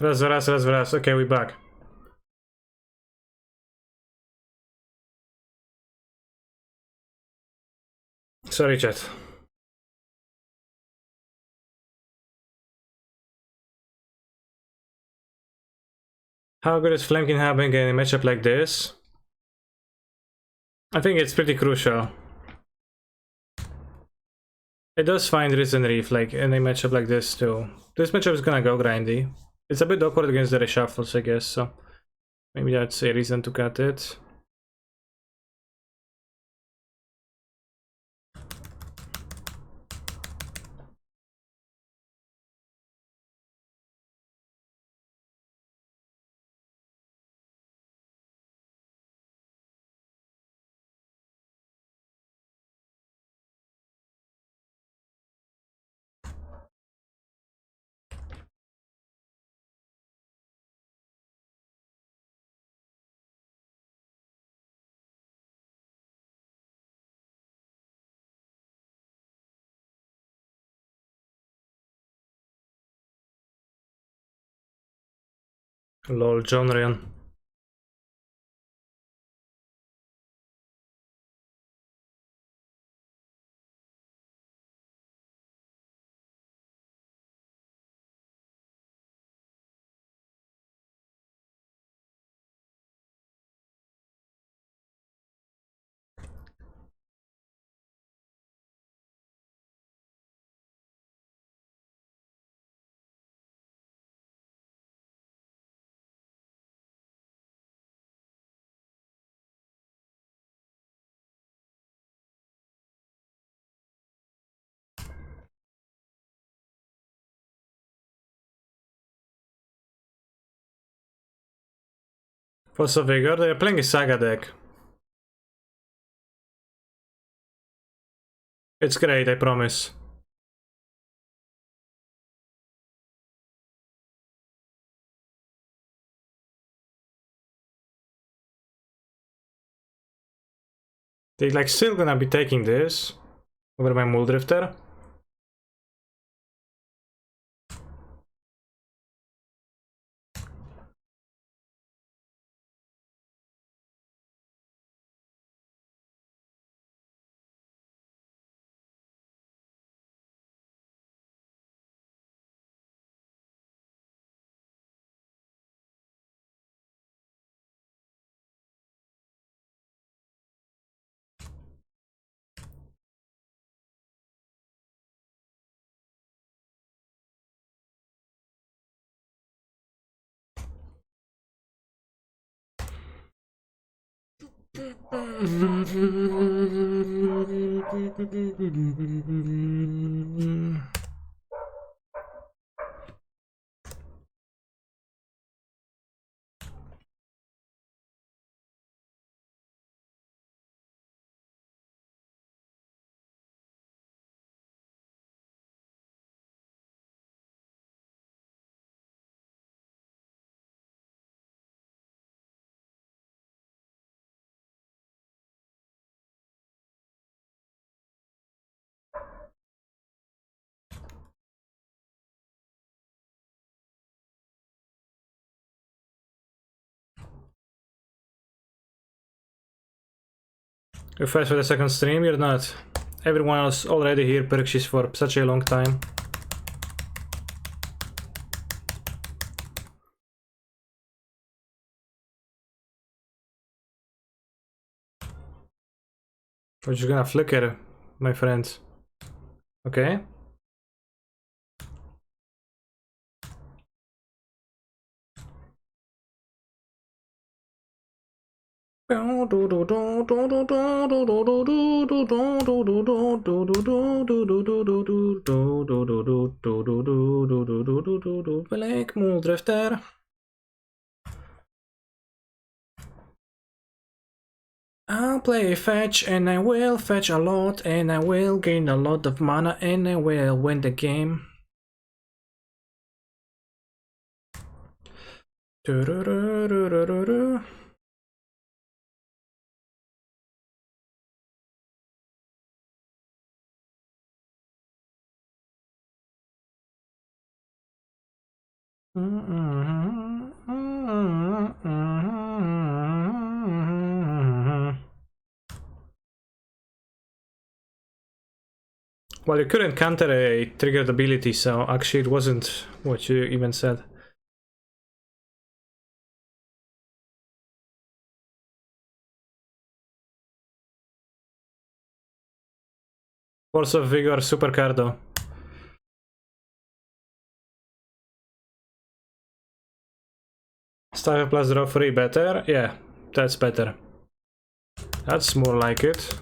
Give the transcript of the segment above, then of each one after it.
Raz. Okay, we back. Sorry, chat. How good is Flamkin having in a matchup like this? I think it's pretty crucial. It does find Risen Reef like in a matchup like this too. This matchup is gonna go grindy. It's a bit awkward against the reshuffles, I guess, so maybe that's a reason to cut it. Lol, Jonrion. Force of Vigor, they're playing a Saga deck. It's great, I promise. They're like still gonna be taking this over my Muldrifter. You're first for the second stream, you're not. Everyone else already here purchased for such a long time. We're just gonna flicker, my friends. Okay. Black Muldrifter. I'll play fetch and I will fetch a lot and I will gain a lot of mana and I will win the game. Well, you couldn't counter a triggered ability, so actually it wasn't what you even said. Force of Vigor, Super Cardo. Stifle plus draw free, better? Yeah, that's better. That's more like it.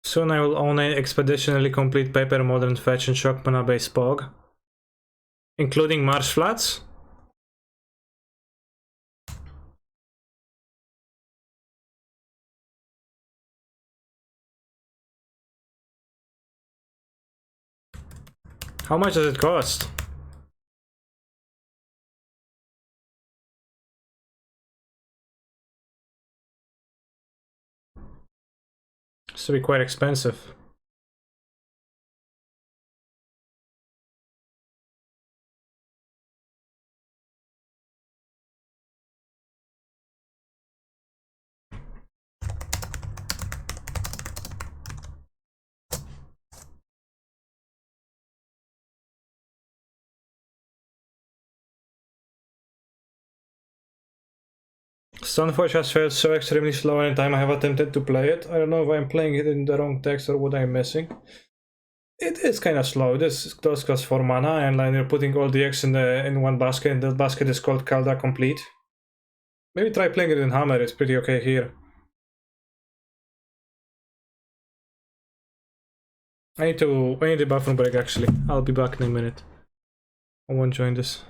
Soon I will own an expeditionally complete paper modern fetch and shock mana based Pog. Including Marsh Flats? How much does it cost? This will be quite expensive. Stoneforge has failed so extremely slow any time I have attempted to play it. I don't know if I'm playing it in the wrong text or what I'm missing. It is kind of slow. This does cost 4 mana, and then you're putting all the eggs in one basket, and that basket is called Kaldra Complete. Maybe try playing it in Hammer, it's pretty okay here. I need a bathroom break actually. I'll be back in a minute. I won't join this.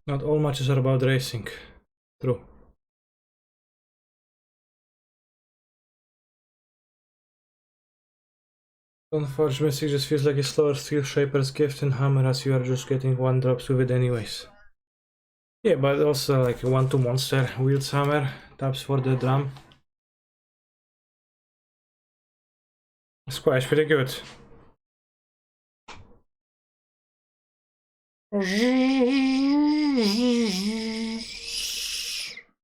Not all matches are about racing. True. Unforged Mystic just feels like a slower Steel Shaper's gift in Hammer, as you are just getting one drops with it anyways. Yeah, but also like a 1-2 monster wields Hammer, taps for the drum. Squash pretty good.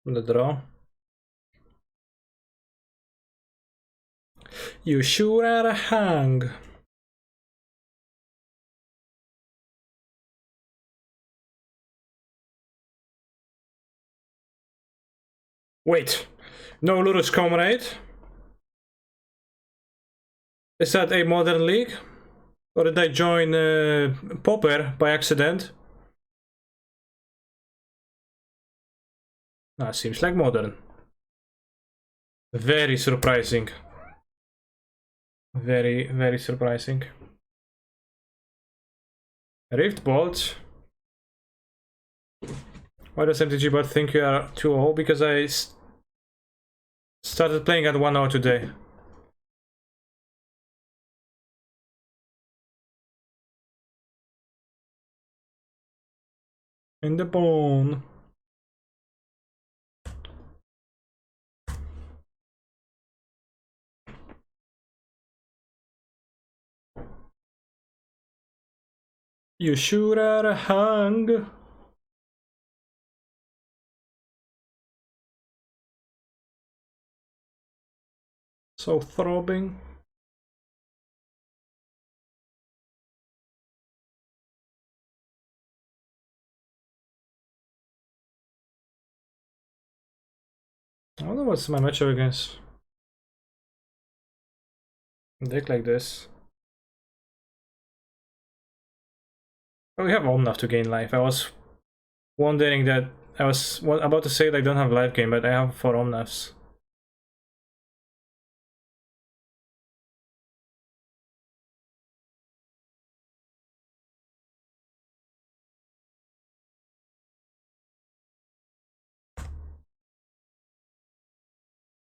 The draw. You sure are a hang. Wait, no Lurus Comrade? Is that a modern league? Or did I join Popper by accident? Nah, seems like modern. Very surprising. Very, very surprising. Rift Bolt. Why does MTG bot think you are too old? Because I started playing at 1 hour today. In the bone. You sure are a hung. So throbbing. I don't know what's my matchup against. A deck like this. Oh, we have enough to gain life. I was wondering that. I was about to say that I don't have life gain, but I have 4 omnavs.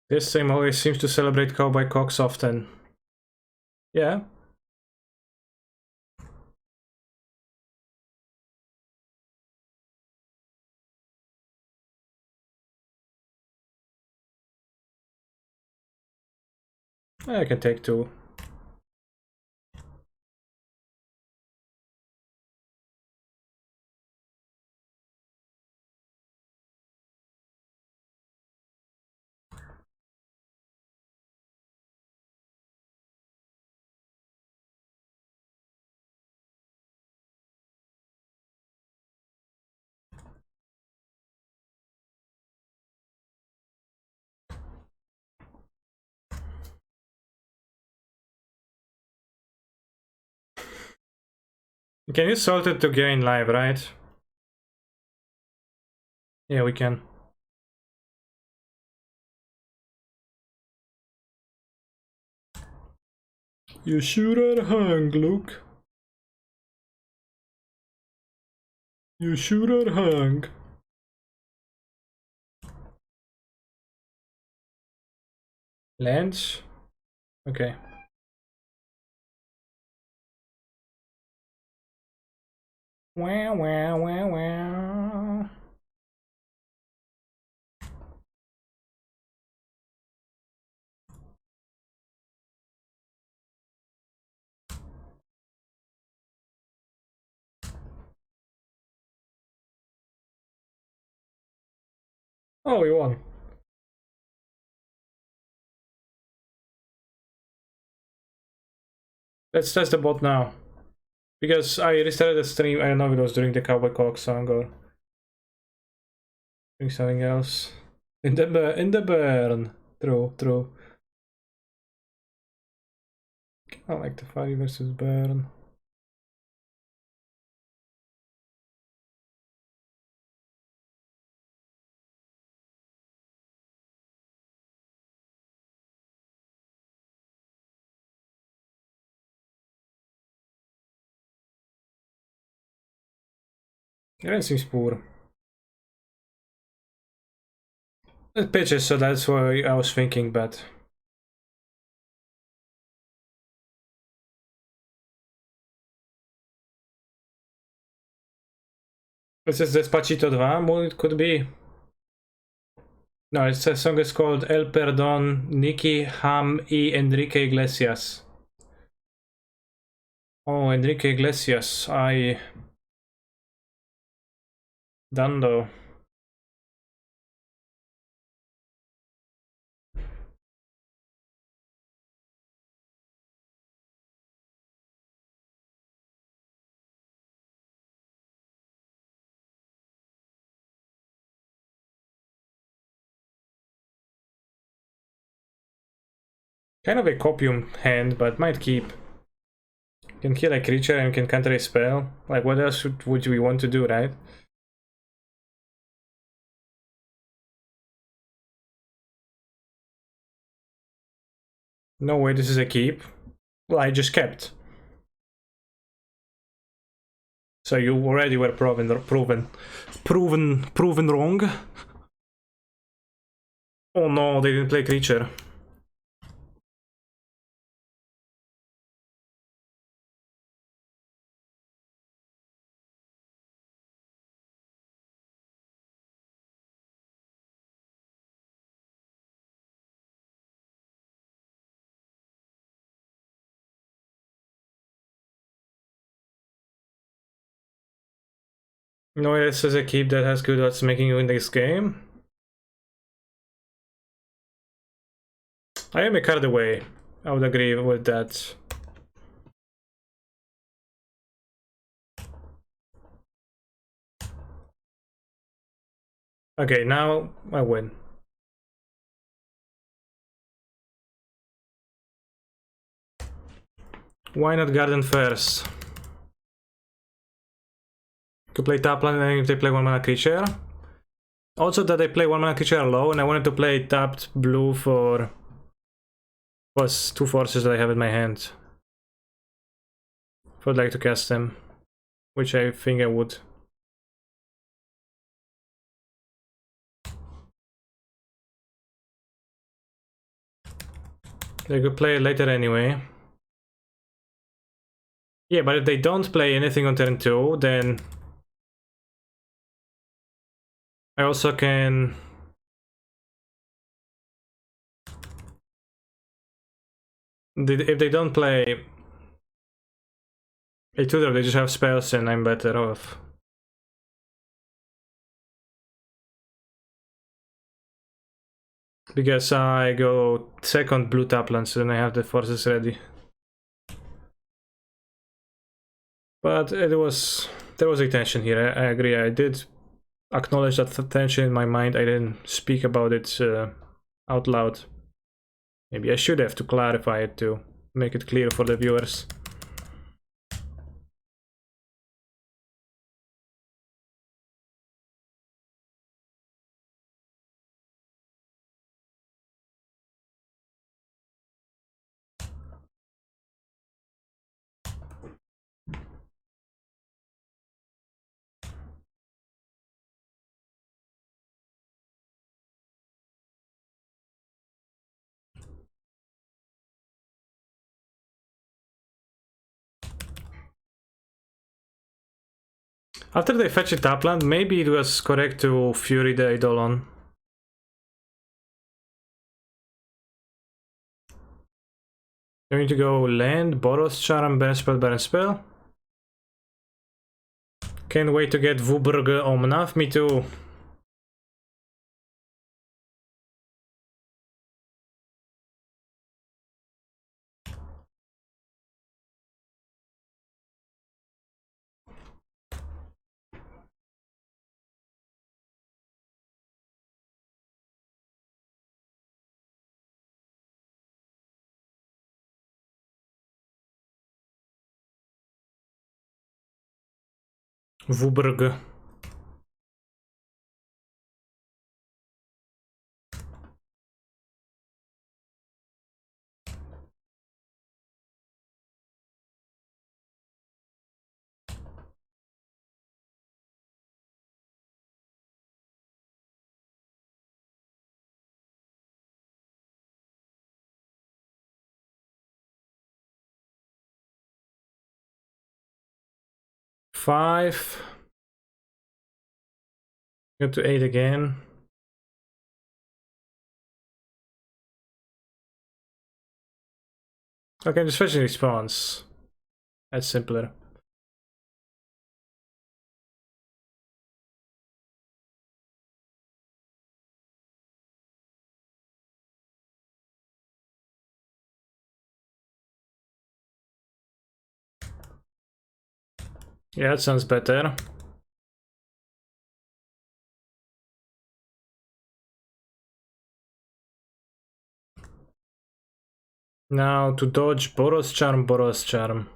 This same always seems to celebrate Cowboy Cox often. Yeah. I can take 2. Can you salt it to gain life, right? Yeah, we can. You sure are hung, Luke. You sure are hung. Lands? Okay. Wow, wow, wow, wow. Oh, we won. Let's test the bot now. Because I restarted the stream, I don't know if it was during the Cowboy Cox song or doing something else. In the burn. True, true. I like the Fire versus Burn. It seems poor. pitches, so that's why I was thinking, but this is Despacito 2, it could be. No, it's a song is called El Perdón, Nicky Ham y Enrique Iglesias. Oh, Enrique Iglesias, I... Dando. Kind of a copium hand, but might keep. Can kill a creature and can counter a spell. Like, what else would we want to do, right? No way, this is a keep. Well, I just kept. So you already were proven wrong. Oh no, they didn't play creature. No, this is a keep that has good odds making you win this game. I am a card away. I would agree with that. Okay, now I win. Why not Garden first? Could play tap land and if they play 1-mana creature. Also that they play 1-mana creature low, and I wanted to play tapped blue for plus 2 forces that I have in my hand. If I'd like to cast them, which I think I would. They could play it later anyway. Yeah, but if they don't play anything on turn 2, then I also can... If they don't play a tutor, they just have spells and I'm better off. Because I go second blue taplands, so then I have the forces ready. But there was a tension here, I agree. I did acknowledge that tension in my mind. I didn't speak about it out loud. Maybe I should have to clarify it to make it clear for the viewers. After they fetch a tapland, maybe it was correct to Fury the Eidolon. Going to go land, Boros Charm, Baron Spell. Can't wait to get Vuburg Omnath, me too. Vuburg. 5. Go to 8 again. Okay, just fetching response. That's simpler. Yeah, that sounds better. Now to dodge Boros Charm, Boros Charm.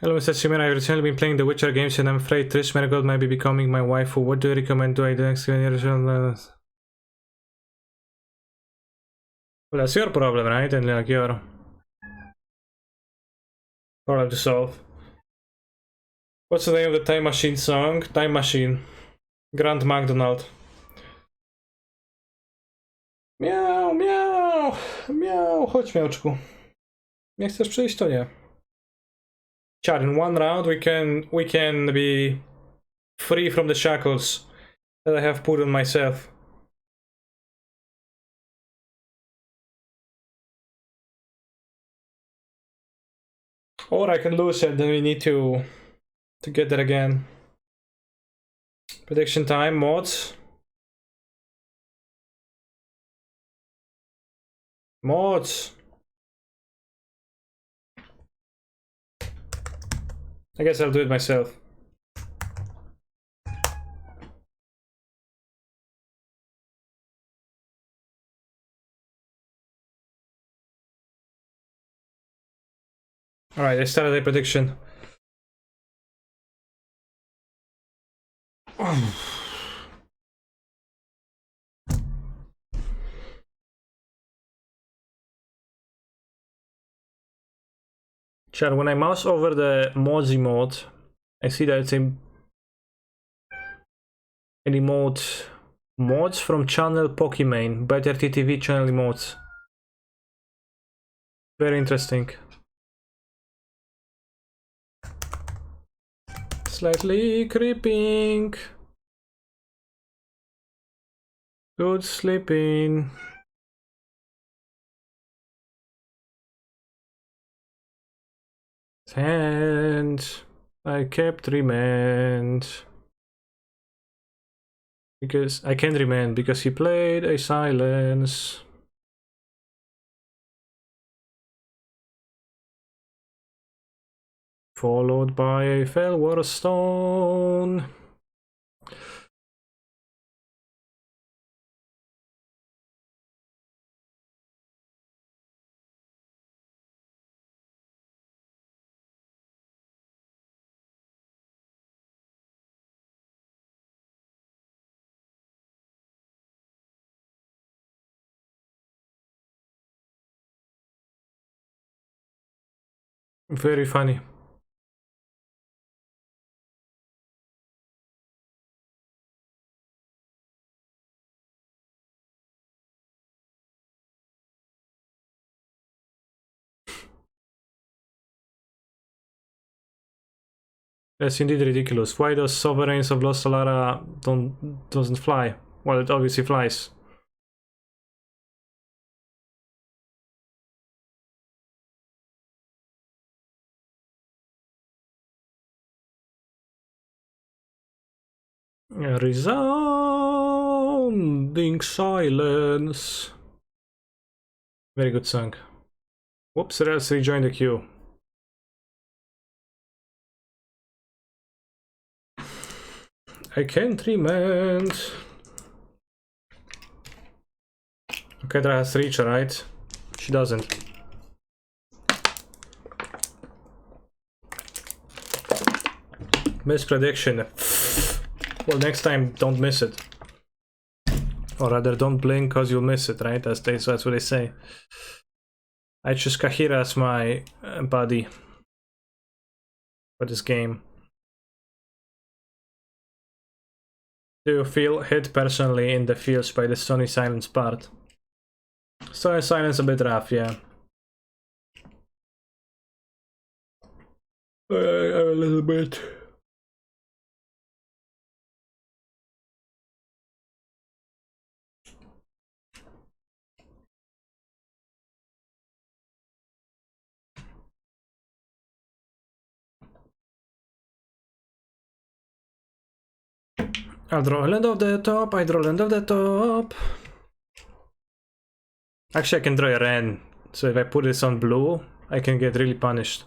Hello, Mr. Shimera. I've recently been playing the Witcher games and I'm afraid Trish Marigold might be becoming my waifu. What do you recommend? Do I do next generation? Well, that's your problem, right? And like your problem to solve. What's the name of the Time Machine song? Time Machine. Grant MacDonald. Miau, miau, miau. Chodź, miauczku. Nie chcesz przyjść, to nie. Chat, in one round we can be free from the shackles that I have put on myself. Or I can lose it, then we need to get there again. Prediction time, mods. Mods. I guess I'll do it myself. Alright, I started a prediction. Chat, when I mouse over the mods emote, I see that it's an emote mods from channel Pokimane, better TTV channel emotes. Very interesting. Slightly creeping. Good sleeping. And I kept remand. Because I can't remand because he played a silence. Followed by a Felwar Stone. Very funny. That's indeed ridiculous. Why does Sovereigns of Lost Solara doesn't fly? Well, it obviously flies. A resounding silence. Very good song. Whoops, let's rejoin the queue. I can't remand. Okay, that has reach, right? She doesn't. Miss prediction. Well, next time, don't miss it. Or rather, don't blink because you'll miss it, right? That's what they say. I choose Kahira as my buddy for this game. Do you feel hit personally in the feels by the Sony Silence part? Sony Silence a bit rough, yeah. A little bit. I'll draw a land of the top, I draw land of the top. Actually, I can draw a Ren, so if I put this on blue, I can get really punished.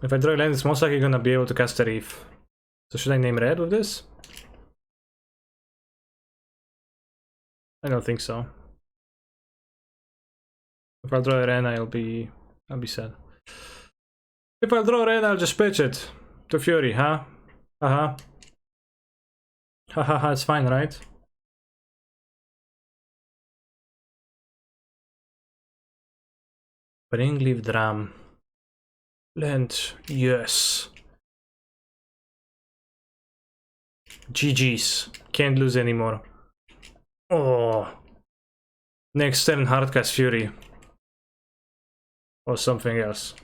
If I draw a land, it's most likely gonna be able to cast a Reef. So should I name red with this? I don't think so. If I draw a Ren, I'll be sad. If I draw red, I'll just pitch it to Fury, huh? Uh-huh. Hahaha, it's fine, right? Springleaf Drum. Land, yes. GG's. Can't lose anymore. Oh. Next turn, Hardcast Fury. Or something else.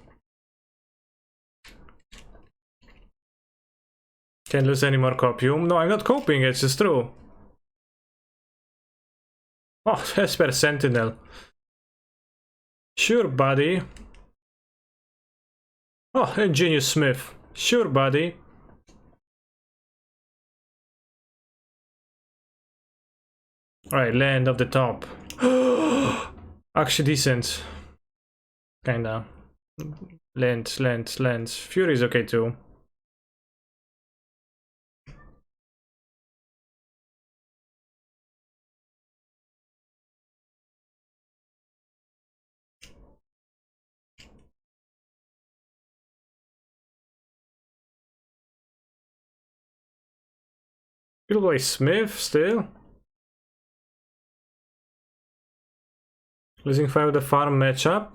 Can't lose any more copium. No, I'm not coping, it's just true. Oh, Esper Sentinel. Sure, buddy. Oh, Ingenious Smith. Sure, buddy. Alright, land of the top. Actually decent. Kinda. Land. Fury is okay too. Gilboy Smith still. Losing 5 the farm matchup.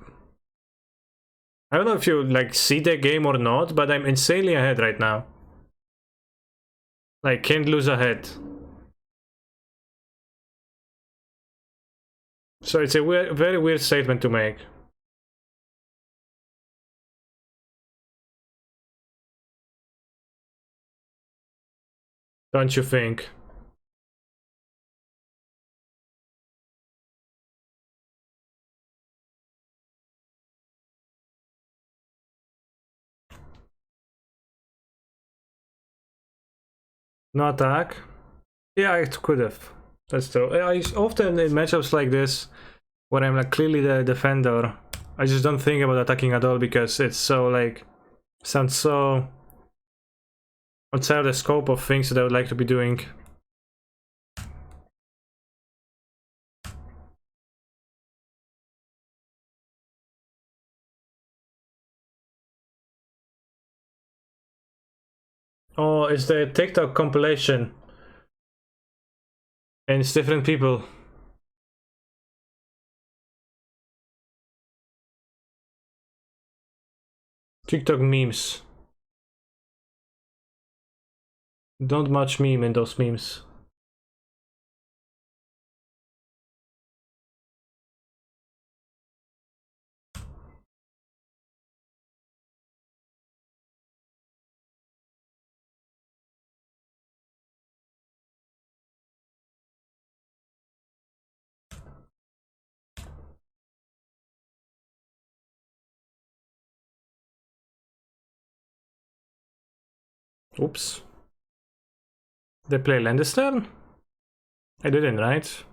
I don't know if you like see the game or not, but I'm insanely ahead right now. Like, can't lose ahead. So it's a very weird statement to make. Don't you think? No attack? Yeah, it could have. That's true. I often in matchups like this, where I'm like clearly the defender, I just don't think about attacking at all because it's so like sounds so outside of the scope of things that I would like to be doing. Oh, it's the TikTok compilation. And it's different people. TikTok memes. Don't much meme in those memes. Oops. They play Lannister? I didn't, right?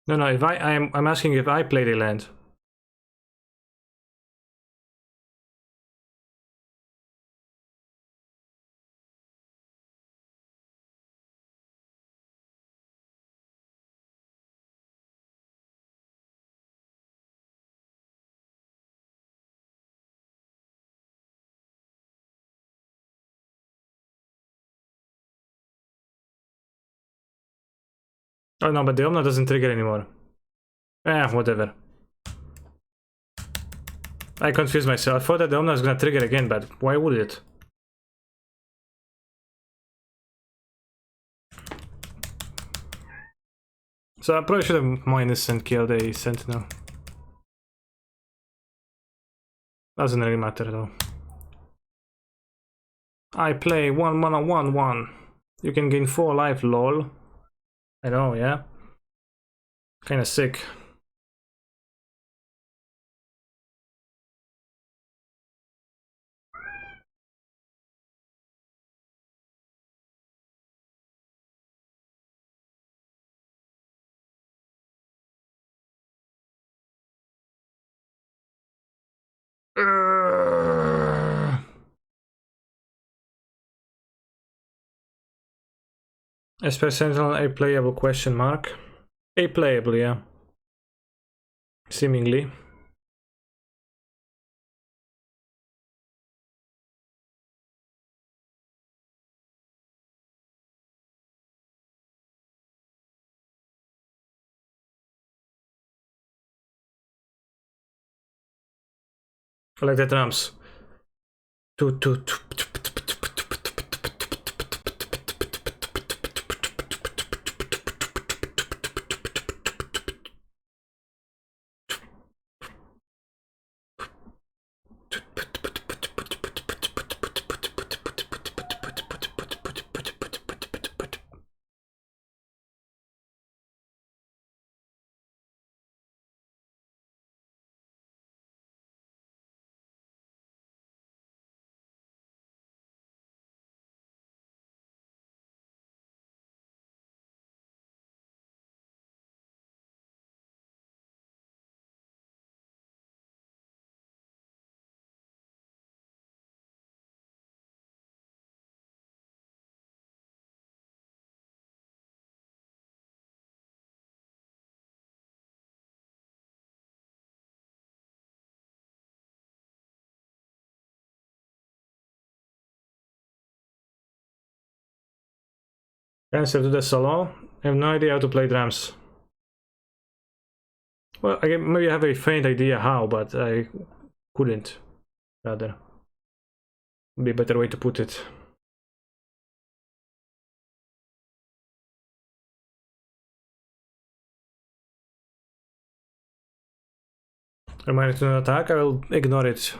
No, if I'm asking if I play the land. Oh no, but the Omna doesn't trigger anymore. Whatever. I confused myself. I thought that the Omna was gonna trigger again, but why would it? So I probably should have minus and killed a Sentinel. Doesn't really matter though. I play 1 mana 1/1. You can gain 4 life, lol. I know, yeah? Kinda sick. Esper Sentinel a playable question mark. A playable, yeah. Seemingly. I like the drums. Answer to the solo. I have no idea how to play drums. Well, maybe I have a faint idea how, but I couldn't. Rather. Would be a better way to put it. Reminder to not attack, I will ignore it.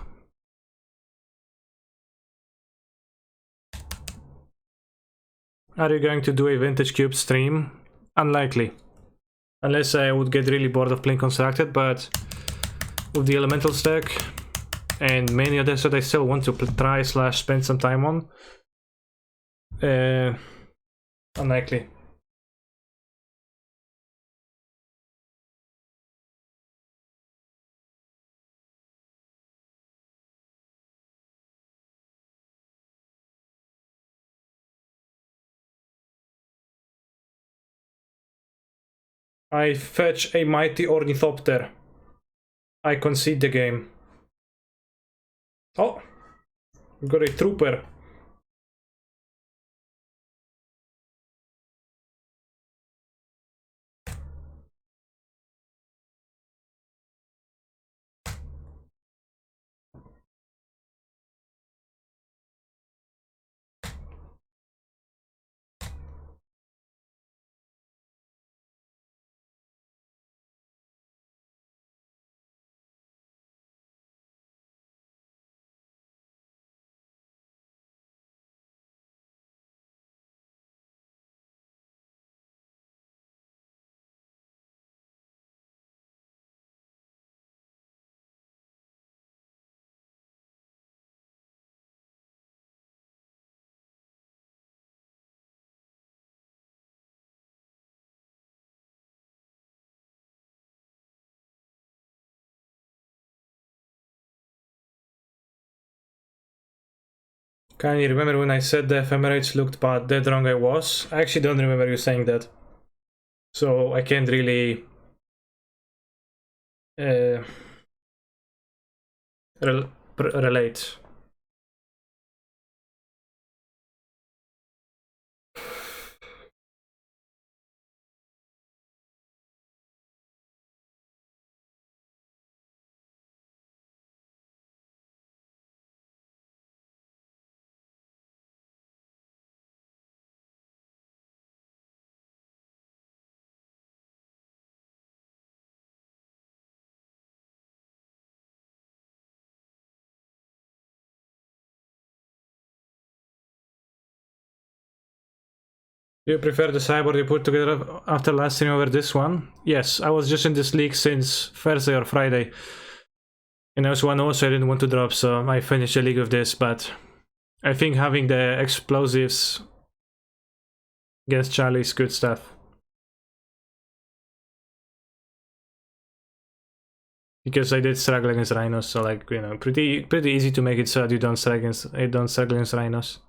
Are you going to do a Vintage Cube stream? Unlikely. Unless I would get really bored of playing Constructed, but with the Elemental stack and many others that I still want to try / spend some time on. Unlikely. I fetch a mighty Ornithopter. I concede the game. Oh, we got a Trooper. Can you remember when I said the ephemerates looked bad? Dead wrong I was. I actually don't remember you saying that. So I can't really relate. Do you prefer the cyborg you put together after last stream over this one? Yes, I was just in this league since Thursday or Friday. And there was one also I didn't want to drop, so I finished the league with this, but I think having the explosives against Charlie is good stuff. Because I did struggle against rhinos, so like, you know, pretty easy to make it so that you don't struggle against rhinos.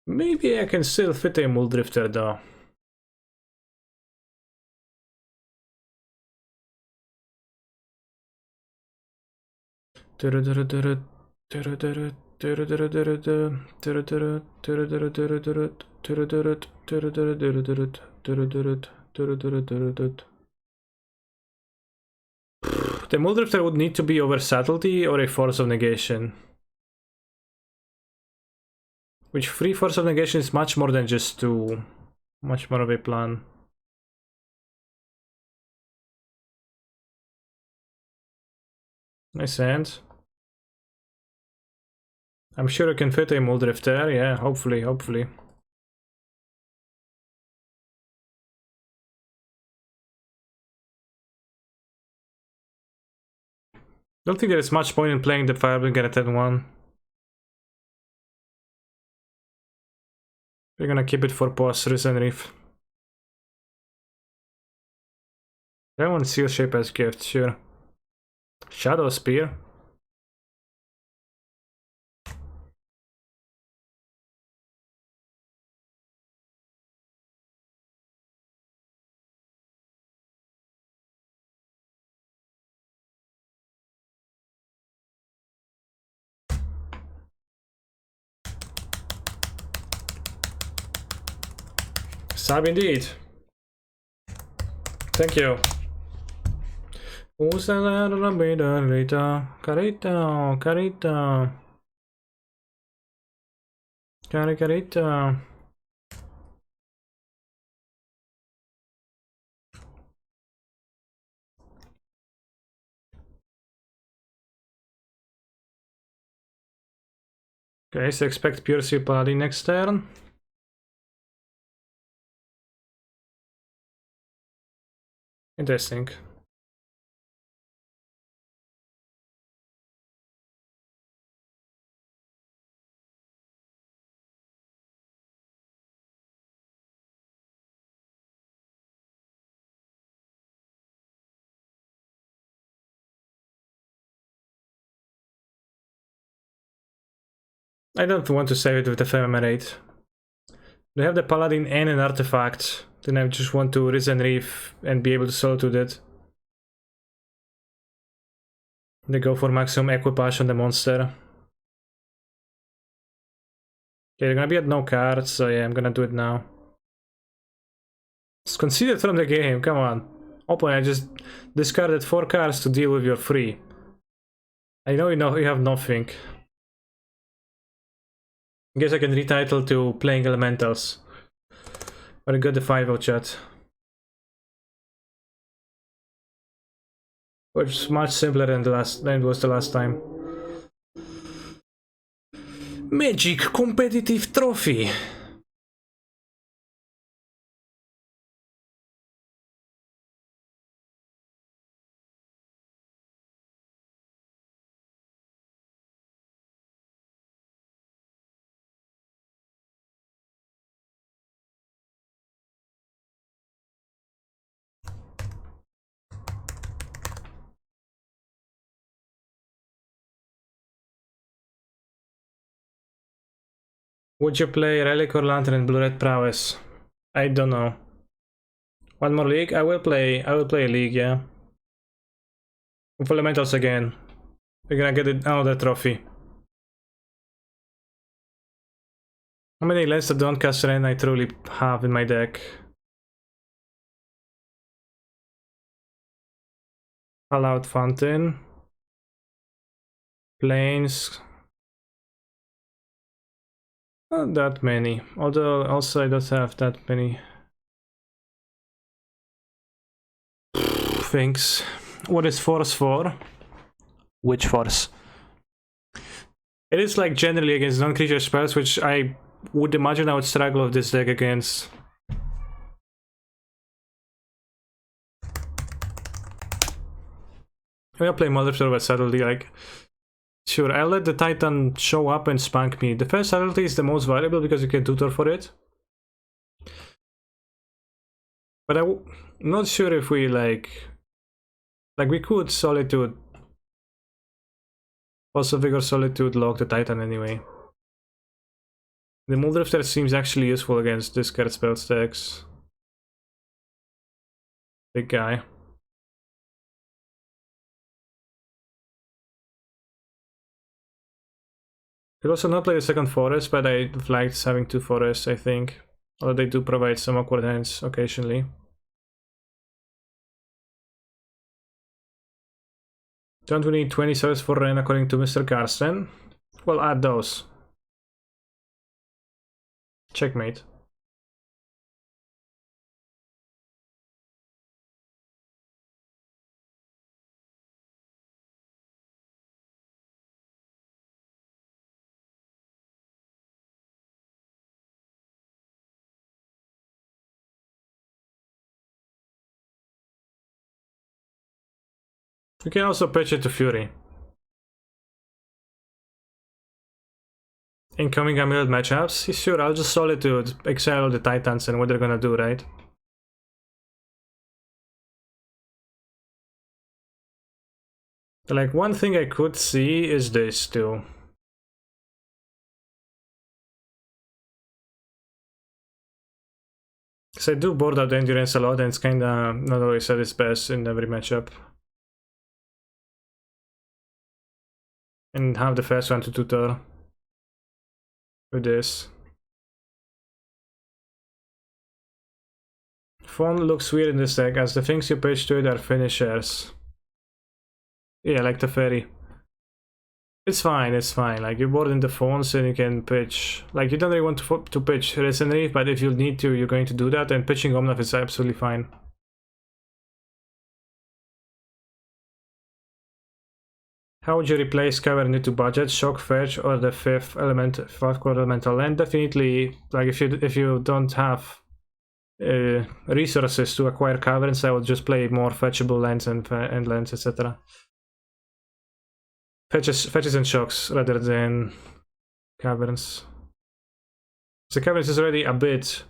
Maybe I can still fit a Muldrifter though. The Muldrifter would need to be over subtlety or a force of negation. Which 3 force of negation is much more than just 2. Much more of a plan. Nice hand. I'm sure I can fit a Muldrifter, yeah, hopefully. Don't think there is much point in playing the Firebringer at 10-1. We're gonna keep it for post Risen Reef. I want Seal Shape as gift, sure. Shadow Spear. Sub indeed. Thank you. Usa la carita, carita. Okay, so expect Pure Seal Paladin next turn. Interesting. I don't want to save it with the Ephemerate. They have the Paladin and an artifact. Then I just want to Risen Reef and be able to solo to that. They go for maximum equipage on the monster. Okay, they're gonna be at no cards, so yeah, I'm gonna do it now. It's conceded from the game, come on. Opponent, I just discarded 4 cards to deal with your 3. I know you have nothing. I guess I can retitle to Playing Elementals. But I got the 5-0 chat. Which is much simpler than it was the last time. Magic Competitive Trophy! Would you play Relic or Lantern and Blue-Red Prowess? I don't know. One more league? I will play a league, yeah. With Elementals again. We're gonna get another trophy. How many lands that don't cast rain I truly have in my deck? Fallout Fountain. Plains. Not that many. Although also I don't have that many things. What is force for? Which force? It is like generally against non-creature spells, which I would imagine I would struggle with this deck against. I'm gonna play Mother Server subtlety, like, sure, I'll let the Titan show up and spank me. The first subtlety is the most valuable because you can tutor for it. But I'm not sure if we, like we could Solitude. Also Vigor Solitude lock the Titan anyway. The Muldrifter seems actually useful against discard spell stacks. Big guy. Could also not play the second forest, but I've liked having 2 forests, I think. Although they do provide some awkward hands occasionally. Don't we need 20 cells for Ren according to Mr. Carsten? Well, add those. Checkmate. We can also pitch it to Fury. Incoming Amulet matchups? Sure, I'll just Solitude, exile the Titans and what they're gonna do, right? Like, one thing I could see is this too. Because I do board out Endurance a lot and it's kinda not always at its best in every matchup. And have the first one to tutor with this. Fawn looks weird in this deck as the things you pitch to it are finishers. Yeah, like the Fairy. It's fine, like you board in the Fawns and you can pitch, like you don't really want to pitch Risen Reef, but if you need to, you're going to do that, and pitching Omnath is absolutely fine. How would you replace Cavern into budget, Shock, Fetch, or the 5th core elemental land? Definitely, like if you don't have resources to acquire Caverns, I would just play more fetchable lands and lands, etc. Fetches and Shocks rather than Caverns. The Caverns is already a bit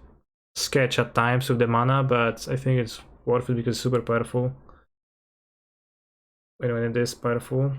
sketch at times with the mana, but I think it's worth it because it's super powerful. When it is powerful.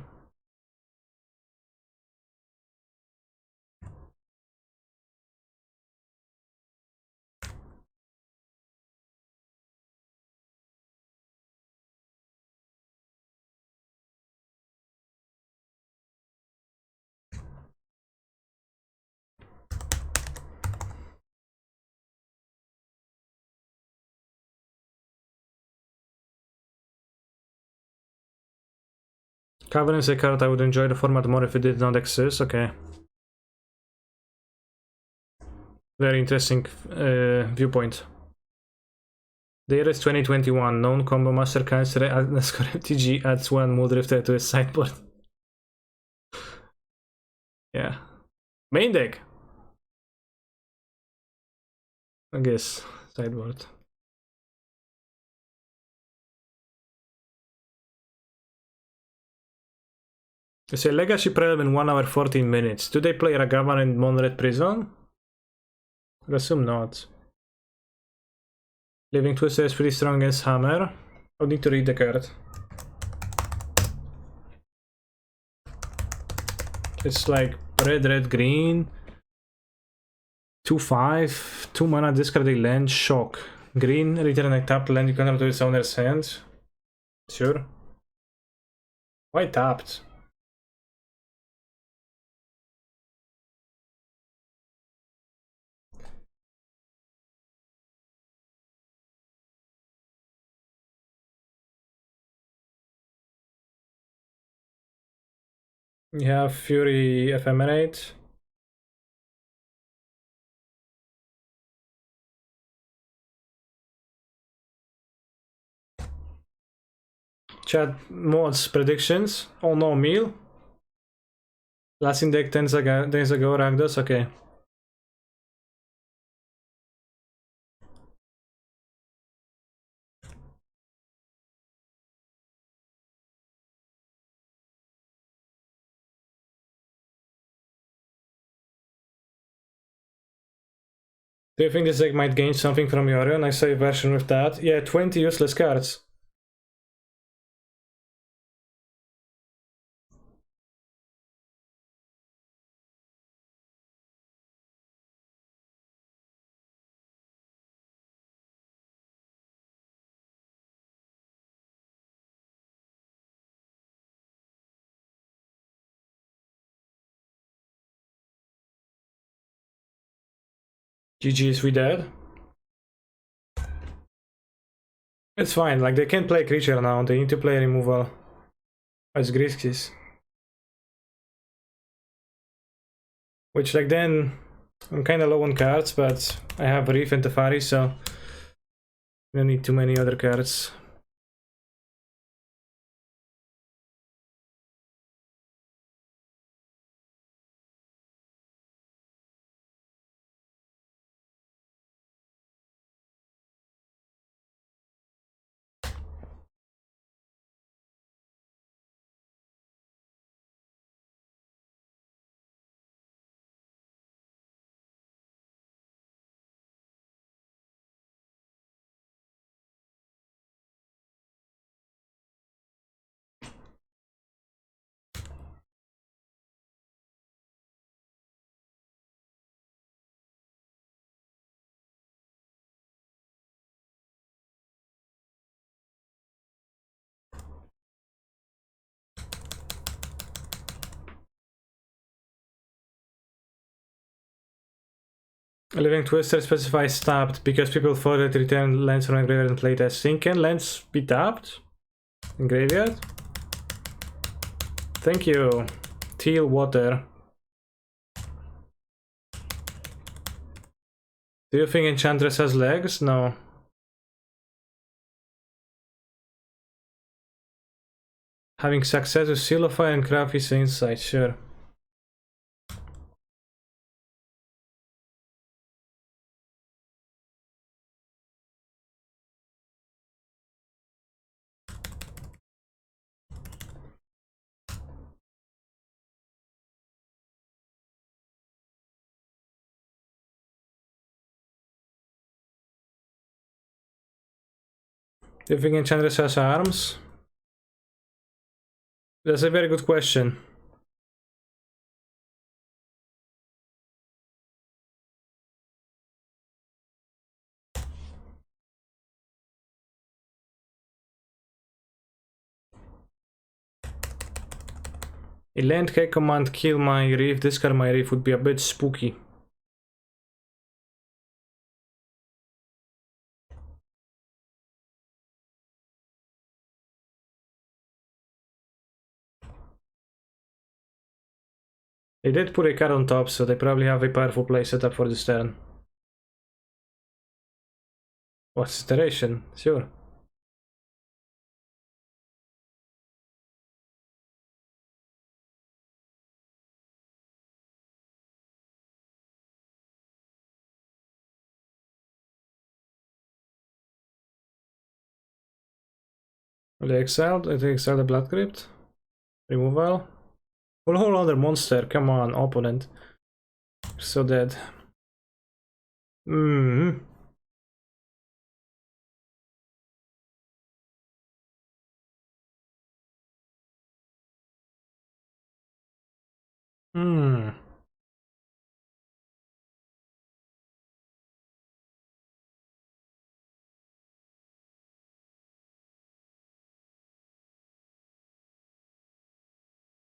Cavern is a card I would enjoy the format more if it did not exist. Okay. Very interesting viewpoint. The year is 2021. Known combo master cancel underscore MTG adds 1 Muldrifter to his sideboard. Yeah. Main deck. I guess. Sideboard. They say Legacy Prelude in 1 hour 14 minutes. Do they play Ragavan and Monred Prison? I assume not. Living Twister is pretty strong against Hammer. I'll need to read the card. It's like red, green. 2/5, 2 mana, discard a land, shock. Green, return a tapped land you control to its owner's hand. Sure. Why tapped? You have Fury Ephemerate. Chat mods predictions. Oh no, meal. Last in deck 10 days ago, Rakdos. Okay. Do you think this deck might gain something from Yorion? I say version with that. Yeah, 20 useless cards. GG's, we dead. It's fine, like they can't play creature now, they need to play removal. Oh, it's Grixis. Which, like, then I'm kinda low on cards, but I have Reef and Teferi, so I don't need too many other cards. A Living Twister specifies tapped because people thought that return lands from a graveyard and playtesting. Can lands be tapped in graveyard? Thank you. Teal Water. Do you think Enchantress has legs? No. Having success with Seal of Fire and Craft is insight, sure. Do you think Enchantress has arms? That's a very good question. A land can command kill my reef, discard my reef would be a bit spooky. They did put a card on top, so they probably have a powerful play set up for this turn. What's iteration? Sure. They exiled? They exiled the Blood Crypt? Removal? Well, whole other monster, come on, opponent. So dead. Hmm. Hmm.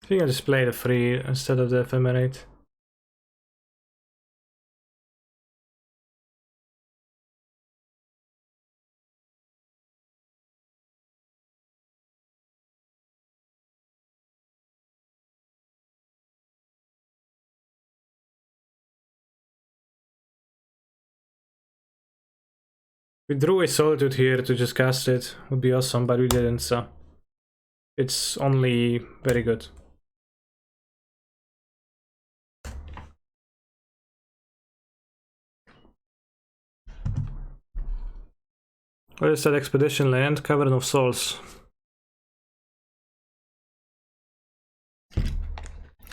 I think I just play the free instead of the ephemerate. We drew a Solitude here to just cast it. Would be awesome, but we didn't, so it's only very good. What is that expedition land? Cavern of Souls.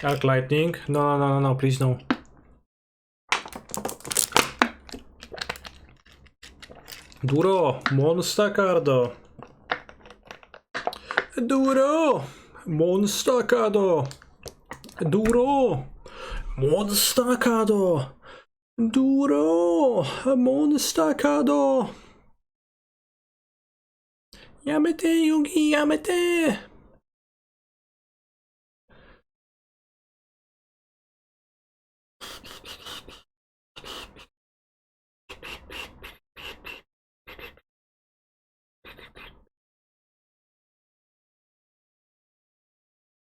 Arc Lightning. No, please no. Duro, Monster Cardo. Duro, Monster Cardo. Duro, Monster Cardo. Duro, Monster Cardo. Yamete, Yugi, yamete.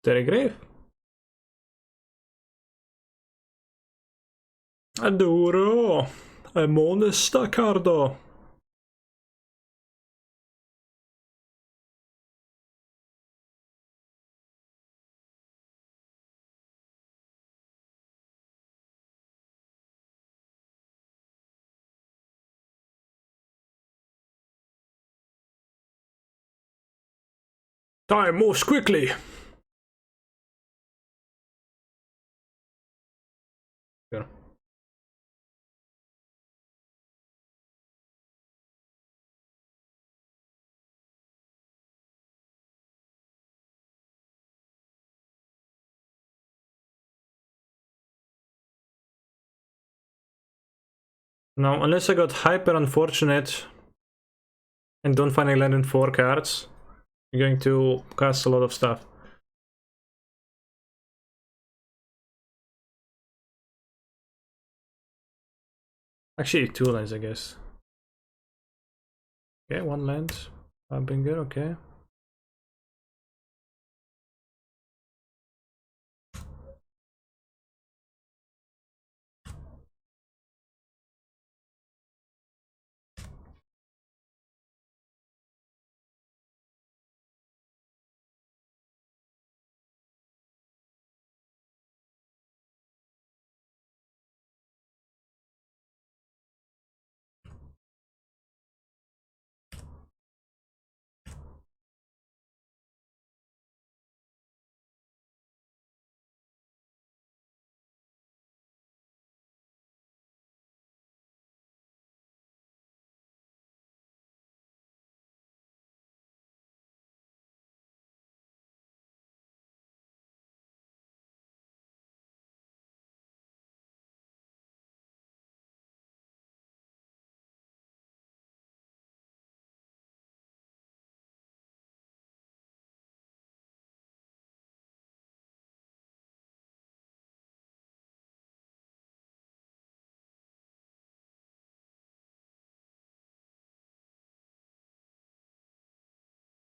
Terry Grave. Adoro. Monster Cardo. Time moves quickly. Yeah. Now, unless I got hyper unfortunate and don't finally land in 4 cards, I'm going to cast a lot of stuff. Actually, 2 lands, I guess. Okay, 1 land. Binger, okay.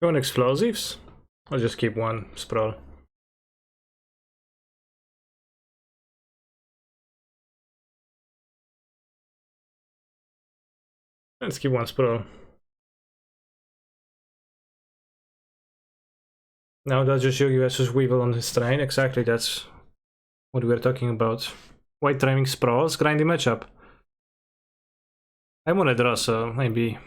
Going explosives? I'll just keep 1 sprawl. Let's keep 1 sprawl. Now that's just Yogi versus Weevil on his train. Exactly, that's what we're talking about. White timing sprawls, grindy matchup. I'm on a draw, so maybe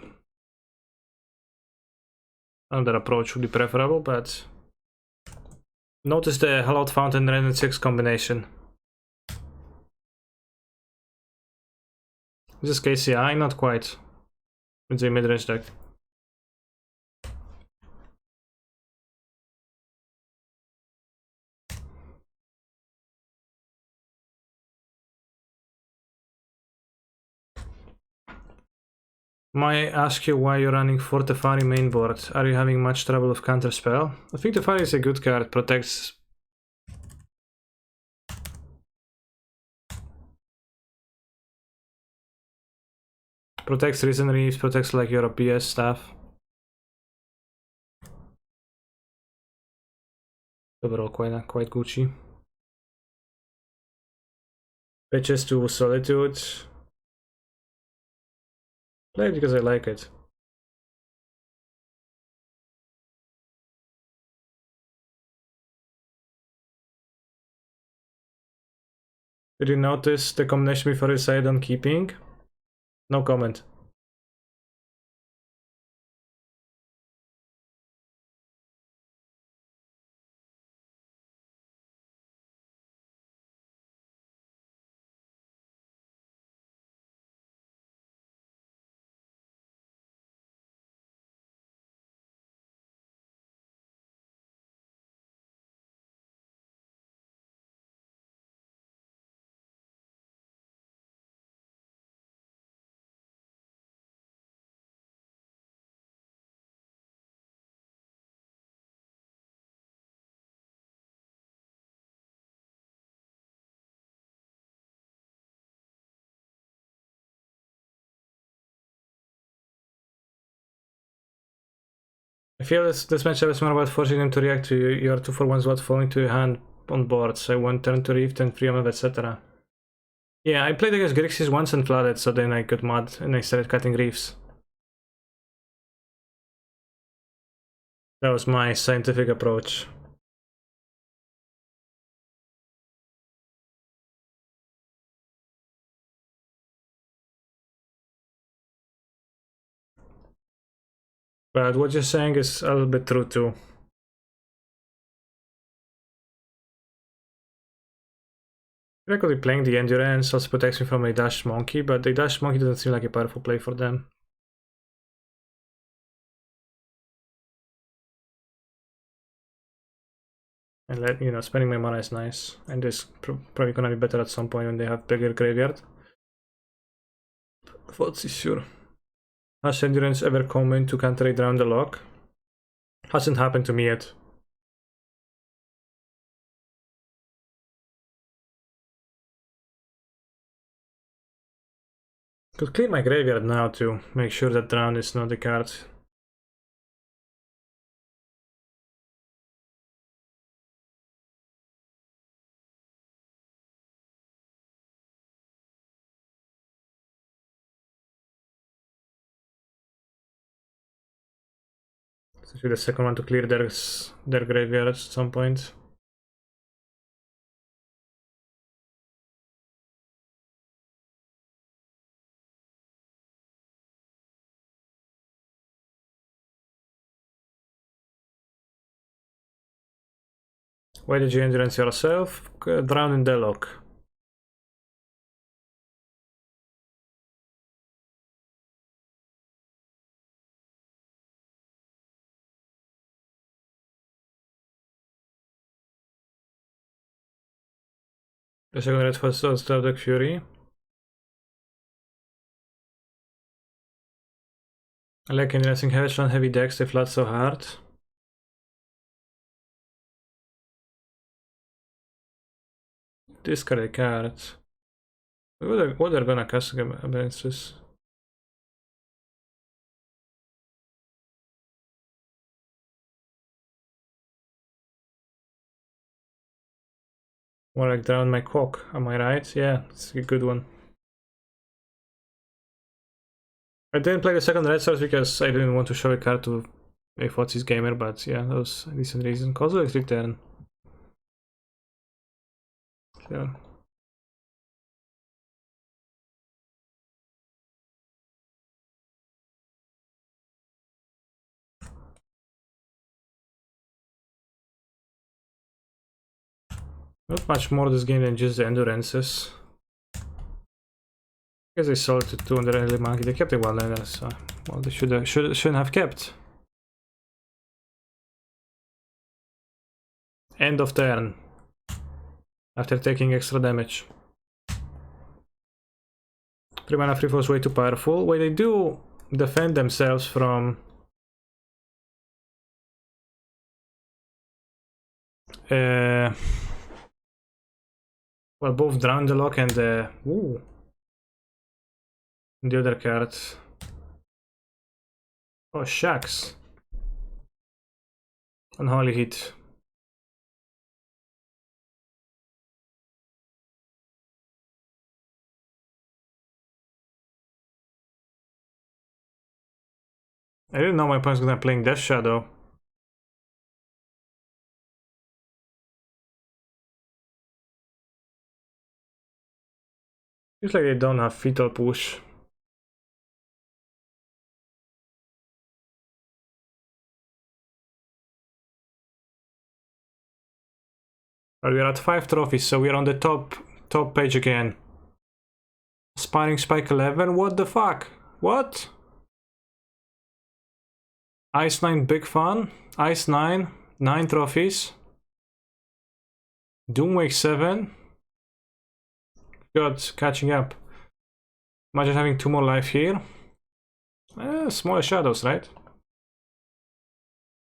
another approach would be preferable, but notice the Hallowed Fountain Random 6 combination. Is this KCI? Not quite. It's a mid-range deck. May I ask you why you're running for Teferi mainboard? Are you having much trouble with counterspell? I think Teferi is a good card, protects... Protects Risen Reefs, protects like your PS stuff. Overall quite Gucci. Pitches to Solitude. Play it because I like it. Did you notice the combination before you decided on keeping? No comment. I feel this matchup is more about forcing them to react to your 2-for-1 slot falling to your hand on board, so 1 turn to Reef, 10 free move, etc. Yeah, I played against Grixis once and flooded, so then I got mad and I started cutting Reefs. That was my scientific approach. But what you're saying is a little bit true too. I could be playing the Endurance, also protects me from a Dash Monkey, but the Dash Monkey doesn't seem like a powerful play for them. And you know, spending my mana is nice, and this probably gonna be better at some point when they have bigger graveyard. What's sure? Has Endurance ever come in to counter it around the lock? Hasn't happened to me yet. Could clean my graveyard now to make sure that Drown is not the card. So should the second one to clear their graveyard at some point. Why did you Endurance yourself? Drown in the lock. The second red was Stardeck Fury. I like Endurancing Hedgeland heavy decks, they flat so hard. Discard a card. What they're gonna cast against this? More like Drown my Cock, am I right? Yeah, it's a good one. I didn't play the second red source because I didn't want to show a card to a Fotsis gamer, but yeah, that was a decent reason. Kozilek's return. So. Not much more this game than just the Endurances. I guess they sold it to 200 early monkey. They kept it one later, so well they shouldn't have kept. End of turn. After taking extra damage. 3 mana free was way too powerful. Wait, they do defend themselves from well, both Drown the Lock and the other card. Oh, shucks. Unholy hit. I didn't know my opponent's gonna play Death Shadow. Feels like they don't have Fetal Push. But we're at 5 trophies, so we're on the top page again. Aspiring Spike 11? What the fuck? What? Ice 9 Big Fun? Ice 9? 9 trophies? Doomwake 7? God, catching up. Imagine having 2 more life here. Smaller shadows, right?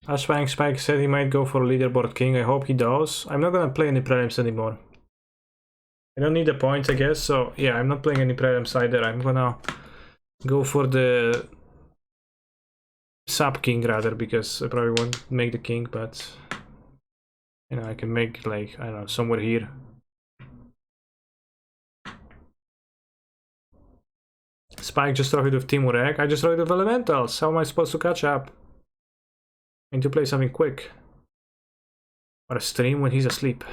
Aspiring Spike said he might go for Leaderboard King. I hope he does. I'm not gonna play any prelims anymore. I don't need the points, I guess, so yeah, I'm not playing any prelims either. I'm gonna go for the sub king rather, because I probably won't make the king, but you know, I can make like, I don't know, somewhere here. Spike just trophied with Timur Egg. I just trophied with Elementals. How am I supposed to catch up? I need to play something quick. Or a stream when he's asleep.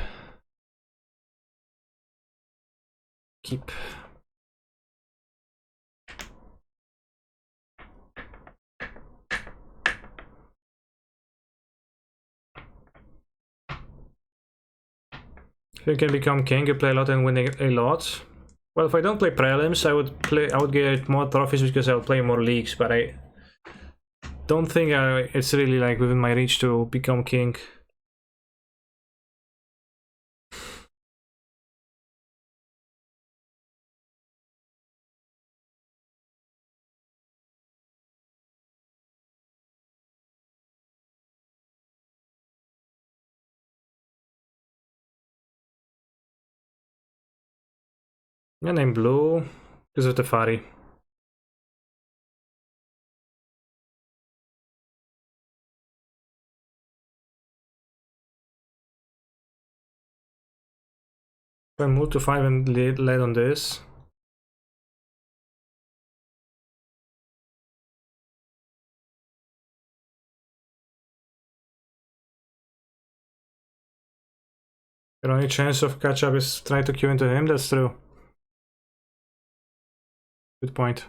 Keep. If you can become king, you play a lot and win a lot. Well, if I don't play prelims, I would get more trophies because I would play more leagues, but I don't think it's really like within my reach to become king. Yeah, name blue because of the Fari. If I move to 5 and lead on this. Your only chance of catch up is try to queue into him, that's true. Good point.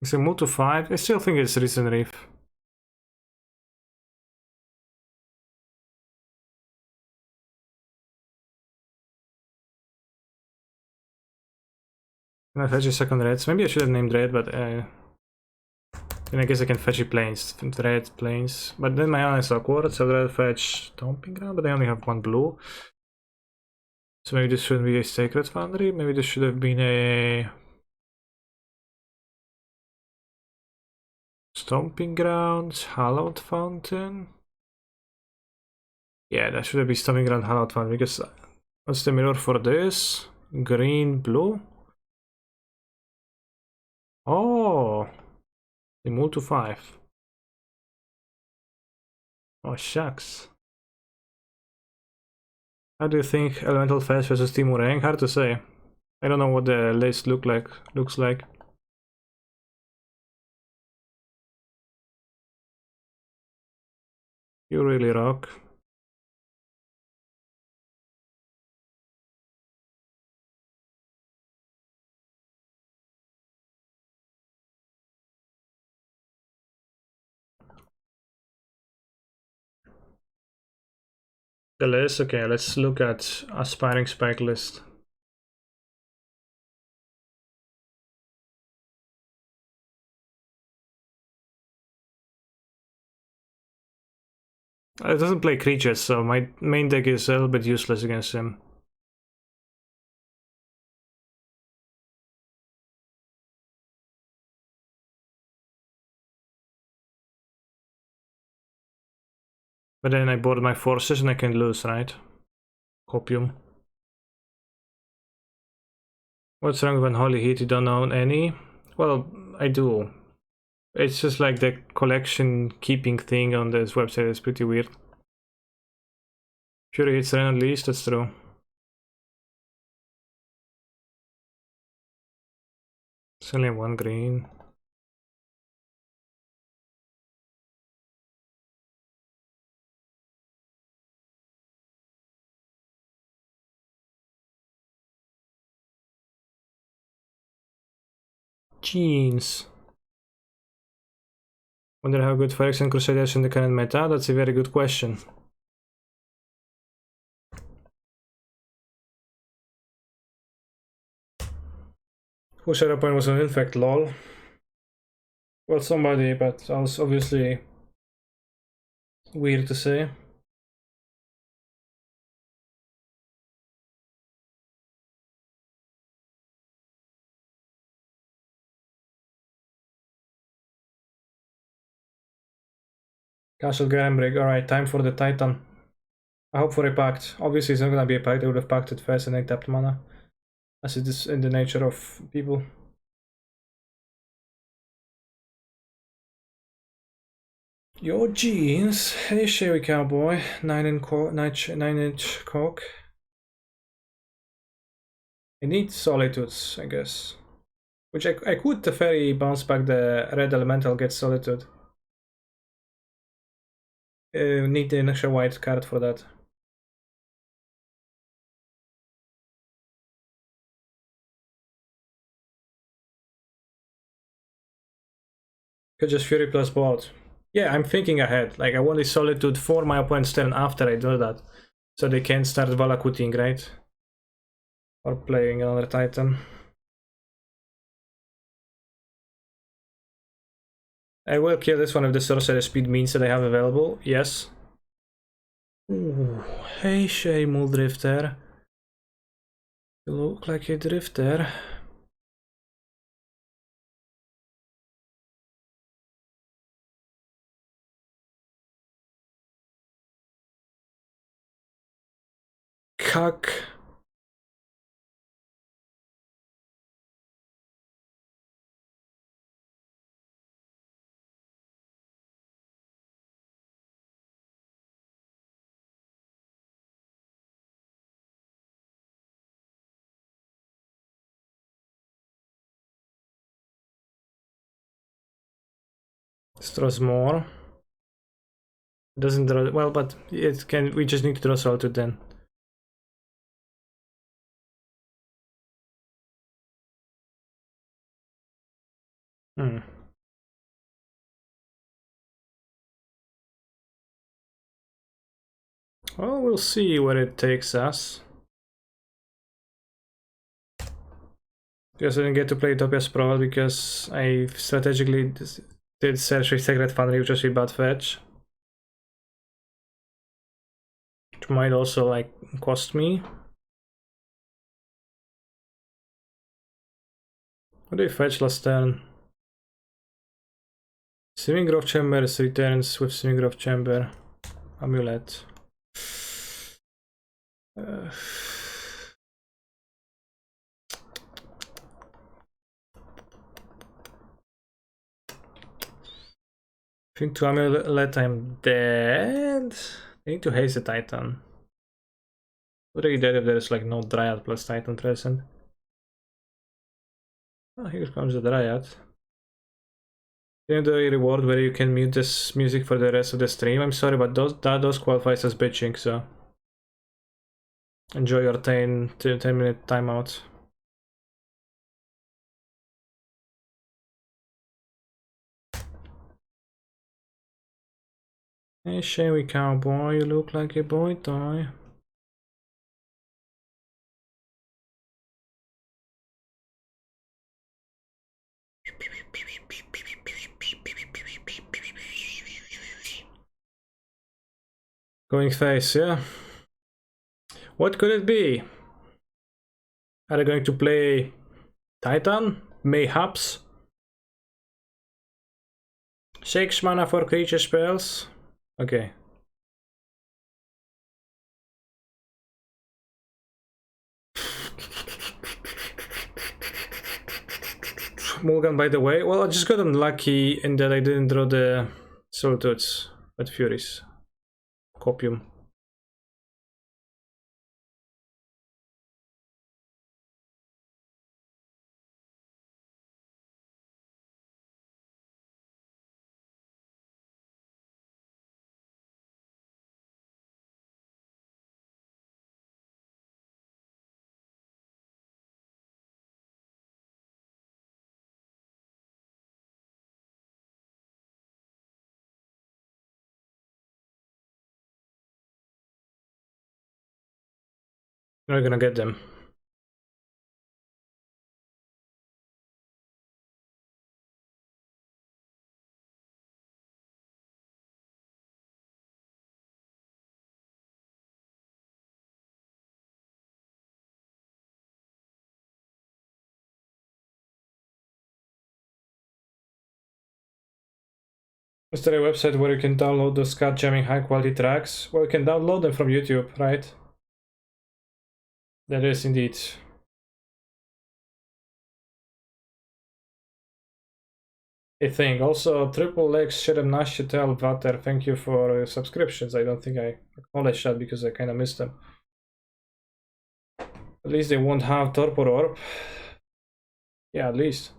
So move to 5, I still think it's Risen Reef. Can I fetch a second red? Maybe I should have named red, but then I guess I can fetch a plains, red plains. But then my mana is awkward, so I'd rather fetch Stomping Ground, but I only have one blue. So maybe this shouldn't be a Sacred Foundry, maybe this should have been a Stomping Grounds, Hallowed Fountain. Yeah, that should have been Stomping Ground, Hallowed Fountain, because what's the mirror for this? Green, blue? Oh! They move to 5. Oh, shucks. How do you think Elemental Fest versus Timureng? Hard to say. I don't know what the list looks like. You really rock. The list? Okay, let's look at Aspiring Spike list. It doesn't play creatures, so my main deck is a little bit useless against him. But then I board my forces and I can lose, right? Copium. What's wrong with Unholy Heat? You don't own any? Well, I do. It's just like the collection keeping thing on this website is pretty weird. Fury hits Ren at least, that's true. It's only one green. Jeans. Wonder how good Phyrex and Crusaders in the current meta? That's a very good question. Whose shadow point was an infect, lol? Well, somebody, but that was obviously weird to say. Castle Garenbrig. Alright, time for the Titan. I hope for a pact. Obviously, it's not gonna be a pact. I would have pacted first and then tapped mana, as it is in the nature of people. Your jeans. Hey, Sherry Cowboy. 9-inch cock. I need Solitudes, I guess. Which I could very bounce back the red elemental, get Solitude. Need an extra white card for that. Could just Fury plus bolt. Yeah, I'm thinking ahead. Like, I want a Solitude for my opponent's turn after I do that. So they can start Valakuting, right? Or playing another Titan. I will kill this one if the sorcerer speed means that I have available. Yes. Ooh, hey, Shaymul Drifter. You look like a drifter. Cuck. Draws more. Doesn't draw well, but it can. We just need to draw Solitude then. Hmm. Well, we'll see where it takes us. Because I didn't get to play Utopia Sprawl because I strategically did search with Sacred Foundry, which was a bad fetch. Which might also, like, cost me. What do you fetch last turn? Swimming Grove Chamber returns with Swimming Grove Chamber. Amulet. I think to Amulet I'm dead. I need to haste the Titan. Already dead if there's like no Dryad plus Titan present. Oh, here comes the Dryad. The reward where you can mute this music for the rest of the stream. I'm sorry, but those qualifies as bitching, so enjoy your 10 minute timeout. Hey, Sherry Cowboy, you look like a boy toy. Going face, yeah. What could it be? Are they going to play Titan? Mayhaps? 6 mana for creature spells? Okay. Mulligan, by the way. Well, I just got unlucky in that I didn't draw the Solitudes, but Furies. Copium. We're gonna get them. Is there a website where you can download the scat jamming high quality tracks? Well, you can download them from YouTube, right? That is indeed. A thing. Also, Triple X Shedem Nashitel Vater, thank you for subscriptions. I don't think I acknowledged that because I kind of missed them. At least they won't have Torpor Orb. Yeah, at least.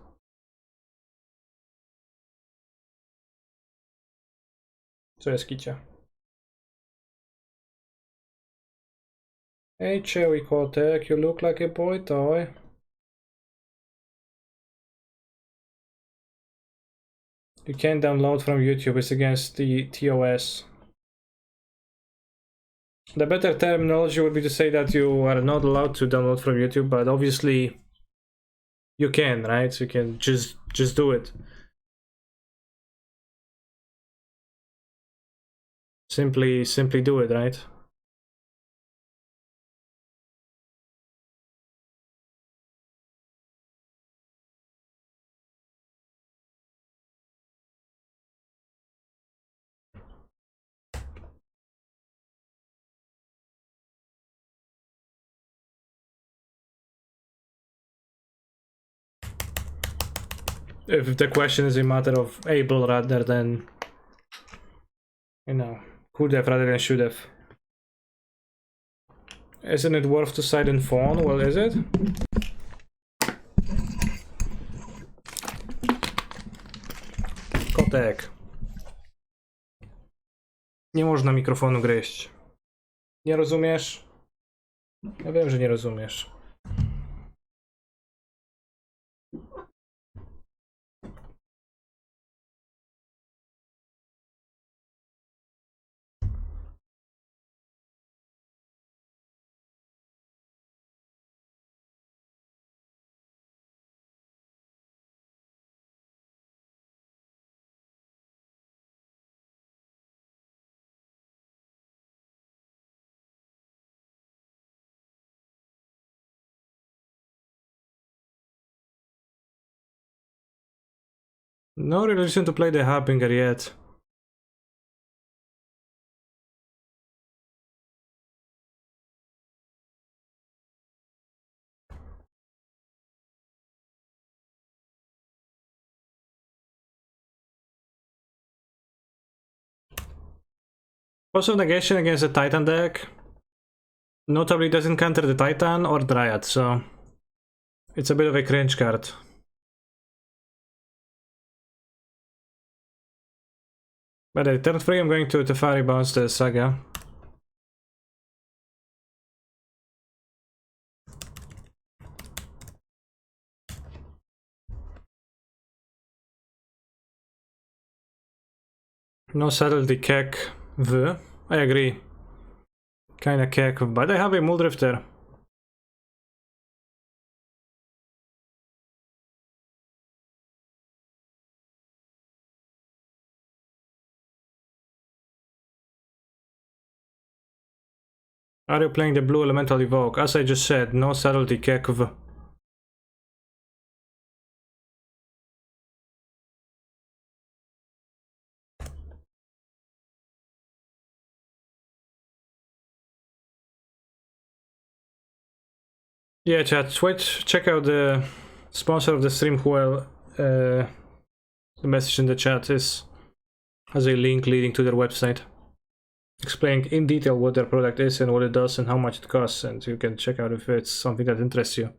Co jest kicia? Hey Chewy Kotek, you look like a boy toy. You can't download from YouTube, it's against the TOS. The better terminology would be to say that you are not allowed to download from YouTube, but obviously you can, right? So you can just do it. Simply do it, right? If the question is a matter of able rather than, you know, could have rather than should have. Isn't it worth to cite in phone? Well, is it? Kotek. Nie można mikrofonu gryźć. Nie rozumiesz? Ja wiem, że nie rozumiesz. No reason to play the Harbinger yet. Force of Negation against the Titan deck notably doesn't counter the Titan or Dryad, so it's a bit of a cringe card. But at turn 3 I'm going to Teferi bounce the Saga. No subtlety kek v. I agree. Kinda kek, but I have a Muldrifter. Are you playing the blue elemental evoke? As I just said, no subtlety kek v. Yeah, chat, check out the sponsor of the stream who the message in the chat has a link leading to their website explaining in detail what their product is and what it does and how much it costs, and you can check out if it's something that interests you.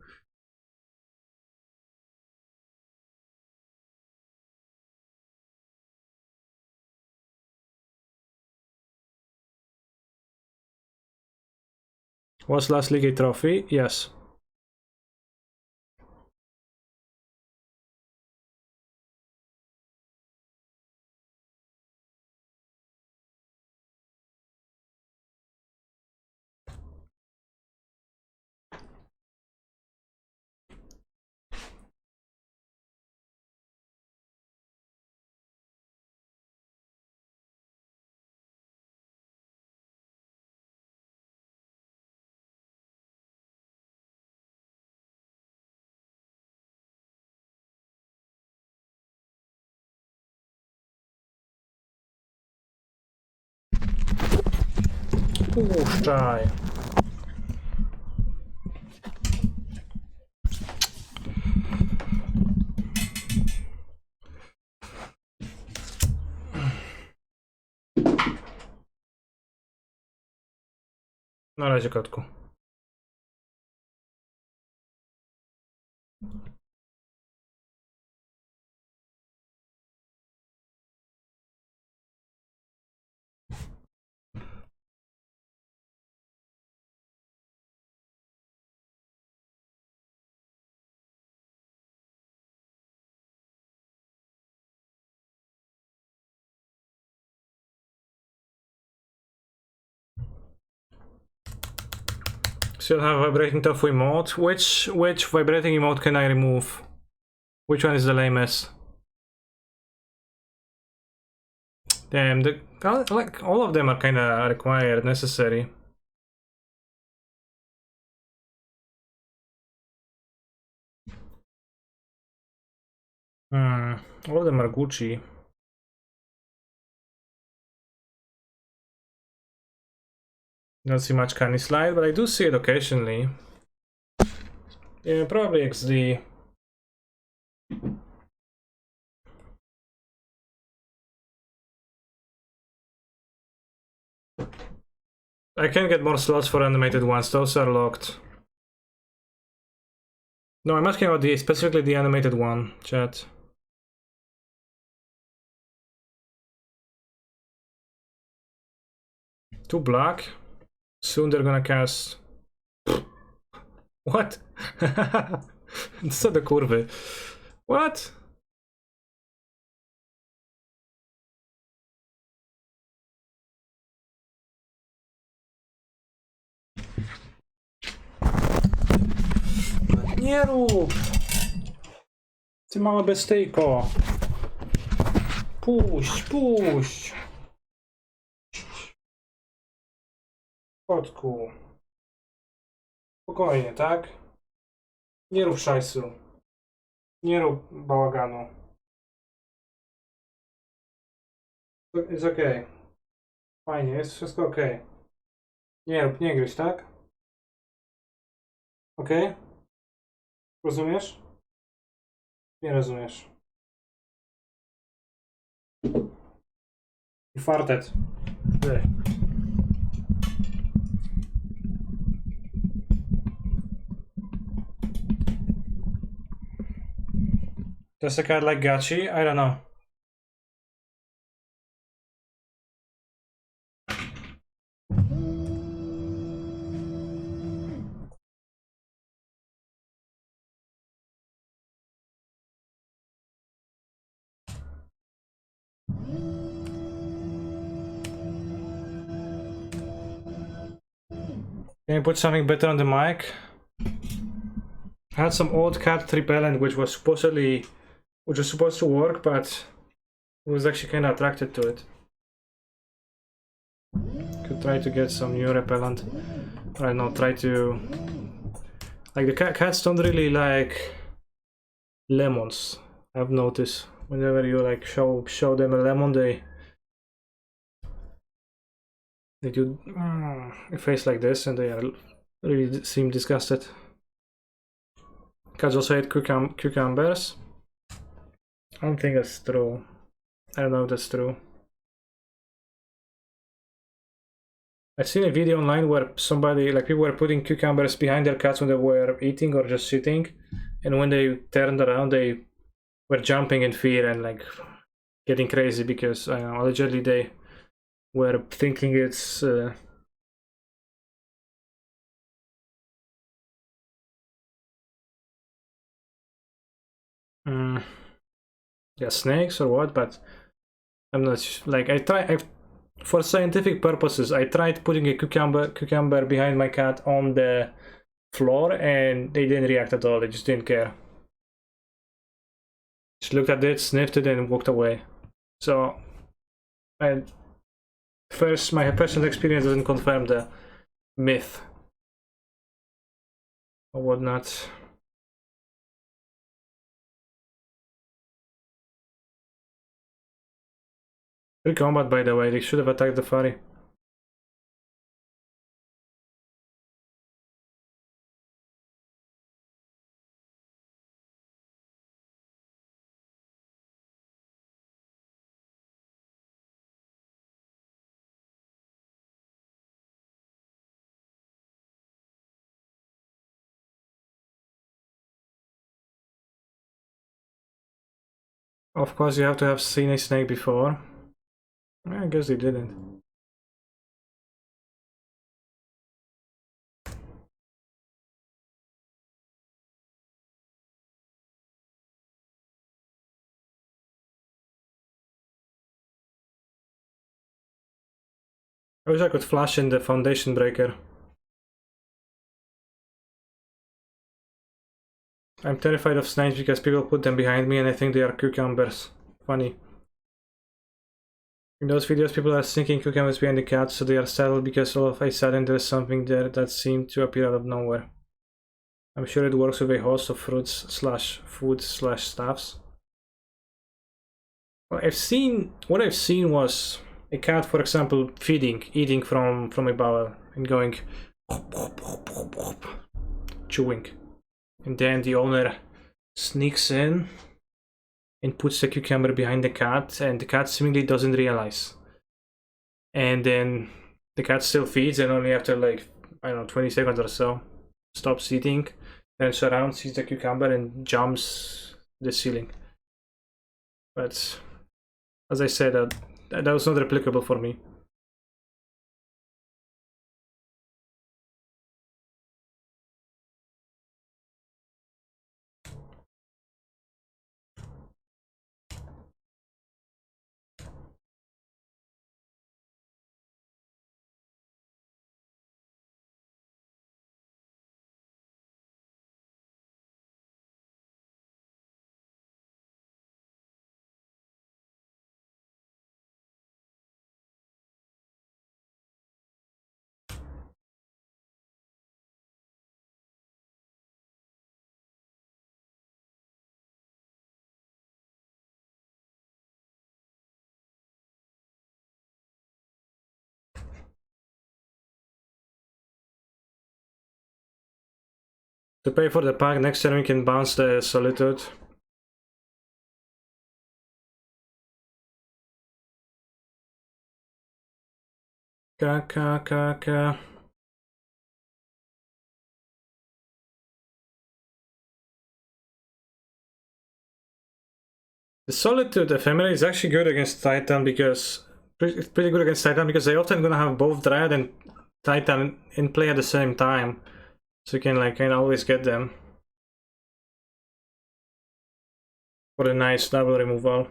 Was last league a trophy? Yes. Puszczaj. Na razie, kotku. Still have vibrating tofu emote. Which vibrating emote can I remove? Which one is the lamest? Damn, like all of them are kind of required, necessary. All of them are Gucci. Don't see much candy slide, but I do see it occasionally. Yeah, probably XD. I can get more slots for animated ones, those are locked. No, I'm asking about specifically the animated one, chat. Two black. Soon they're gonna cast... What? Co do kurwy? What? Nie rób! Ty mała bestyjko! Puść, puść! Kotku. Spokojnie, tak? Nie rób szajsu. Nie rób bałaganu. Jest okej. Fajnie, jest wszystko okej. Nie rób, nie gryź, tak? Okej? Rozumiesz? Nie rozumiesz. You farted. Ty. Does a cat like gachi? I don't know. Can you put something better on the mic? I had some old cat repellent which was supposed to work, but I was actually kind of attracted to it. Could try to get some new repellent. I don't know, try to... Like the cats don't really like lemons. I've noticed whenever you like show them a lemon, they do a face like this, and they really seem disgusted. Cats also eat cucumbers. I don't think that's true. I don't know if that's true. I've seen a video online where people were putting cucumbers behind their cats when they were eating or just sitting, and when they turned around, they were jumping in fear and like getting crazy because allegedly they were thinking it's yeah, snakes or what, but I'm not like for scientific purposes I tried putting a cucumber behind my cat on the floor and they didn't react at all. They just didn't care. Just looked at it, sniffed it, and walked away. So my personal experience doesn't confirm the myth or whatnot. Good combat, by the way. They should have attacked the furry. Of course, you have to have seen a snake before. I guess they didn't. I wish I could flash in the foundation breaker. I'm terrified of snakes because people put them behind me and I think they are cucumbers. Funny. In those videos, people are sneaking cucumbers behind the cat, so they are startled because all of a sudden there's something there that seemed to appear out of nowhere. I'm sure it works with a host of fruits slash food slash stuffs. Well, what I've seen was a cat, for example, eating from a bowl and going chewing. And then the owner sneaks in and puts the cucumber behind the cat, and the cat seemingly doesn't realize. And then the cat still feeds, and only after like, I don't know, 20 seconds or so, stops eating, turns around, sees the cucumber, and jumps the ceiling. But as I said, that was not replicable for me. To pay for the pack, next turn we can bounce the Solitude. Ka. The Solitude Ephemeral is actually good against Titan because it's pretty good against Titan because they're often gonna have both Dryad and Titan in play at the same time, so you can like always get them for a nice double removal.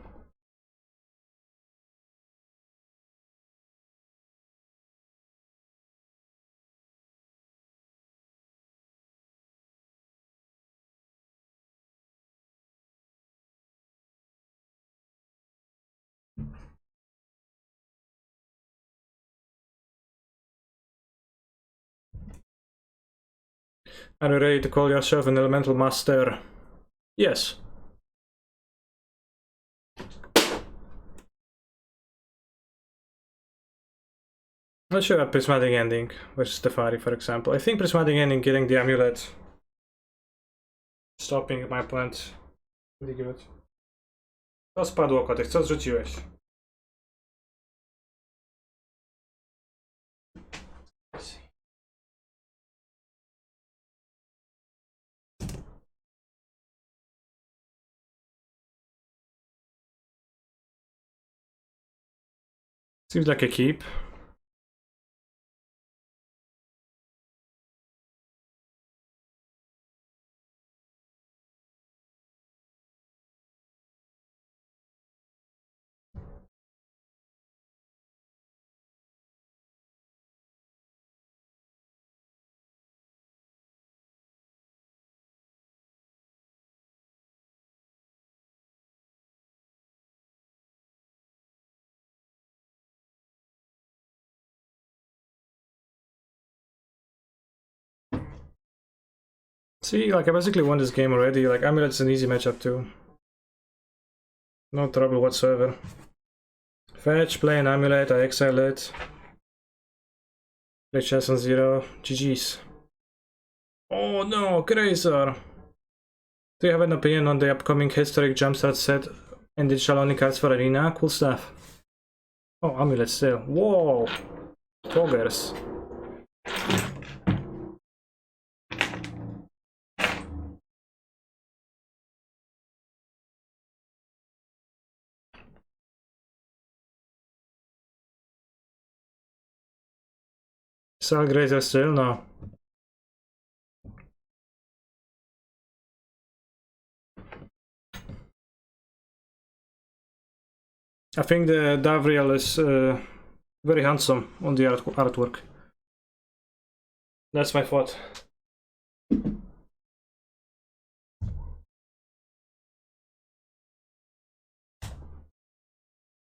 Are you ready to call yourself an elemental master? Yes. Let's show a Prismatic Ending versus Teferi, for example. I think Prismatic Ending getting the amulet, stopping my opponent, really good. To spadło, kotek, co zrzuciłeś? Seems like a keep. See, like I basically won this game already. Like Amulet's an easy matchup too. No trouble whatsoever. Fetch, play an Amulet, I exile it. Play chess on 0. GG's. Oh no, Krazer! Do you have an opinion on the upcoming Historic Jumpstart set and digital only cards for Arena? Cool stuff. Oh, Amulet still. Whoa! Poggers. Cell Grazer still? No. I think the Davriel is very handsome on the artwork. That's my thought.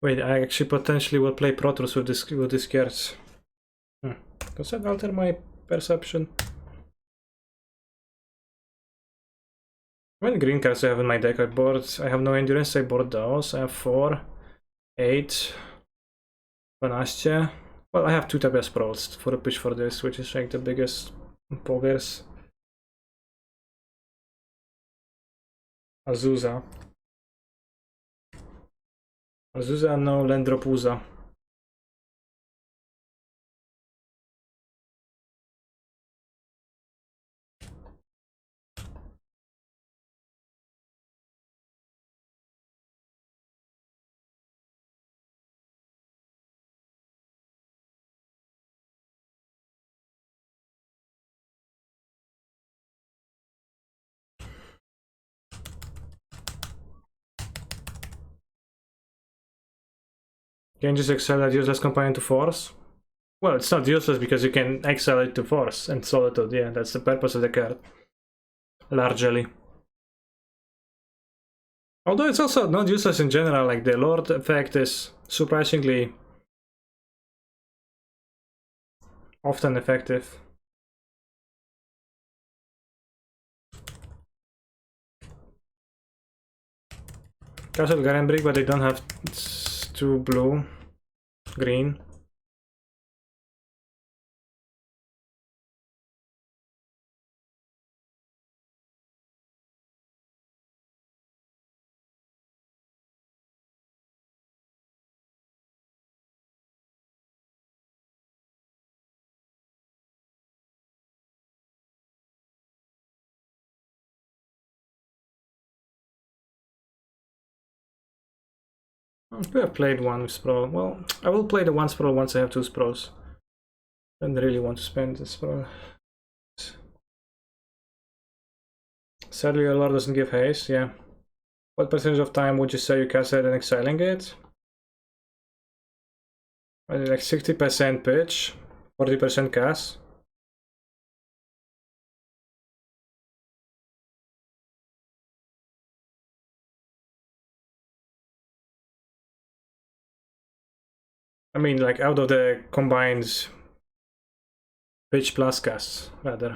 Wait, I actually potentially will play Protoss with this cards. Does that alter my perception? How many green cards I have in my deck? I have no endurance, I board those. I have 4, 8, 12. Well, I have 2 Tabia Sprawls for a pitch for this, which is like the biggest poggers. Azusa. Azusa, no Lendropusa. Can you just excel that useless companion to force? Well, it's not useless because you can excel it to force and solitude. Yeah, that's the purpose of the card. Largely. Although it's also not useless in general, like the Lord effect is surprisingly often effective. Castle Garenbrick, but they don't have 2 blue, green. We have played one Sprawl. Well, I will play the one Sprawl once I have 2 Sprawls. I don't really want to spend the Sprawl. Sadly, your Lord doesn't give haste, yeah. What percentage of time would you say you cast it and exiling it? Like 60% pitch, 40% cast. I mean, like out of the combined pitch plus casts, rather.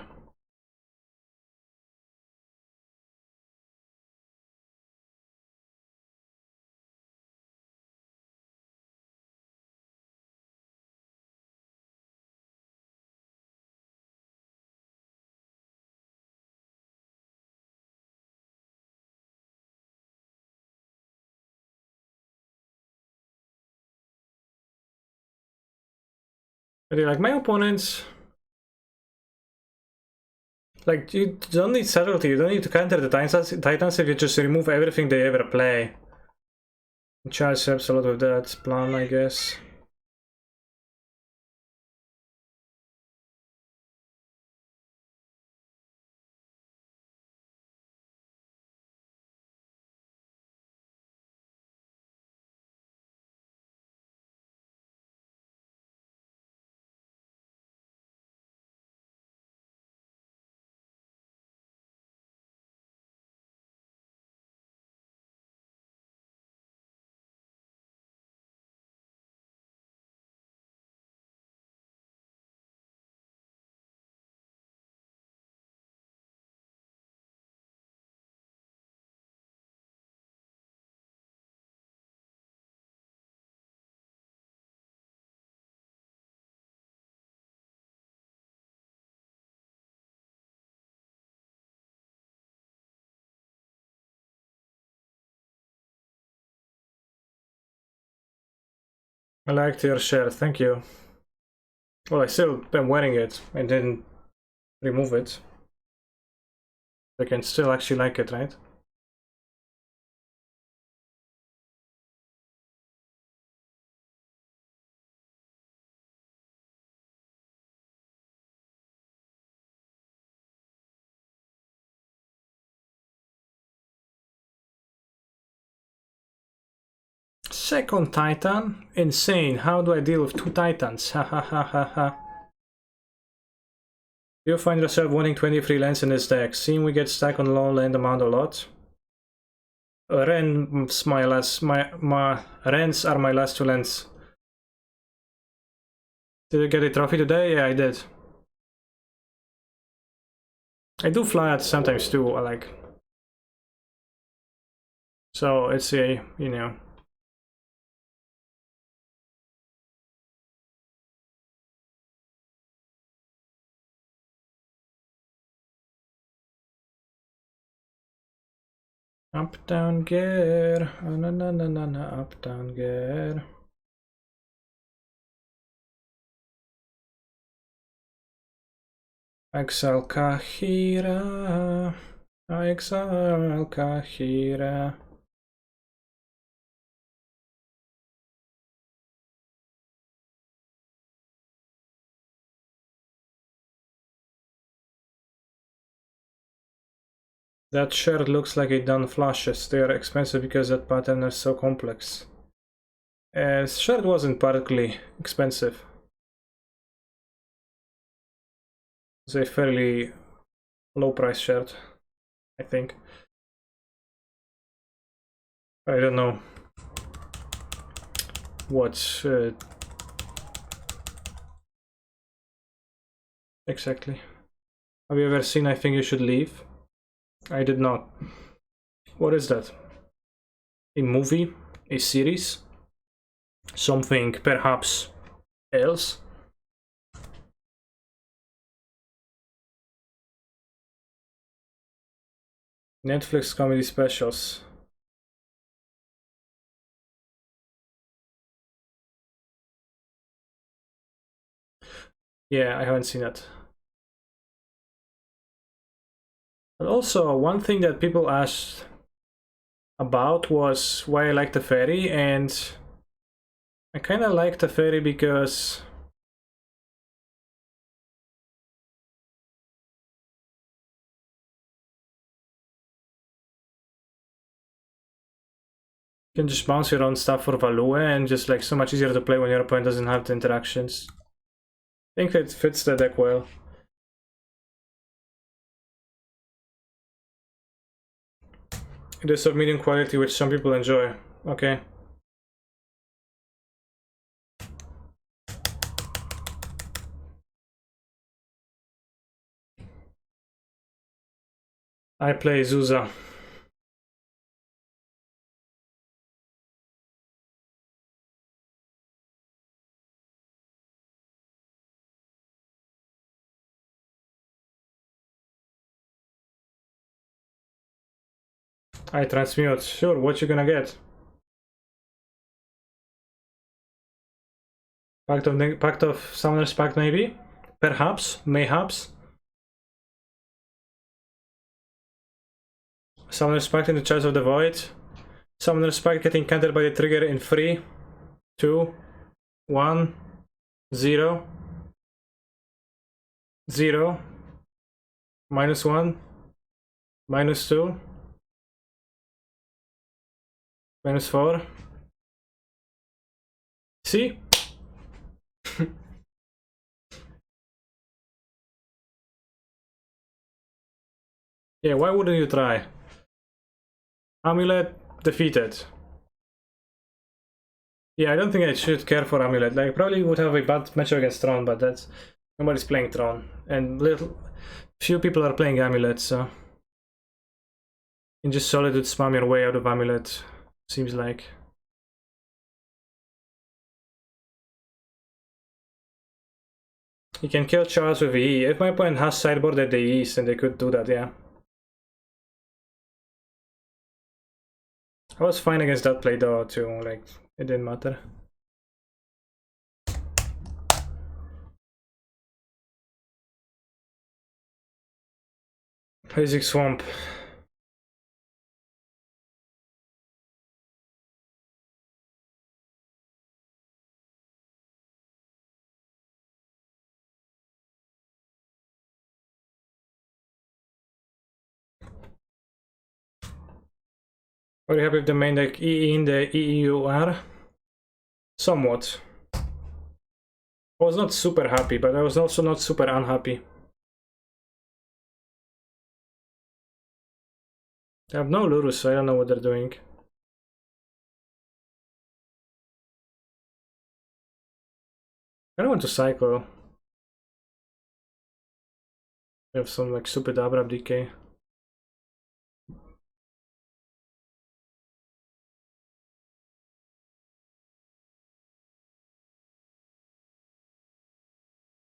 But like my opponents, like you don't need subtlety, you don't need to counter the Titans if you just remove everything they ever play. Charge helps a lot with that plan, I guess. I liked your shirt, thank you. Well, I still am wearing it. I didn't remove it. I can still actually like it, right? Second Titan? Insane. How do I deal with 2 Titans? Ha ha ha ha ha. Do you find yourself wanting 23 lands in this deck? Seeing we get stuck on low land amount a lot. Rens are my last 2 lands. Did you get a trophy today? Yeah, I did. I do fly out sometimes too, I like. So it's a, you know. Up, down, gear. Oh, na na na na na, up, down, gear. Exile Kahira. Exile Kahira. That shirt looks like it done flashes. They are expensive because that pattern is so complex. Shirt wasn't particularly expensive. It's a fairly low price shirt, I think. I don't know what exactly. Have you ever seen I Think You Should Leave? I did not. What is that? A movie? A series? Something perhaps else? Netflix comedy specials. Yeah, I haven't seen it. But also, one thing that people asked about was why I like the fairy, and I kind of like the fairy because you can just bounce your own stuff for Value and just like so much easier to play when your opponent doesn't have the interactions. I think that fits the deck well. It is of medium quality, which some people enjoy. Okay. I play Zuza. I transmute. Sure, what you gonna get? Pact of Summoner's Pact, maybe? Perhaps? Mayhaps? Summoner's Pact in the Chest of the Void. Summoner's Pact getting countered by the trigger in 3, 2, 1, 0, 0, -1, -2, -4. See? Yeah, why wouldn't you try? Amulet defeated. Yeah, I don't think I should care for Amulet. Like, probably would have a bad matchup against Tron, but that's nobody's playing Tron, and few people are playing Amulet, so you can just solitude spam your way out of Amulet. Seems like. You can kill Charles with EE. If my opponent has sideboard at the E's, then they could do that, yeah. I was fine against that play though too, like it didn't matter. Basic Swamp. Are you happy with the main deck EE in the EEUR? Somewhat. I was not super happy, but I was also not super unhappy. I have no Lurus, so I don't know what they're doing. I don't want to cycle. I have some like stupid Abrab DK.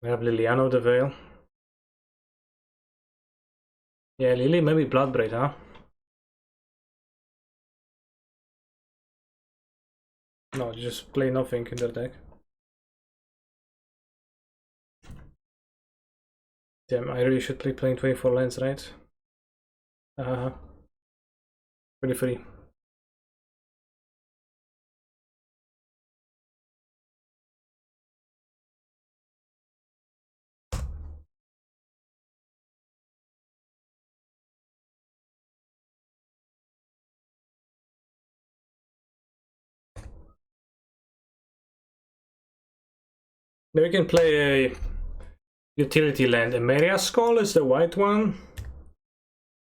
I have Liliana of the Veil. Yeah, Lily, maybe Bloodbraid, huh? No, just play nothing in their deck. Damn, I really should play playing 24 lands, right? 23. Maybe we can play a utility land. Emeria Skull is the white one.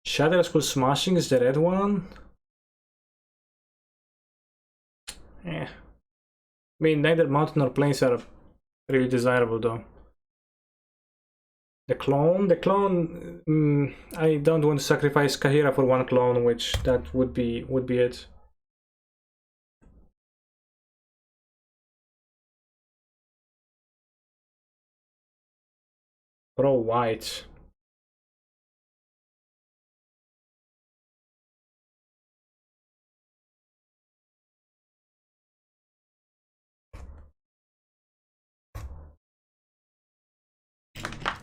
Shadow Skull Smashing is the red one. I mean, neither mountain nor plains are really desirable though. The clone, I don't want to sacrifice Kahira for one clone, which that would be it. Pro white.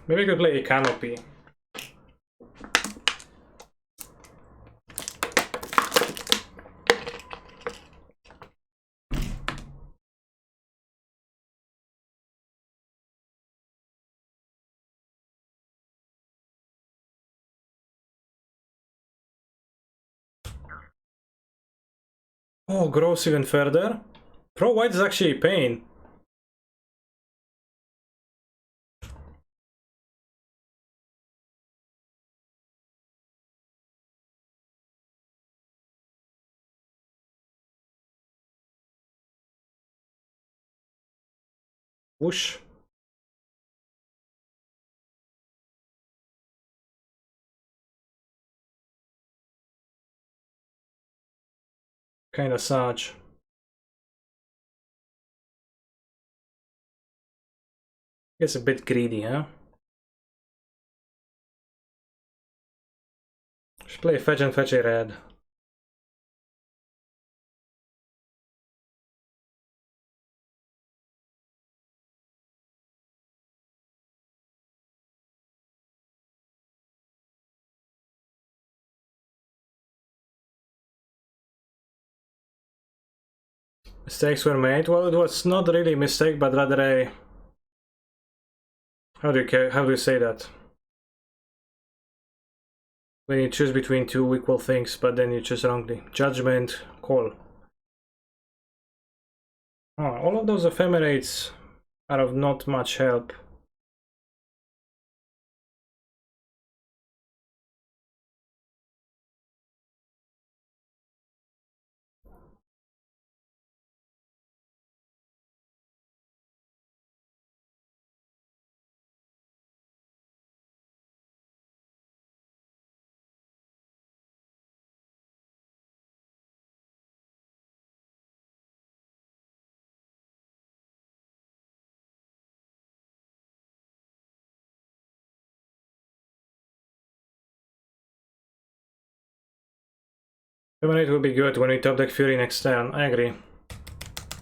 Maybe I could play a Canopy. Oh, grows even further. Pro white is actually a pain. Whoosh. Kinda such. It's a bit greedy, huh? Should play fetch and fetch a red. Mistakes were made. Well, it was not really a mistake, but rather a... How do you say that? When you choose between two equal things, but then you choose wrongly. Judgment call. Oh, all of those ephemerates are of not much help. Ephemerate will be good when we top deck Fury next turn, I agree.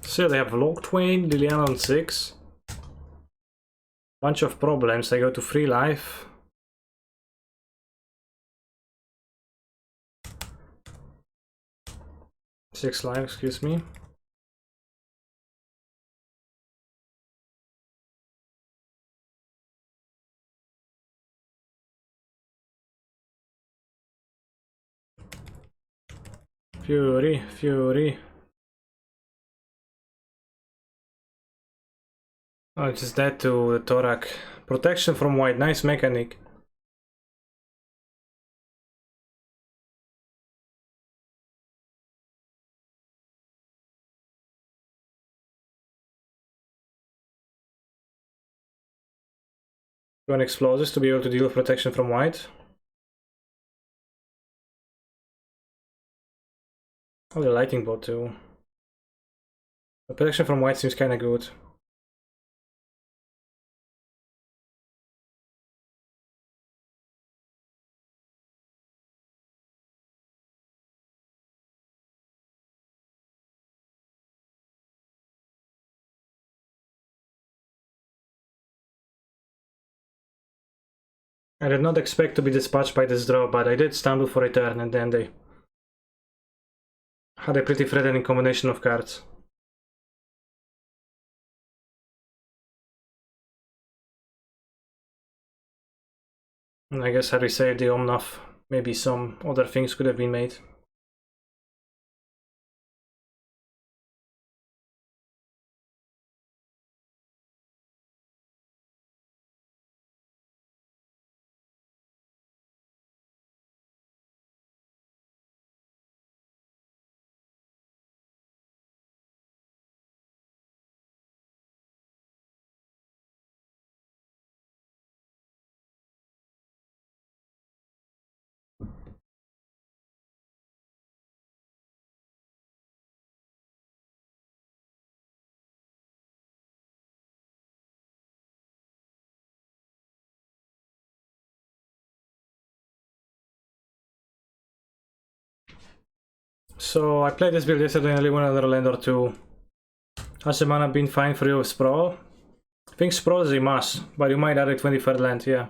So they have Locthwain, Liliana on 6. Bunch of problems, I go to 3 life. Six life, excuse me. Fury, Fury. Oh, just that to the Thorak. Protection from white, nice mechanic. One explosives to be able to deal with protection from white. Oh, the lightning bolt too. The protection from white seems kinda good. I did not expect to be dispatched by this draw, but I did stumble for a turn and then they had a pretty threatening combination of cards. And I guess had we saved the Omnath, maybe some other things could have been made. So I played this build yesterday and I won another land or two. Has the mana been fine for you with Sprawl? I think Sprawl is a must, but you might add a 23rd land, yeah.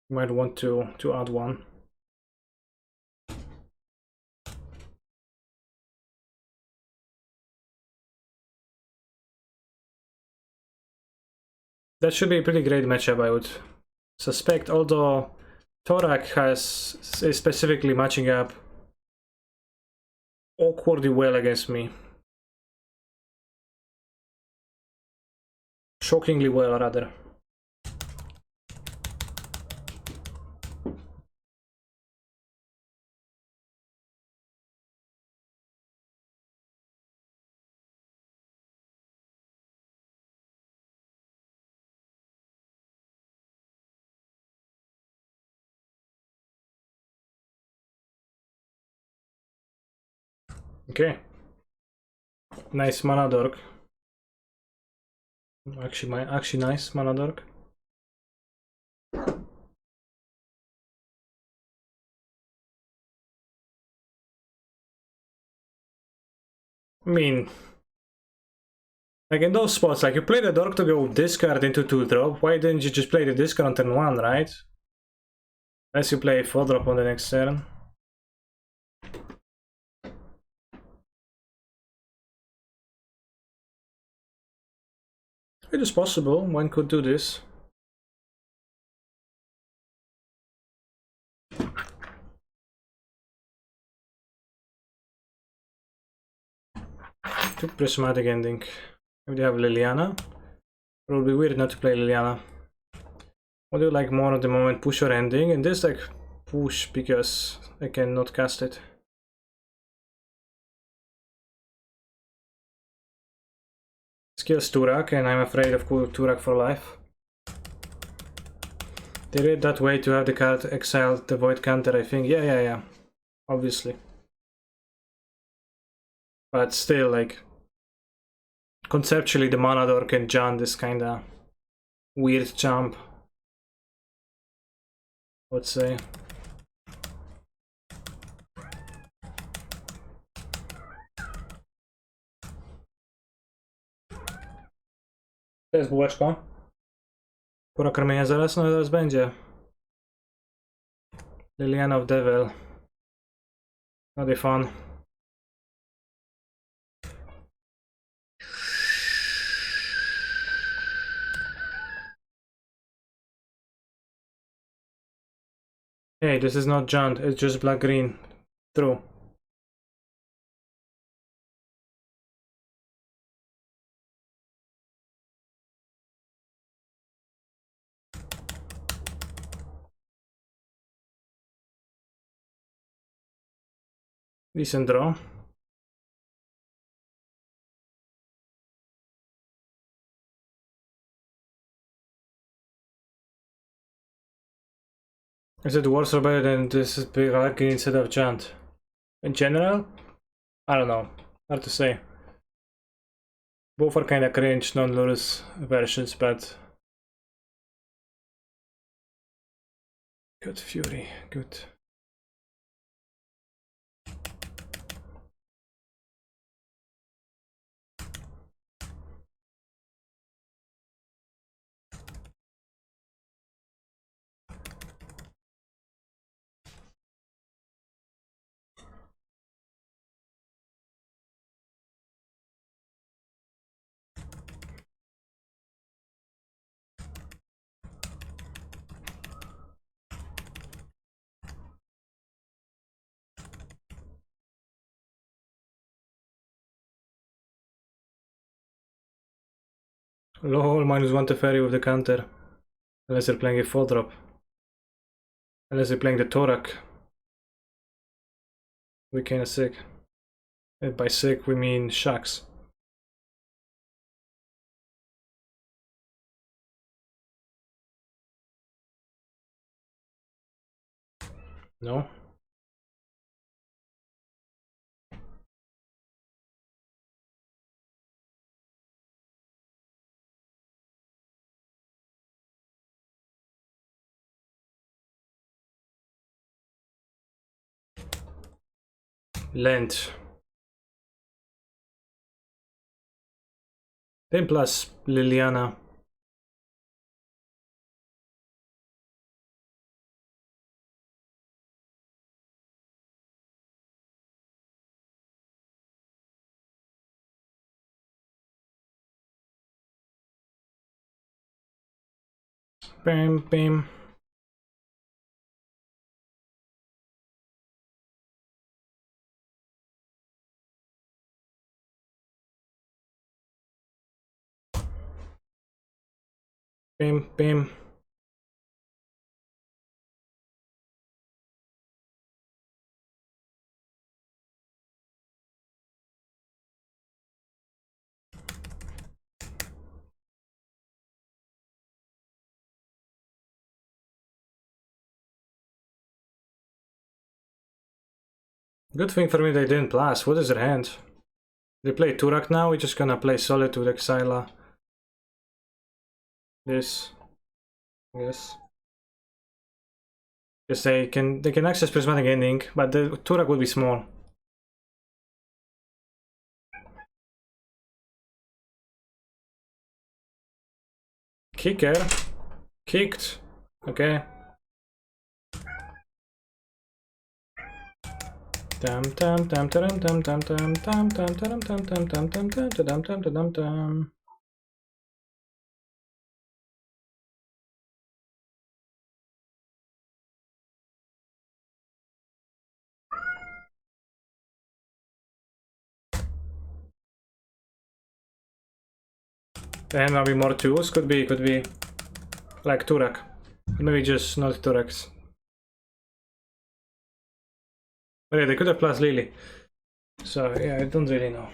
You might want to add one. That should be a pretty great matchup, I would suspect, although Thorak is specifically matching up awkwardly well against me. Shockingly well, rather. Okay. Nice mana dork. Actually nice mana dork. I mean, like in those spots, like you play the dork to go discard into 2-drop, why didn't you just play the discard on turn 1, right? Unless you play 4-drop on the next turn. It is possible, one could do this. To prismatic ending. If they have Liliana, it would be weird not to play Liliana. What do you like more at the moment, push or ending? And this like push because I cannot cast it. Skills Turak, and I'm afraid of Turak for life. They read that way to have the card exiled, the void counter, I think. Yeah. Obviously. But still, like, conceptually the mana dork and Jund is kinda weird jump, I would say. To jest bułeczko. Pora karmienia zaraz? No zaraz będzie. Liliana of Devil. That'll be fun. Hey, this is not Jund, it's just black-green. True. Decent draw. Is it worse or better than this big Arkin instead of Jant? In general? I don't know. Hard to say. Both are kinda cringe, non-Lurus versions, but... Good Fury, good. Lol, -1 Teferi with the counter. Unless they're playing a 4-drop. Unless they're playing the Torak. We kinda sick. And by sick we mean shacks. No? Lent. 10 plus Liliana. Bam, bam. Bam, bam. Good thing for me they didn't blast. What is their hand? They play Turak now, we're just gonna play Solid with Exila. This. Yes. Yes, they can access Prismatic Ending, but the Turak will be small. Kicker. Kicked. Okay. Dum dum dum dum dum dum dum dum dum dum dum dum dum dum dum dum dum dum dum. There might be more tools, could be. Like Turak. Maybe just not Turaks. But yeah, they could have plus Lily. So yeah, I don't really know.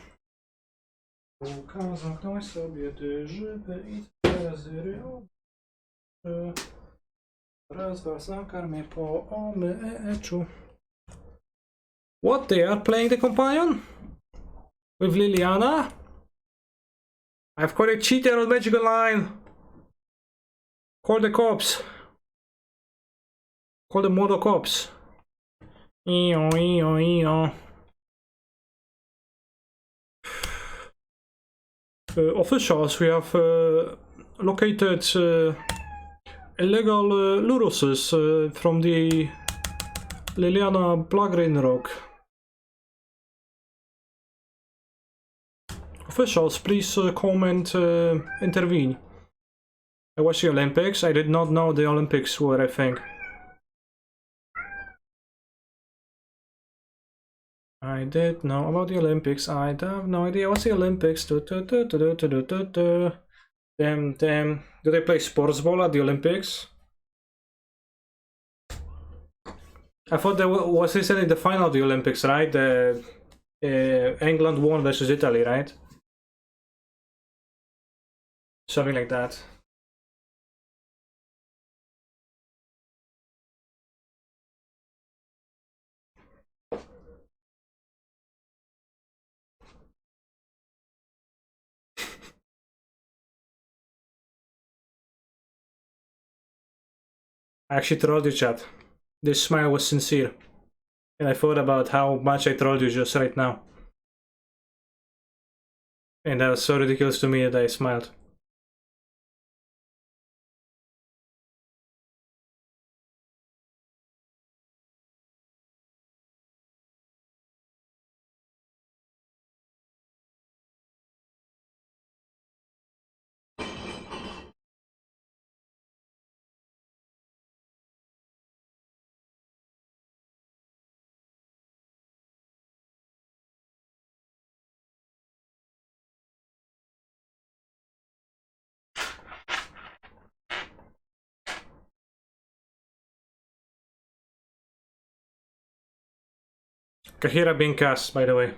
What, they are playing the companion? With Liliana? I've caught a cheater on Magic Online! Call the cops! Call the Modo cops! Officials, we have located illegal Luruses from the Liliana Blagrin Rock. Officials, please come and intervene. I watched the Olympics. I did not know the Olympics were a thing. I did know about the Olympics. I have no idea what's the Olympics. Damn. Do they play sports ball at the Olympics? I thought there was recently the final of the Olympics, right? England won versus Italy, right? Something like that. I actually trolled you, chat. This smile was sincere. And I thought about how much I trolled you just right now. And that was so ridiculous to me that I smiled. Kahira being cast, by the way.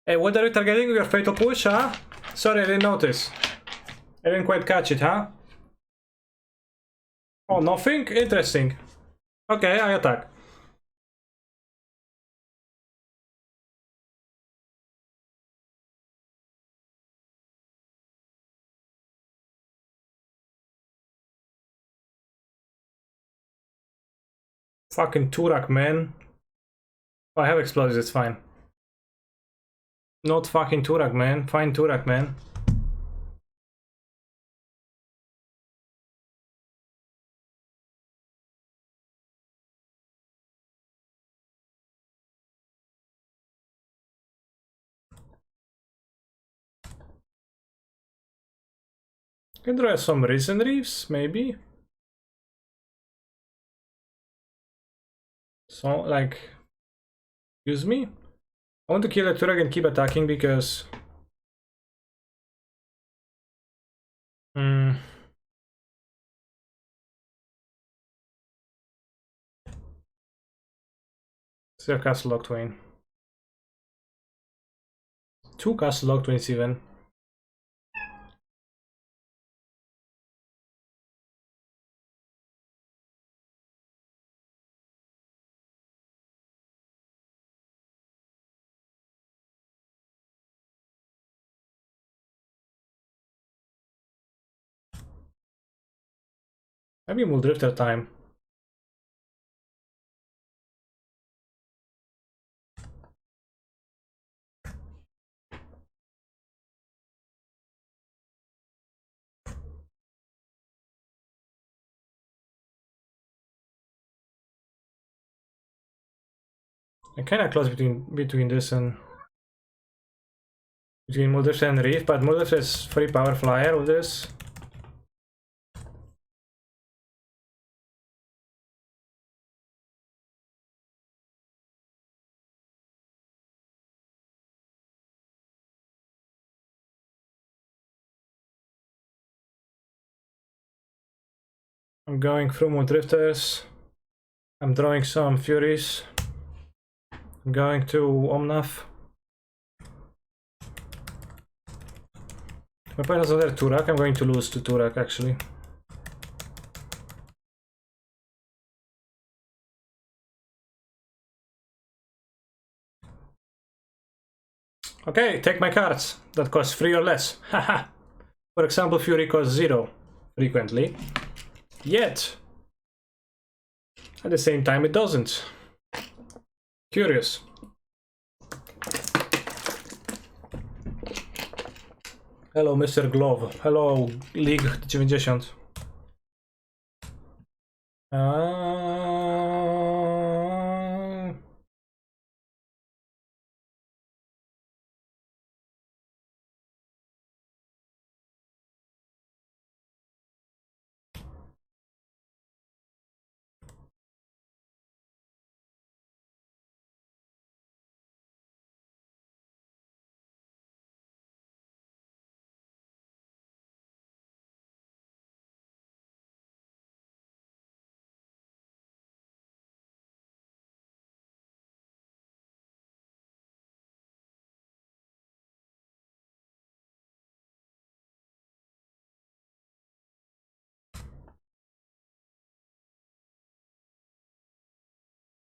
Hey, what are you targeting with your fatal push, huh? Sorry, I didn't notice. I didn't quite catch it, huh? Oh, nothing? Interesting. Okay, I attack. Fucking Turak, man. Oh, I have explosives, it's fine. Not fucking Turak, man. Fine Turak, man. Can try some Risen Reefs, maybe? So, like... Excuse me? I want to kill a Turak and keep attacking because... Still Castle Locthwain. 2 Castle Locthwains even. Maybe Muldrifter time. I'm kinda close between this and... Between Muldrifter and Reef, but Muldrifter is free power flyer with this. I'm going through Muldrifters. I'm drawing some Furies. I'm going to Omnath. My opponent has another Turak. I'm going to lose to Turak actually. Okay, take my cards. That cost 3 or less. Haha. For example, Fury costs 0 frequently. Yet, at the same time, it doesn't. Curious. Hello, Mr. Glove. Hello, League 90.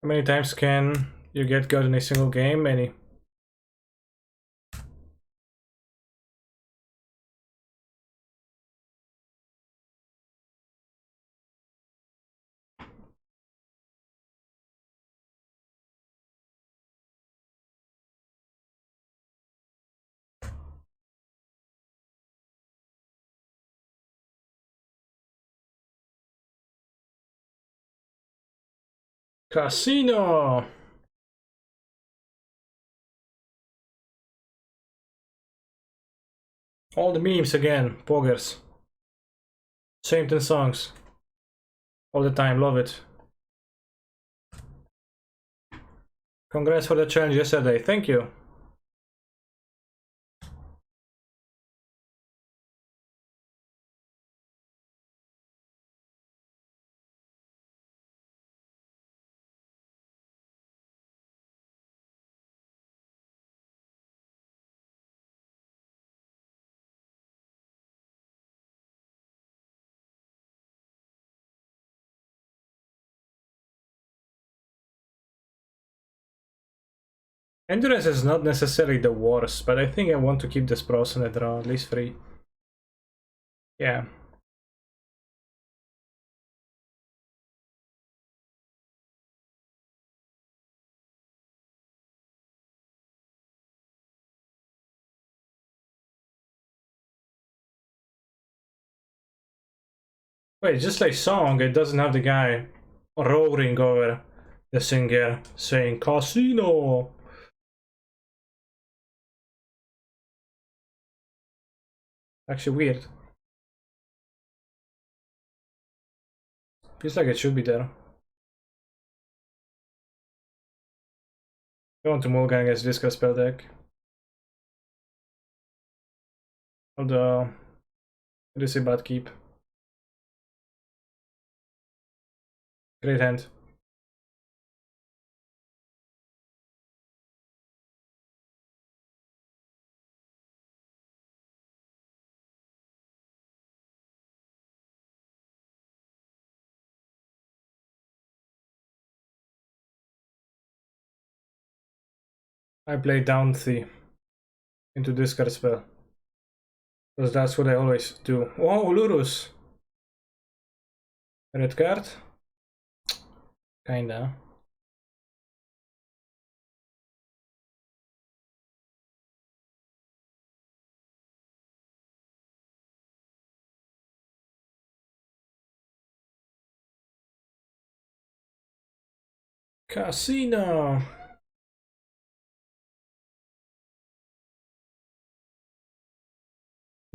How many times can you get God in a single game? Many. Casino! All the memes again, poggers. Same 10 songs. All the time, love it. Congrats for the challenge yesterday, thank you. Endurance is not necessarily the worst, but I think I want to keep this pros in a draw, at least 3. Yeah. Wait, just like song, it doesn't have the guy roaring over the singer saying casino. Actually weird. Feels like it should be there. I want to mulligan against Discard spell deck. Although it is a bad keep. Great hand. I play down 3 into discard spell. Because that's what I always do. Oh, Lurus! Red card? Kinda. Casino!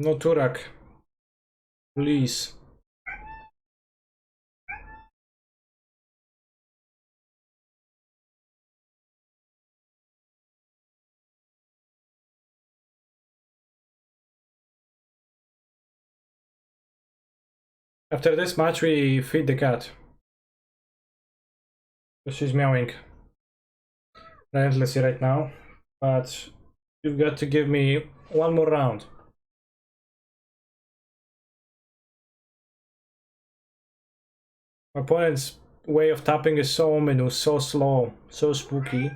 No Turak. Please. After this match we feed the cat. She's meowing relentlessly right now. But you've got to give me one more round. My opponent's way of tapping is so ominous, so slow, so spooky.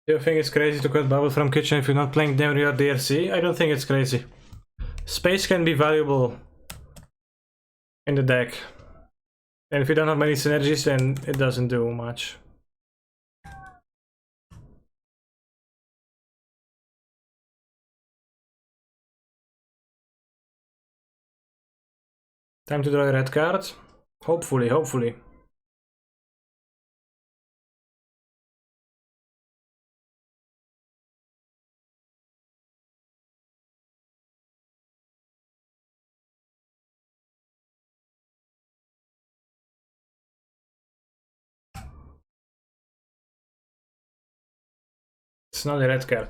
Do you think it's crazy to cut bubble from kitchen if you're not playing them real DLC? I don't think it's crazy. Space can be valuable in the deck. And if you don't have many synergies, then it doesn't do much. Time to draw a red card. Hopefully, hopefully. It's not a red card.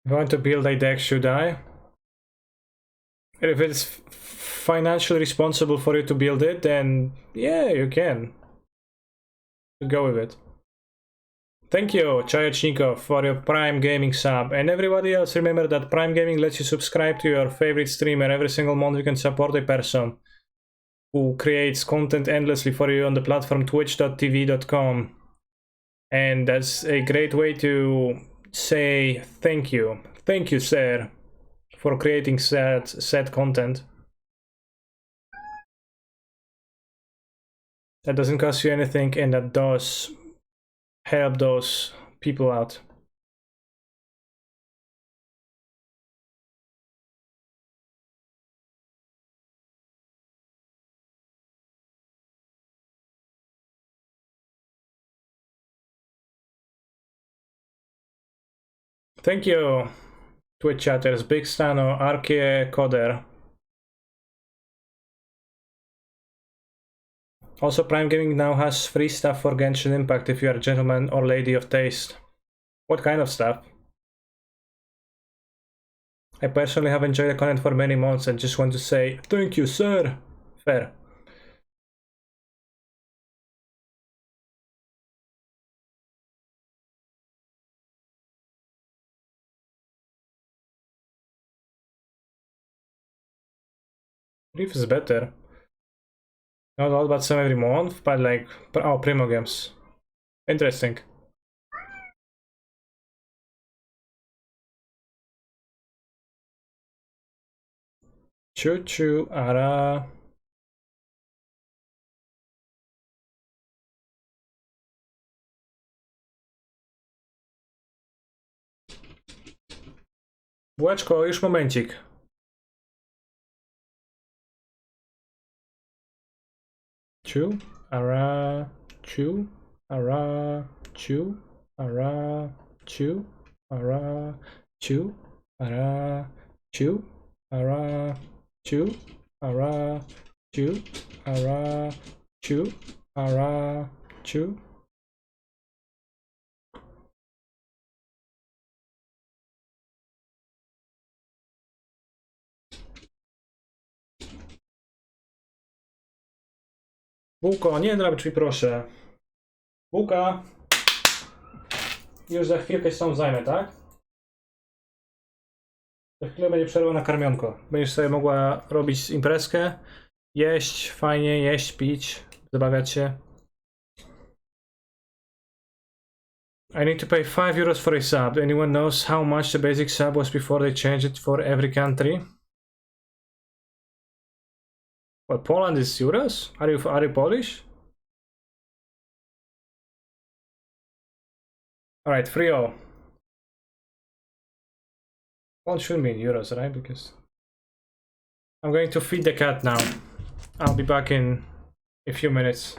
If I want to build a deck, should I? If it's financially responsible for you to build it, then yeah, you can. Go with it. Thank you, Chayachnikov, for your Prime Gaming sub. And everybody else, remember that Prime Gaming lets you subscribe to your favorite streamer. Every single month you can support a person who creates content endlessly for you on the platform twitch.tv.com. And that's a great way to say thank you. Thank you, sir, for creating sad content. That doesn't cost you anything, and that does help those people out. Thank you, Twitch chatters, Big Stano, Arche Coder. Also, Prime Gaming now has free stuff for Genshin Impact if you are a gentleman or lady of taste. What kind of stuff? I personally have enjoyed the content for many months and just want to say thank you, sir. Fair. Reef is better. Not all, but some every month, but like, oh, Primo Games. Interesting. Choo choo, ara. Bułeczko, już momencik. Choo, ara, choo, ara, choo, ara, choo, ara, choo, ara, choo, ara, choo, ara, choo, ara, choo, ara, choo. Bułko, nie drap drzwi, proszę. Bułka. Już za chwilkę się tą zajmę, tak? Za chwilę będzie przerwa na karmionko. Będziesz sobie mogła robić imprezkę, jeść fajnie, jeść, pić, zabawiać się. I need to pay 5 euros for a sub. Anyone knows how much the basic sub was before they changed it for every country? Well, Poland is euros? Are you Polish? Alright, Frio. Poland should be in euros, right? Because I'm going to feed the cat now. I'll be back in a few minutes.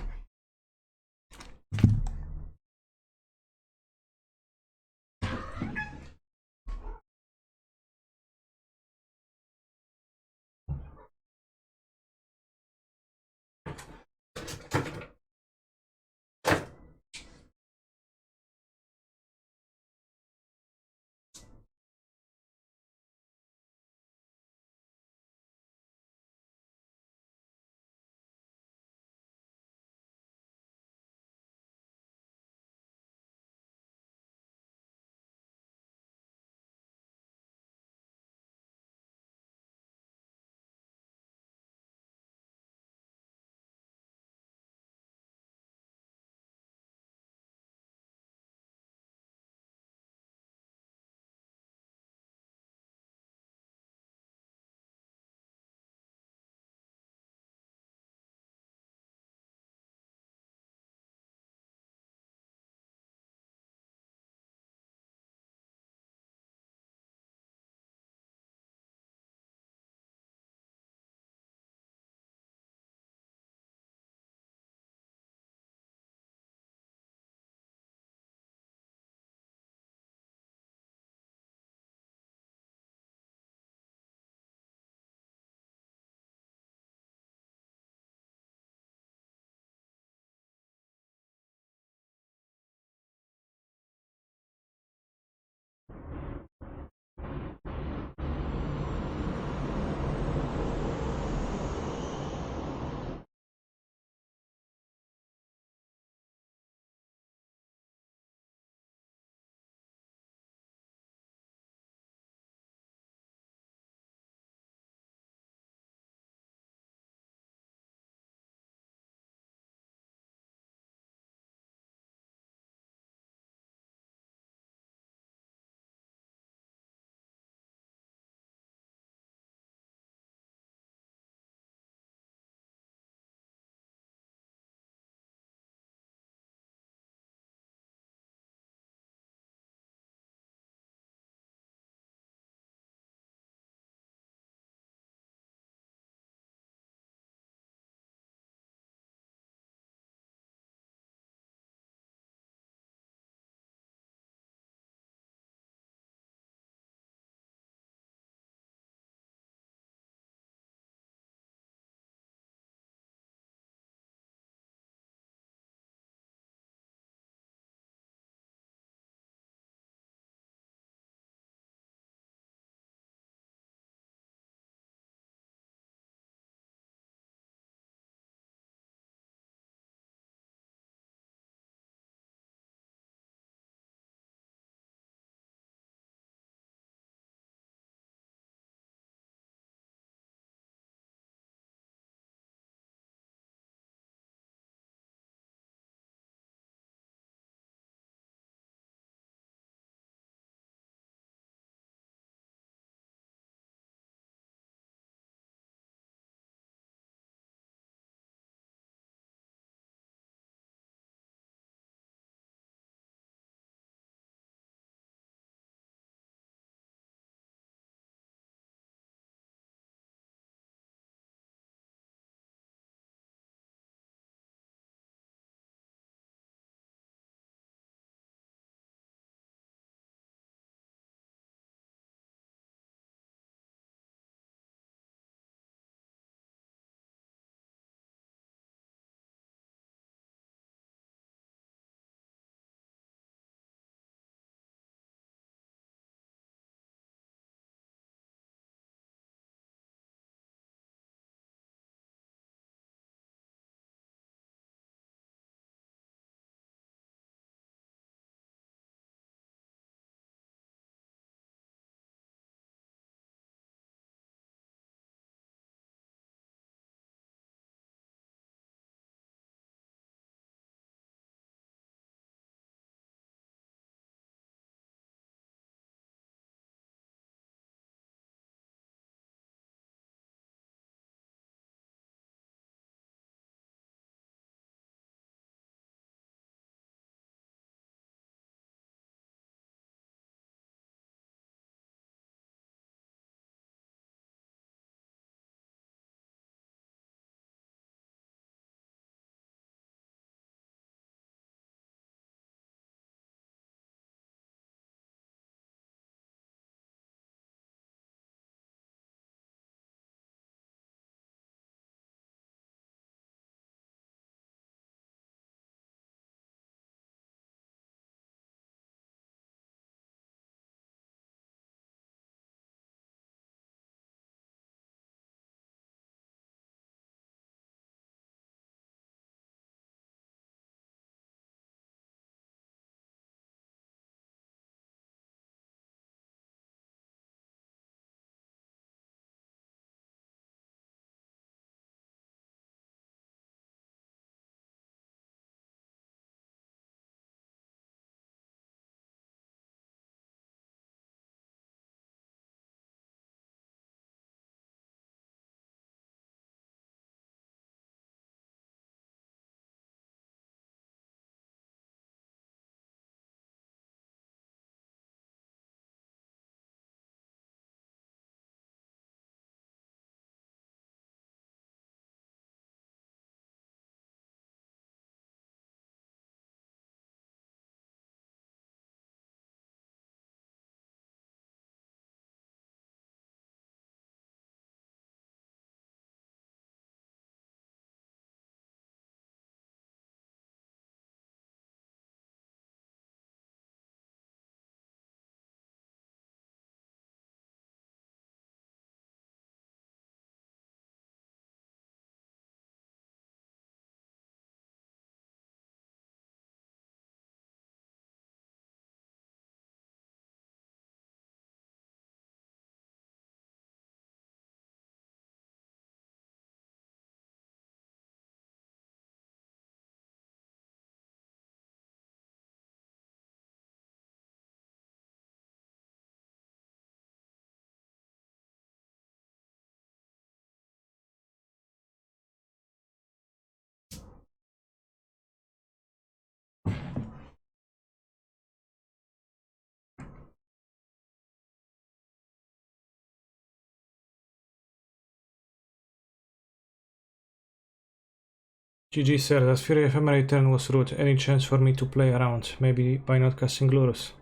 GG said that Fury Ephemerate turn was rude. Any chance for me to play around? Maybe by not casting Lurus.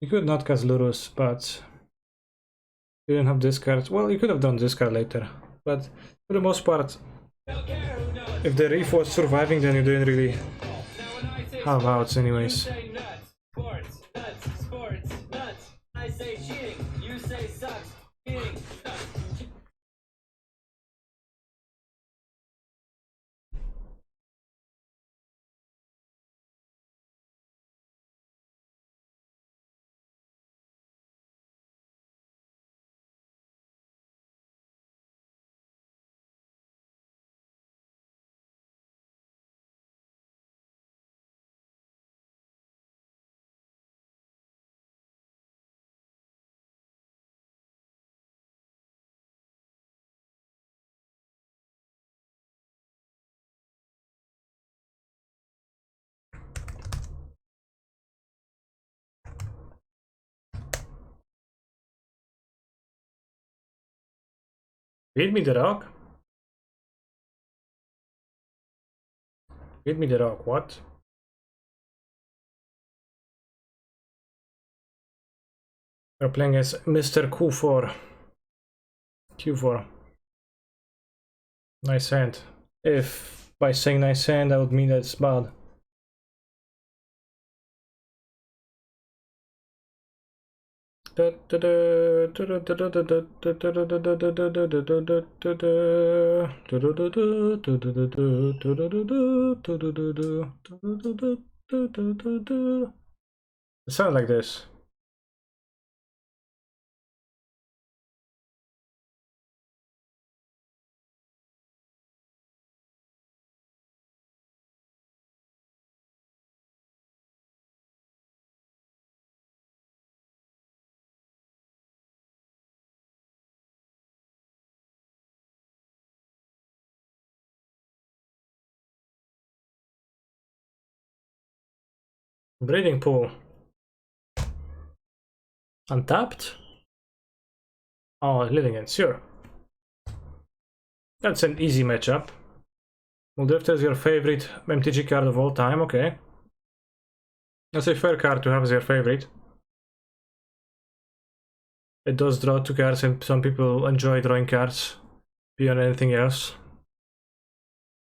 You could not cast Lurus, but you didn't have discard. Well, you could have done discard later, but for the most part, if the Reef was surviving, then you didn't really have outs anyways. Read me the rock? Read me the rock, what? We're playing as Mr. Q4. Q4. Nice hand. If by saying nice hand, that would mean that it's bad. It sounds like this. Breeding pool. Untapped? Oh, Lilligant, sure. That's an easy matchup. Muldrifter is your favorite MTG card of all time, okay. That's a fair card to have as your favorite. It does draw 2 cards and some people enjoy drawing cards beyond anything else.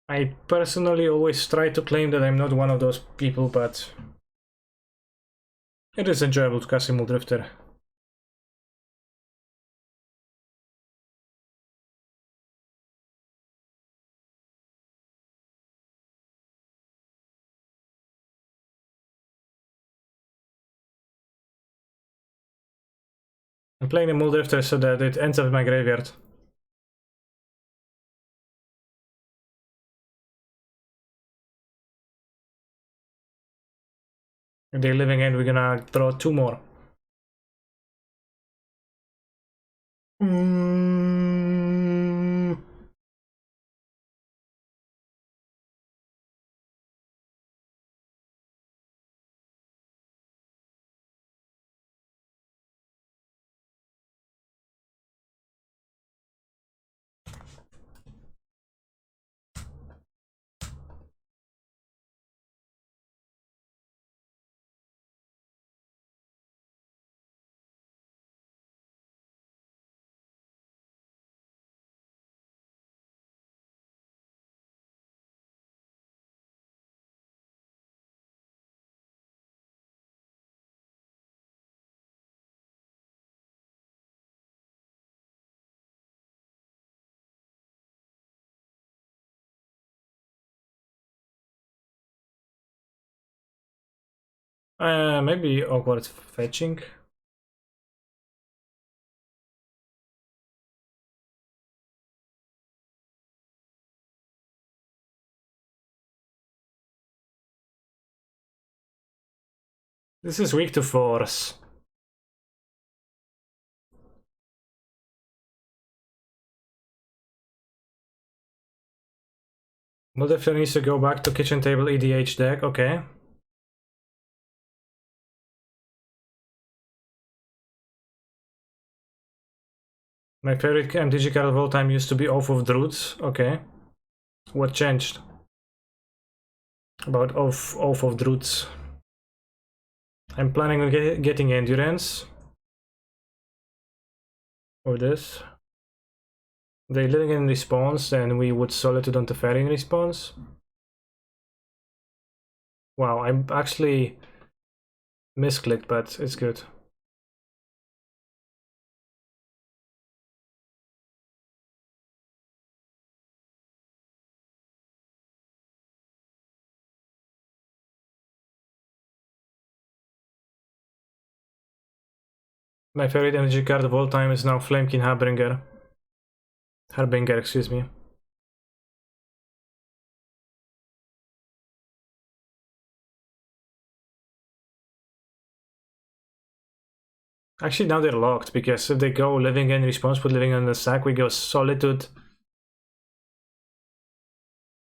I personally always try to claim that I'm not one of those people, but it is enjoyable to cast a Muldrifter. I'm playing a Muldrifter so that it ends up in my graveyard. If they're living in, we're gonna draw 2 more. Maybe awkward fetching. This is weak to force. Muldrifter needs to go back to kitchen table EDH deck, okay. My favorite MTG card of all time used to be Oath of Druids, okay. What changed? About Oath of Druids. I'm planning on getting endurance. Or this. They living in response, and we would Solitude on Teferi in response. Wow, I'm actually misclicked, but it's good. My favorite energy card of all time is now Flamekin Harbinger. Harbinger, excuse me. Actually, now they're locked, because if they go living in response, put living on the sack, we go Solitude,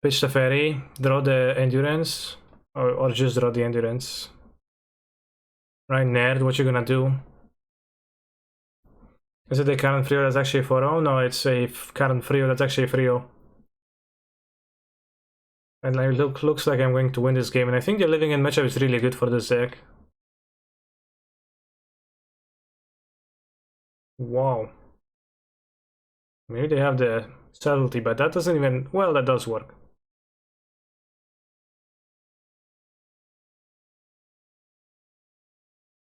pitch the Fairy, draw the Endurance, or just draw the Endurance. Right, Nerd, what you gonna do? Is it a current Frio that's actually a 4-0? No, it's a current Frio that's actually a Frio. And like, looks like I'm going to win this game, and I think the living in matchup is really good for this deck. Wow. Maybe they have the subtlety, but that doesn't even... Well, that does work.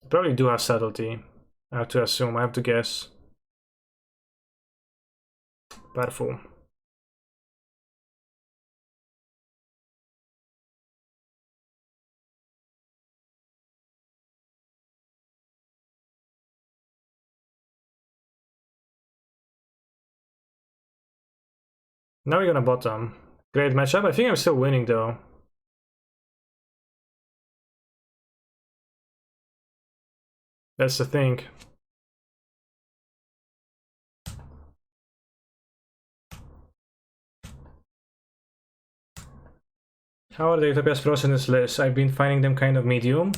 Probably do have subtlety. I have to assume, I have to guess. Powerful. Now we're gonna bottom. Great matchup. I think I'm still winning though. That's the thing. How are the Utopias Pros in this list? I've been finding them kind of medium.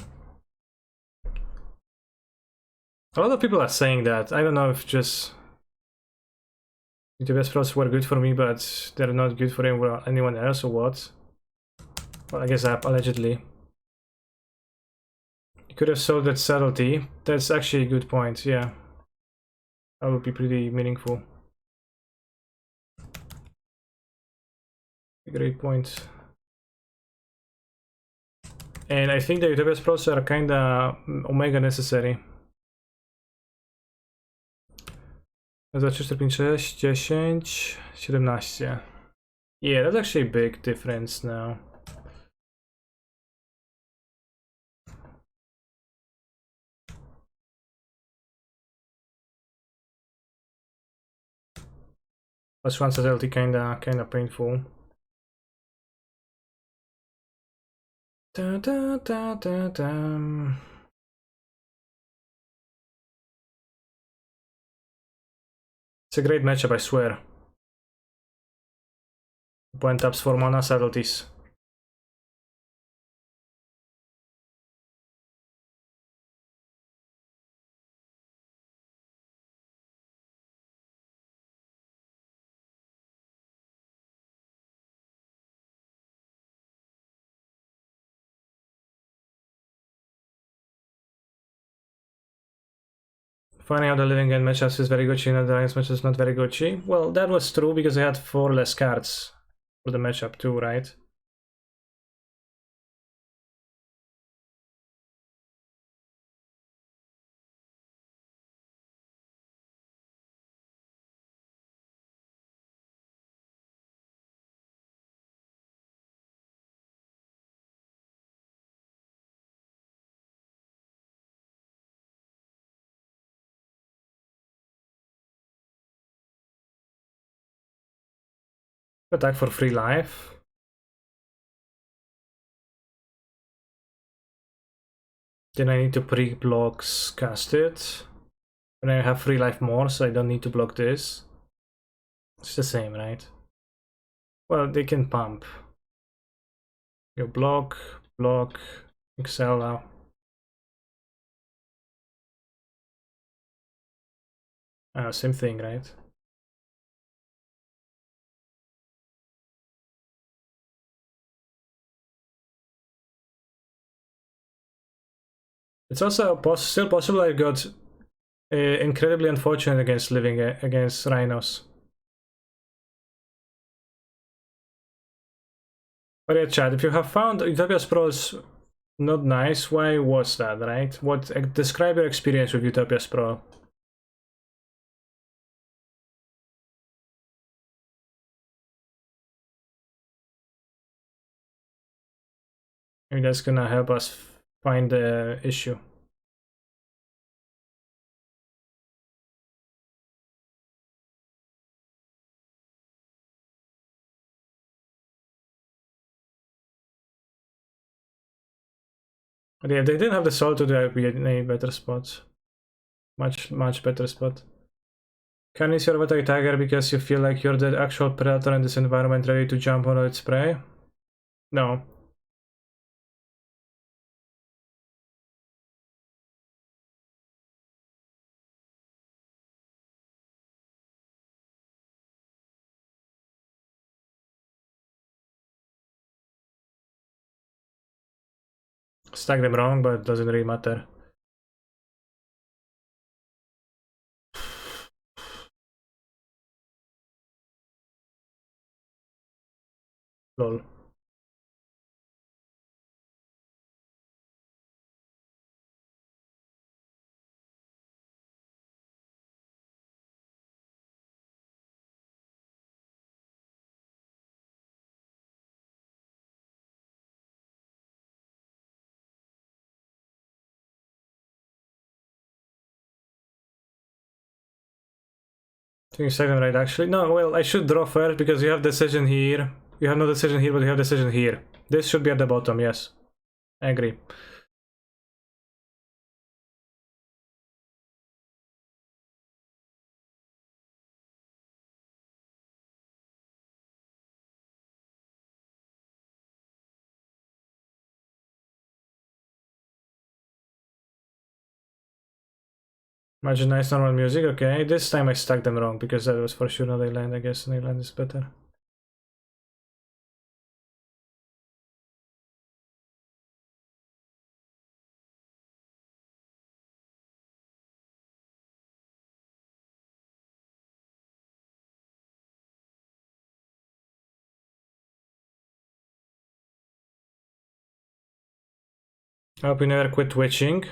A lot of people are saying that. I don't know if just Utopias Pros were good for me, but they're not good for anyone else or what. Well, I guess allegedly. You could have sold that subtlety. That's actually a good point, yeah. That would be pretty meaningful. Great point. And I think the Utopias Pros are kinda omega necessary. 2, 3, 4, 5, 6, 10, 17. Yeah, that's actually a big difference now. +1 subtlety kinda painful. Da, da, da, da, da. It's a great matchup, I swear. Point taps for mana subtleties. Finding out the living end matchups is very Gucci, and the Alliance match is not very Gucci. Well, that was true because I had 4 less cards for the matchup too, right? Attack for free life. Then I need to pre-blocks cast it. And I have free life more, so I don't need to block this. It's the same, right? Well, they can pump. You block, excel now. Same thing, right? It's also still possible I got incredibly unfortunate against living against rhinos. But yeah, Chad, if you have found Utopia Sprawls not nice, why was that, right? Describe your experience with Utopia Sprawl. Maybe that's gonna help us find the issue. But yeah, they didn't have the soul to do it, be in a better spot. Much better spot. Can you survive a tiger because you feel like you're the actual predator in this environment ready to jump on its prey? No. Stack them wrong, but it doesn't really matter. Lol. I think you stack them right actually. No, well, I should draw first because you have decision here. You have no decision here, but you have decision here. This should be at the bottom, yes. I agree. Imagine nice normal music, okay. This time I stacked them wrong because that was for sure not a land, I guess an land is better. I hope you never quit twitching.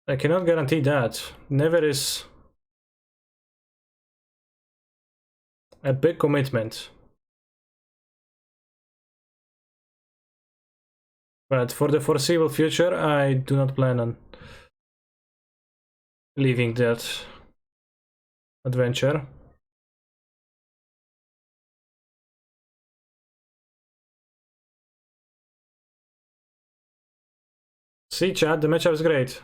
I cannot guarantee that. Never is a big commitment. But for the foreseeable future, I do not plan on leaving that adventure. See, chat, the matchup is great.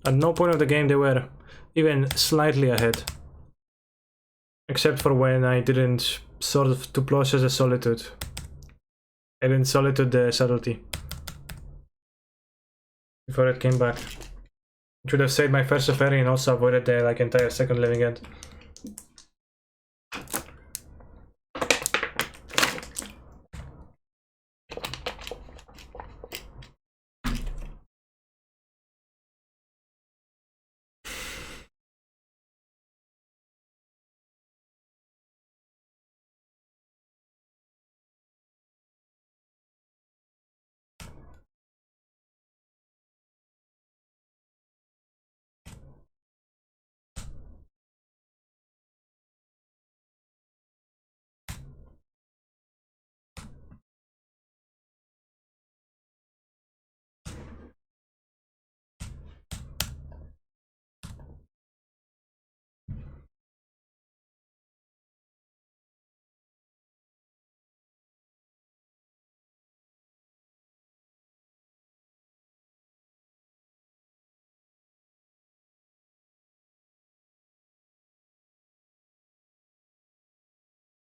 At no point of the game they were even slightly ahead. Except for when I didn't sort of to process the solitude. I didn't solitude the subtlety. Before it came back. It should have saved my first safari and also avoided the like entire second living end.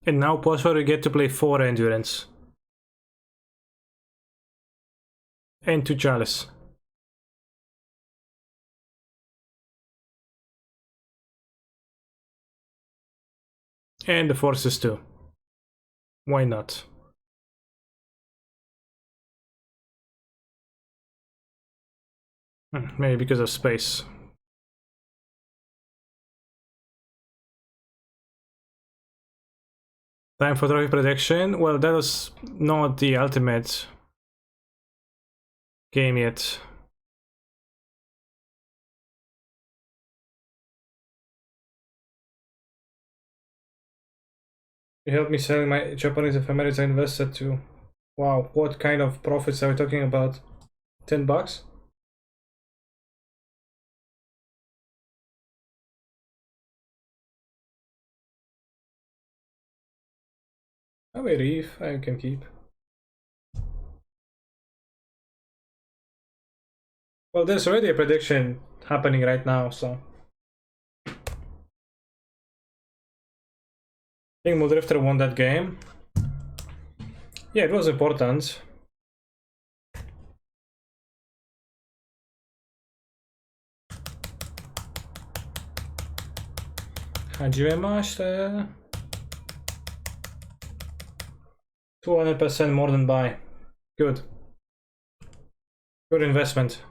And now post-war we get to play 4 endurance. And 2 chalice. And the forces too. Why not? Maybe because of space. Time for trophy prediction. Well, that was not the ultimate game yet. You helped me selling my Japanese ephemeris I invested to. Wow, what kind of profits are we talking about? $10? Oh, a reef I can keep. Well, there's already a prediction happening right now, so. I think Muldrifter won that game. Yeah, it was important. Hajime mashte. 200% more than buy. Good. Good investment.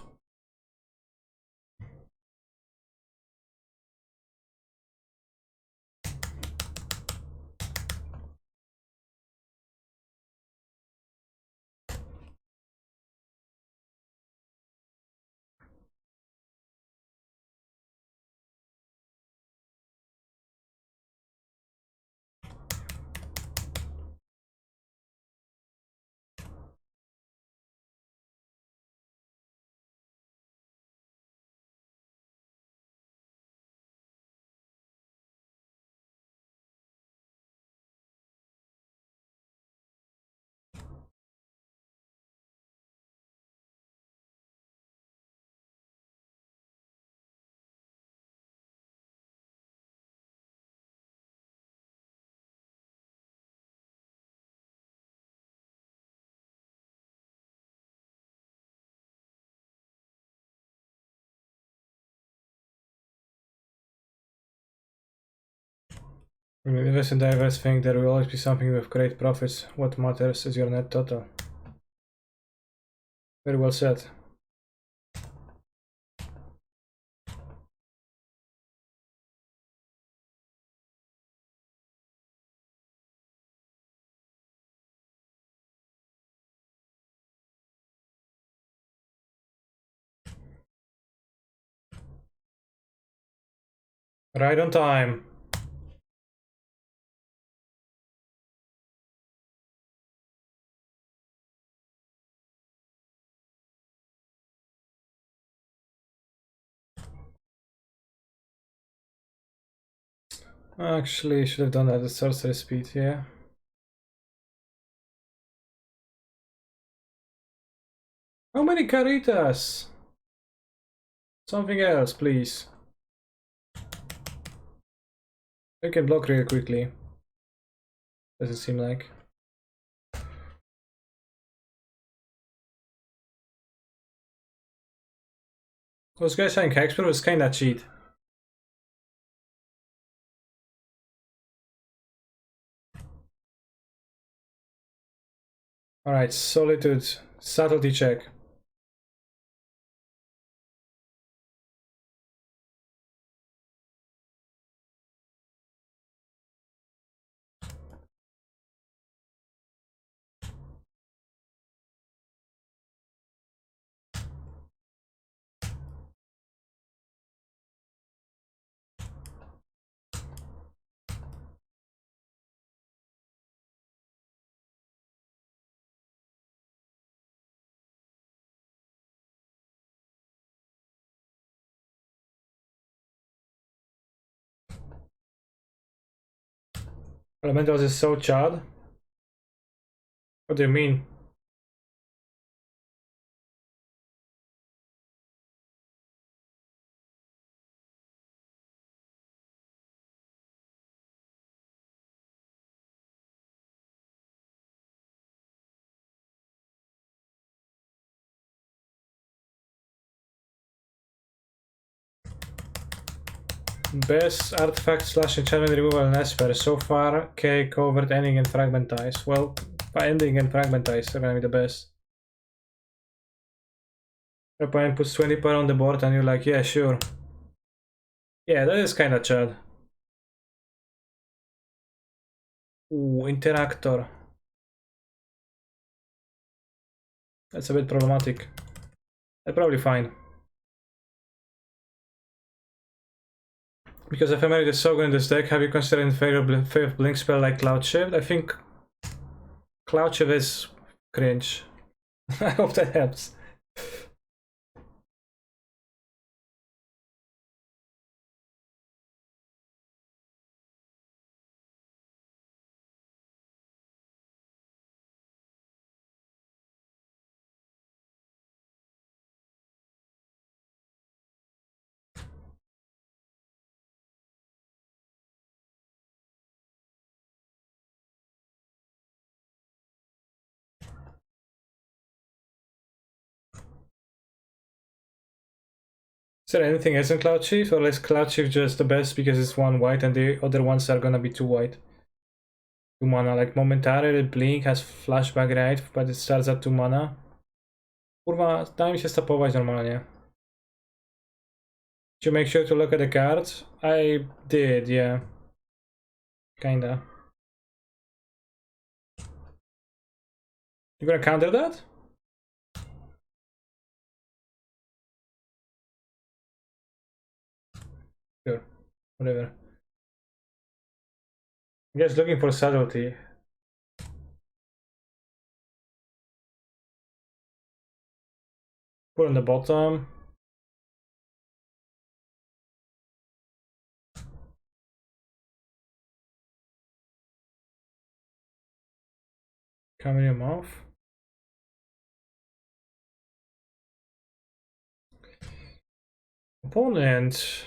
Invest in diverse think there will always be something with great profits. What matters is your net total. Very well said. Right on time. Actually, should have done that at sorcery speed, yeah. How many caritas? Something else, please. I can block real quickly. Does it seem like? Those guys saying Hexper was kinda cheat. Alright, Solitude. Subtlety check. Elementals is so chad. What do you mean? Best artifact slash enchantment removal and Esper. So far, K covered ending and fragmentize. Well, ending and fragmentize are gonna be the best. Your opponent puts 20 power on the board and you're like, yeah, sure. Yeah, that is kinda chad. Ooh, Interactor. That's a bit problematic. That's probably fine. Because Ephemerate is so good in this deck, have you considered in favor of Blink spell like Cloud Shift? I think Cloud Shift is cringe. I hope that helps. Is there anything else in Cloud Shift, or is Cloud Shift just the best because it's one white and the other ones are gonna be two white? 2 mana, like momentarily Blink has flashback right, but it starts at 2 mana. Kurwa, da mi się stopować normalnie. Did you make sure to look at the cards? I did, yeah. Kinda. You gonna counter that? Sure. Whatever. I guess looking for subtlety. Put on the bottom. Camera off. Opponent.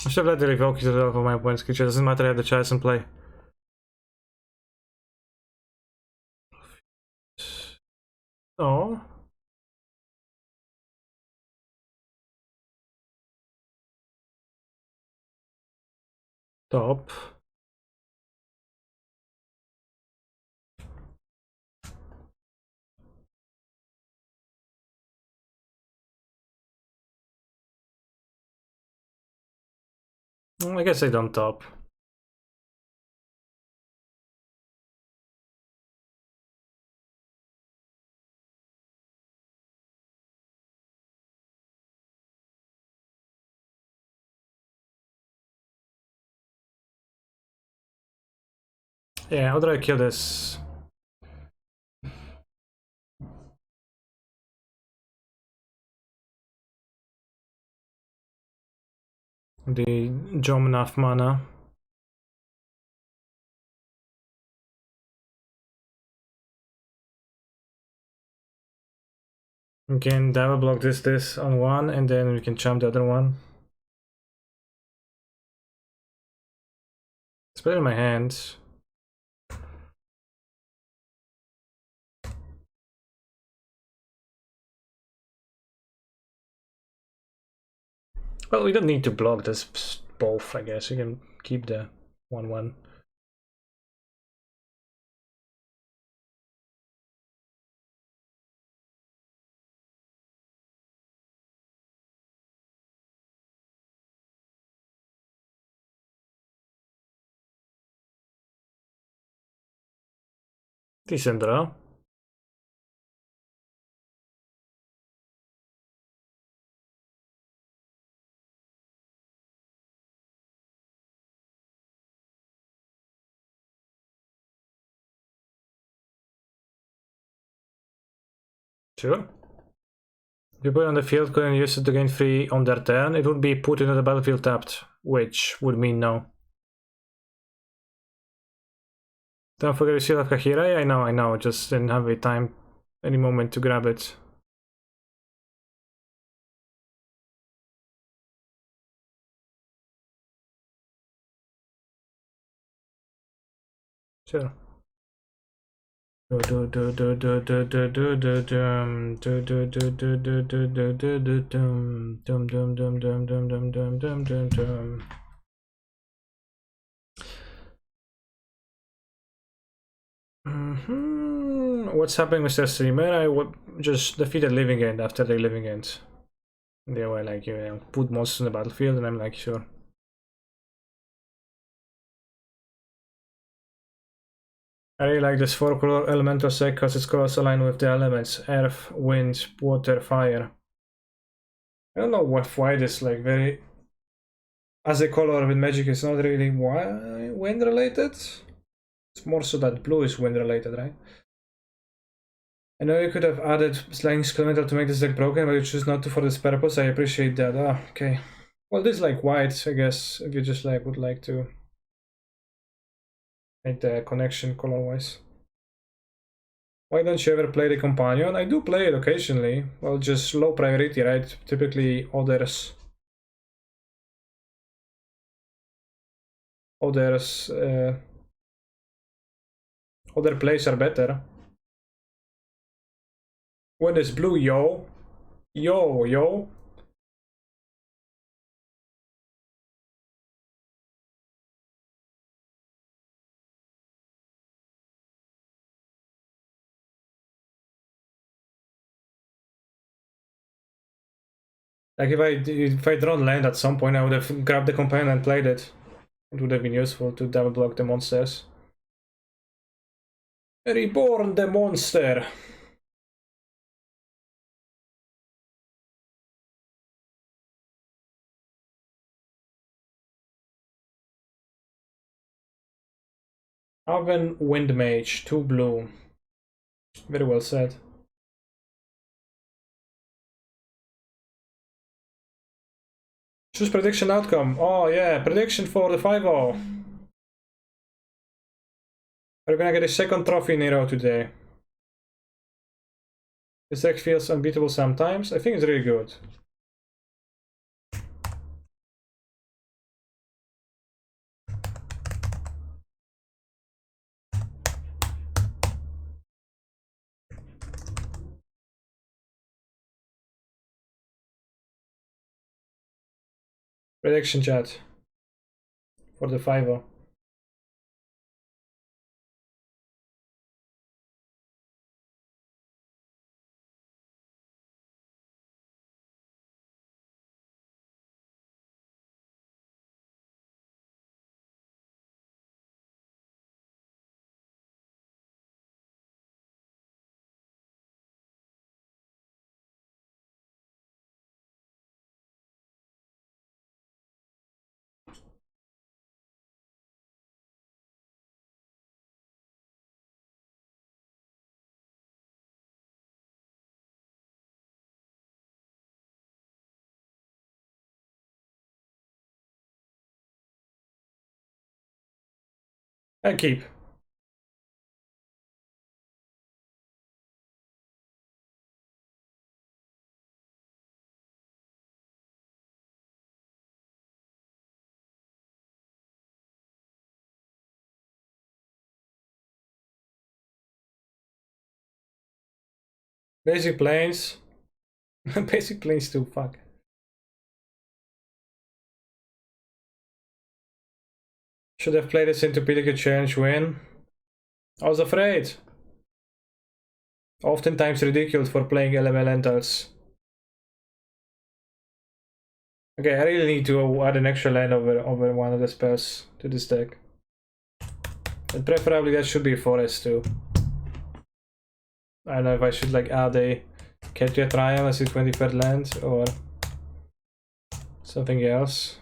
I should have let the revoke it off of my opponent's creature. Doesn't matter, I have the choice in play. Oh. Top. I guess I don't top. Yeah, how do I kill this? The Jomnaf mana. We can double block this on one, and then we can jump the other one. It's better in my hands. Well, we don't need to block this both, I guess. We can keep the 1-1. Decent draw. Sure. If you put it on the field, couldn't use it to gain free on their turn, it would be put into the battlefield tapped, which would mean no. Don't forget you still have Kahira. Yeah, I know, just didn't have a time, any moment to grab it. Sure. What's happening with the streamer? I just defeated Living End after the Living End. They were like, you know, put monsters in the battlefield, and I'm like, sure. I really like this 4-color elemental set because its colors align with the elements: earth, wind, water, fire. I don't know why this like very as a color with magic is not really wind related. It's more so that blue is wind related, right? I know you could have added Slaying Skelemental to make this deck broken, but you choose not to for this purpose. I appreciate that. Ah, okay. Well, this is like white, I guess, if you just like would like to make the connection color-wise. Why don't you ever play the companion? I do play it occasionally. Well, just low priority, right? Typically others other plays are better. When it's blue, yo. Yo. Like if I drawn land at some point, I would have grabbed the companion and played it. It would have been useful to double block the monsters. Reborn the monster. Oven Wind Mage, 2 blue. Very well said. Choose prediction outcome. Oh yeah, prediction for the 5-0. We're gonna get a second trophy in a row today. This deck feels unbeatable sometimes. I think it's really good. Prediction chat for the 5-0. I keep. Basic planes. Basic planes too, fuck. Should have played this into Pilica Challenge win. I was afraid. Oftentimes ridiculed for playing elementals. Okay, I really need to add an extra land over one of the spells to this deck. And preferably that should be forest too. I don't know if I should like add a Ketria Trial as a 23rd land or something else.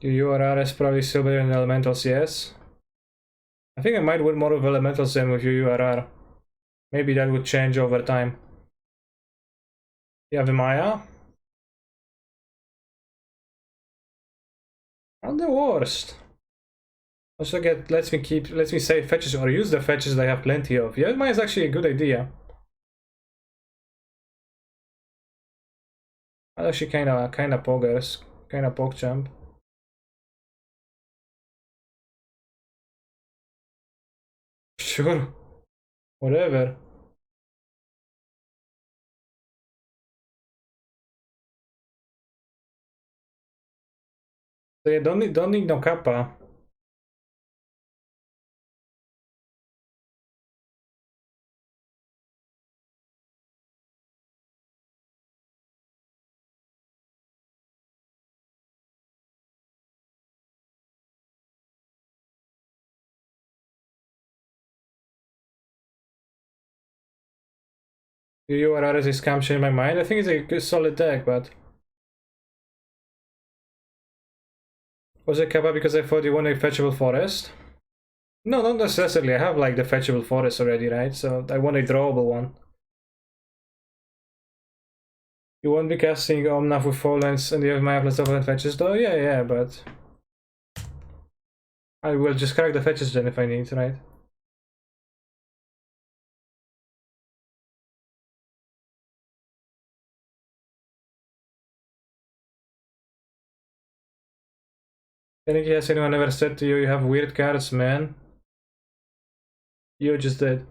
URR is probably still better than elementals, yes. I think I might win more of elementals than with URR. Maybe that would change over time. You have Maya? Not the worst. Also lets me save fetches or use the fetches that I have plenty of. Yeah, Maya is actually a good idea. Actually kinda poggers. Kinda PogChamp. Sure. Whatever. So yeah, don't need no kappa. URR is a scam change my mind. I think it's a good solid deck, but was it kappa because I thought you wanted a fetchable forest? No, not necessarily. I have like the fetchable forest already, right? So I want a drawable one. You won't be casting Omnath with 4 lands and you have Maya plus double fetches though? Yeah, but I will just crack the fetches then if I need, right? I think has anyone ever said to you, you have weird cards, man? You just did.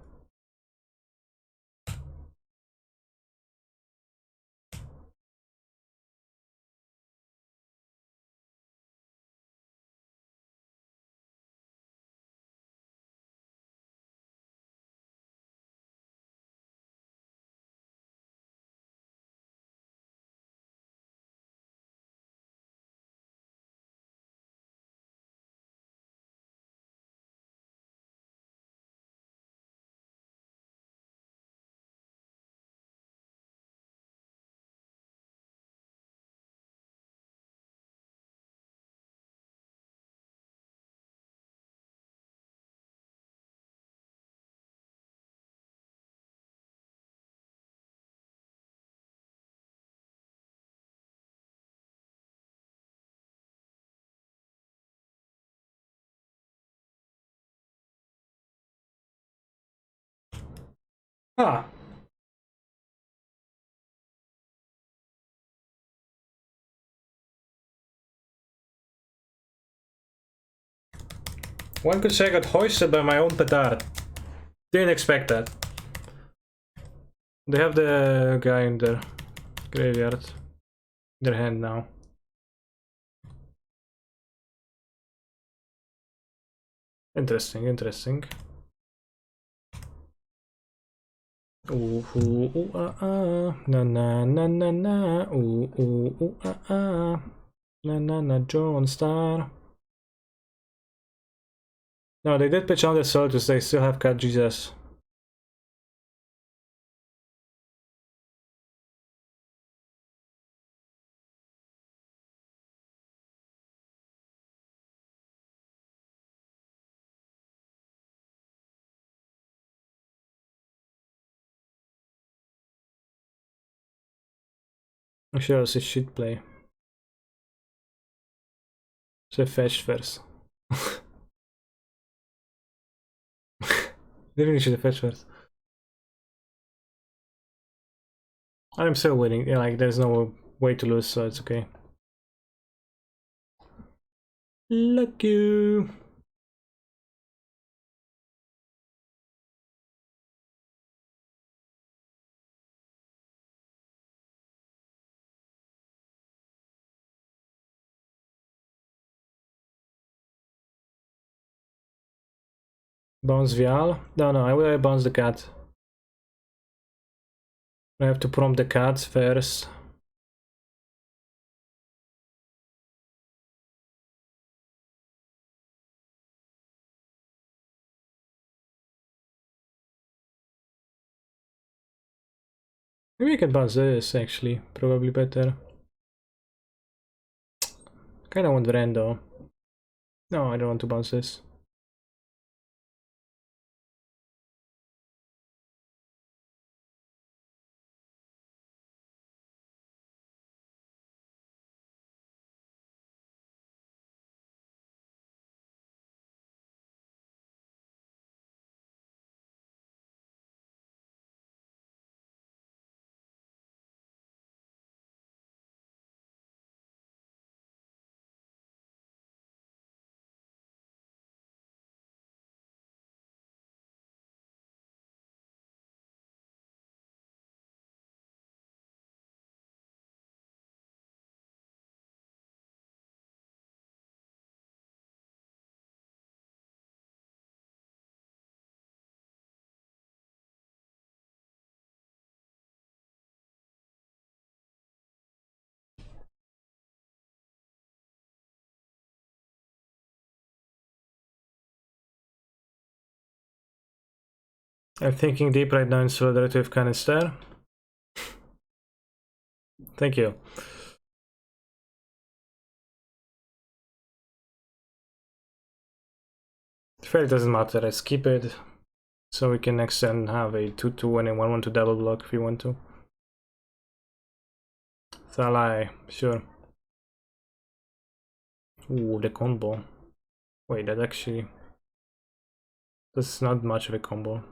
Ah, one could say I got hoisted by my own petard. Didn't expect that. They have the guy in their graveyard. Their hand now. Interesting, interesting. Ooh, ooh, ooh, na na na na na, ooh, ooh, ooh, na na na, John Star. No, they did pitch on the soldiers, they still have cut Jesus. I'm sure it's a shit play. So fetch first. Definitely should have fetched first. I'm still winning, yeah, like there's no way to lose, so it's okay. Luck you! Bounce Vial? No, I will bounce the cat. I have to prompt the cat first. Maybe I can bounce this actually, probably better. Kinda want Rando. No, I don't want to bounce this. I'm thinking deep right now in Solidarity Canister. Thank you. Fair, it doesn't matter, I skip it. So we can next turn have a 2-2 and a 1-1 to double block if you want to. Thalai, sure. Ooh, the combo. Wait, that actually... That's not much of a combo.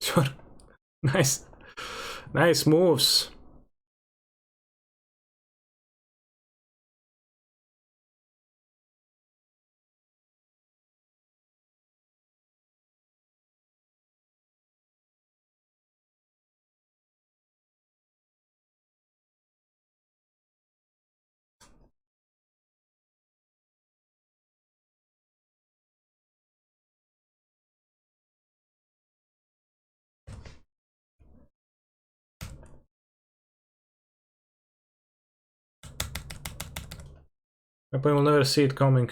Sure. Nice. Nice moves. My opponent will never see it coming.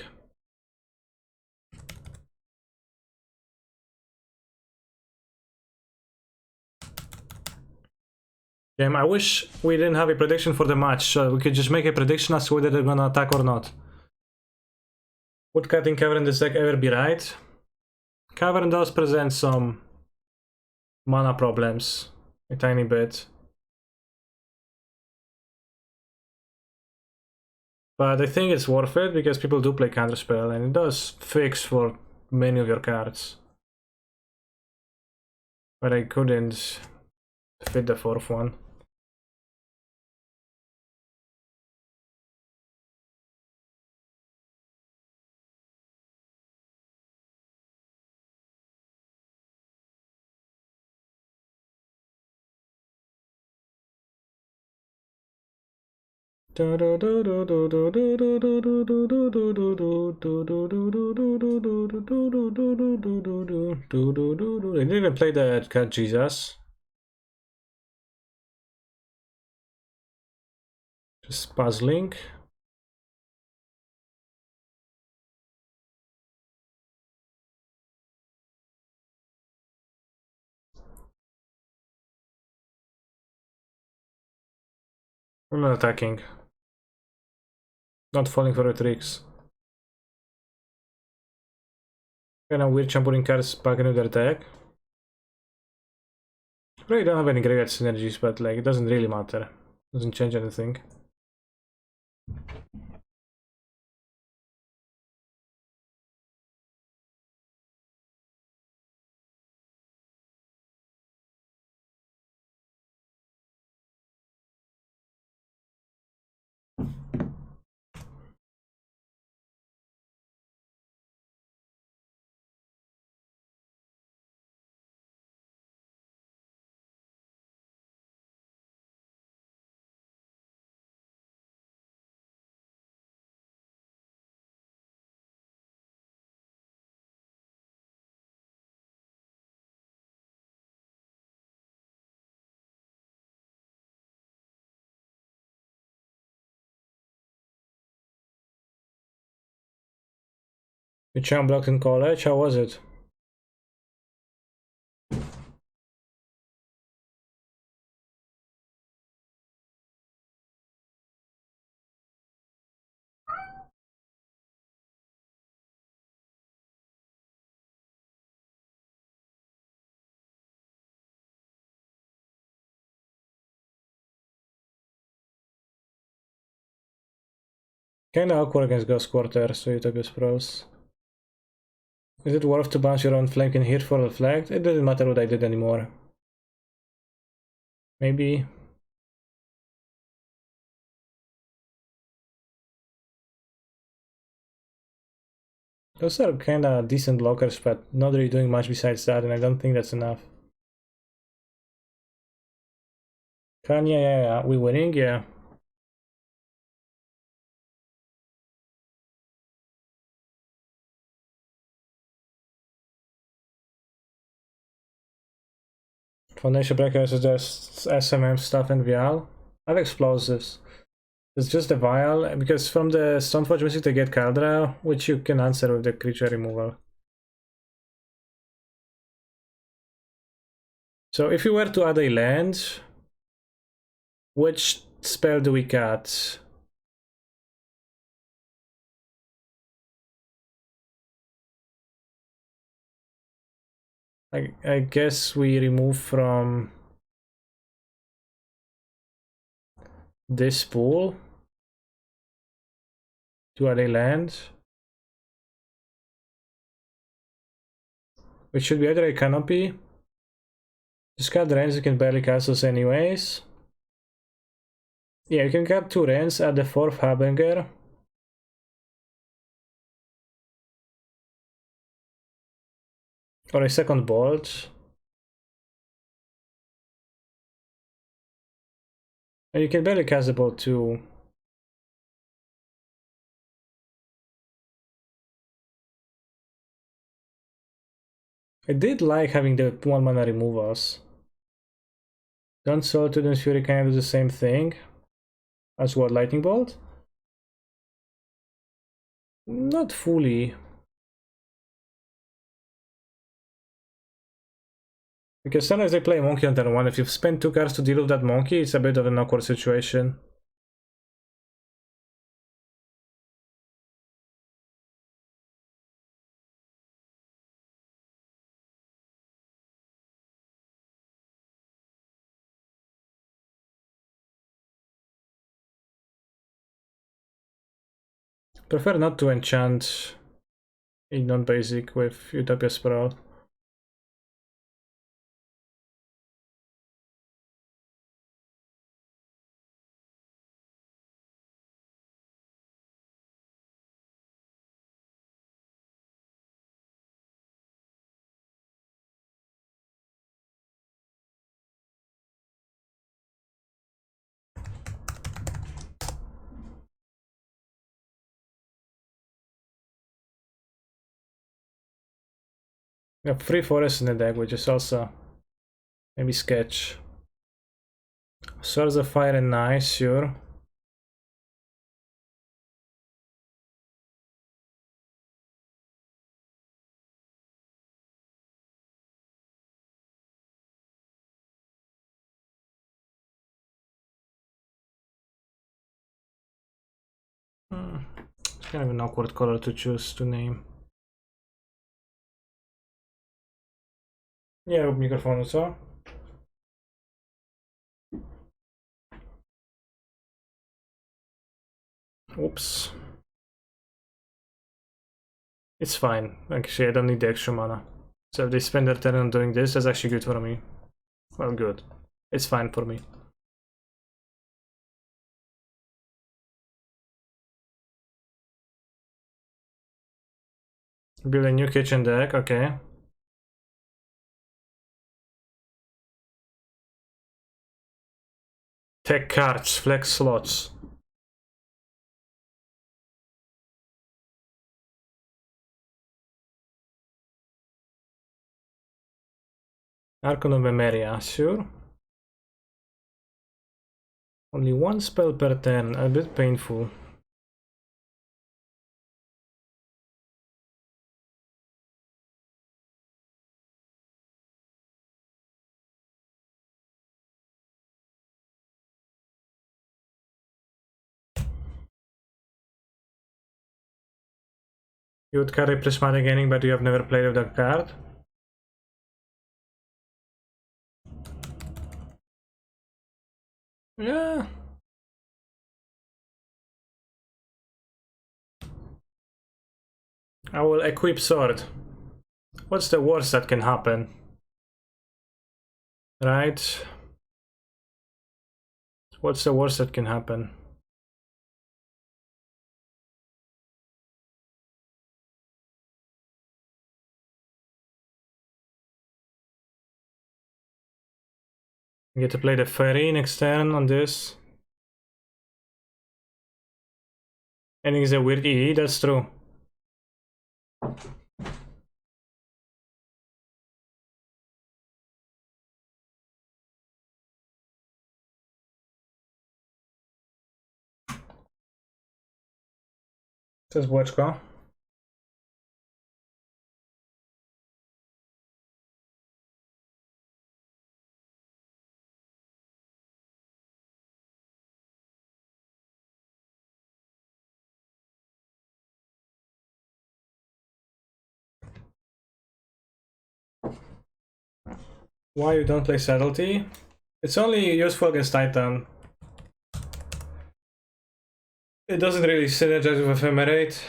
Damn, I wish we didn't have a prediction for the match, so we could just make a prediction as to whether they're gonna attack or not. Would cutting Cavern this deck ever be right? Cavern does present some mana problems, a tiny bit. But I think it's worth it because people do play Counterspell and it does fix for many of your cards. But I couldn't fit the fourth one. They didn't even play that card Jesus. Just puzzling. I'm not attacking. Not falling for the tricks. Kind of weird putting cards back into their deck. Really don't have any great synergies, but like it doesn't really matter. Doesn't change anything. You champ blocked in college? How was it? Kinda awkward against Ghost Quarter, so Utopia's pros. Is it worth to bounce your own Flamekin here for Reflect? It doesn't matter what I did anymore. Maybe. Those are kinda decent blockers, but not really doing much besides that, and I don't think that's enough. Kanye, yeah. We winning? Yeah. Foundation Breakers is just SMM stuff and Vial. I have explosives. It's just a Vial, because from the Stoneforge Mystic they get Caldra, which you can answer with the creature removal. So if you were to add a land, which spell do we cut? I guess we remove from this pool to add a land, which should be either a Canopy. Discard Rains, you can barely cast those anyways. Yeah, you can cut 2 Rains, add the 4th Harbinger. Or a second Bolt. And you can barely cast the Bolt too. I did like having the 1 mana removals. Don't Soul to the Fury kind of do the same thing as what Lightning Bolt? Not fully. Because sometimes they play a monkey on turn 1. If you spend 2 cards to deal with that monkey, it's a bit of an awkward situation. Prefer not to enchant a non-basic with Utopia Sprawl. We have 3 forests in the deck, which is also maybe sketch. Swords of Fire and Nice, sure. It's kind of an awkward color to choose to name. Nie rób mikrofonu, co? Oops. It's fine. Actually, I don't need the extra mana. So if they spend their turn on doing this, that's actually good for me. Well, good. It's fine for me. Build a new kitchen deck, okay. Tech cards, flex slots. Archon of Memoria, sure. Only 1 spell per turn, a bit painful. You would carry Prismatic Ending, but you have never played with that card? Yeah. I will equip sword. What's the worst that can happen? Right? What's the worst that can happen? I get to play the Fairy next turn on this. And it's a weird EE, that's true. Says Bochko. Why you don't play Subtlety? It's only useful against Titan. It doesn't really synergize with Ephemerate.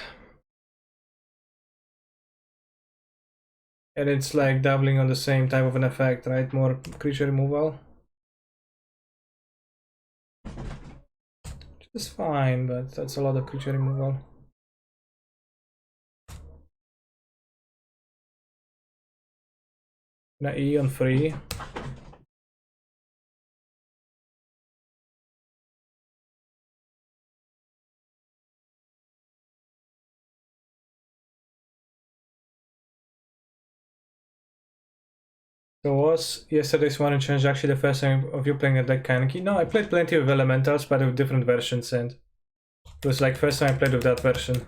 And it's like doubling on the same type of an effect, right? More creature removal. Which is fine, but that's a lot of creature removal. Now E on free. So was yesterday's one change actually the first time of you playing a deck Kaneki? No, I played plenty of elementals, but with different versions, and it was like first time I played with that version.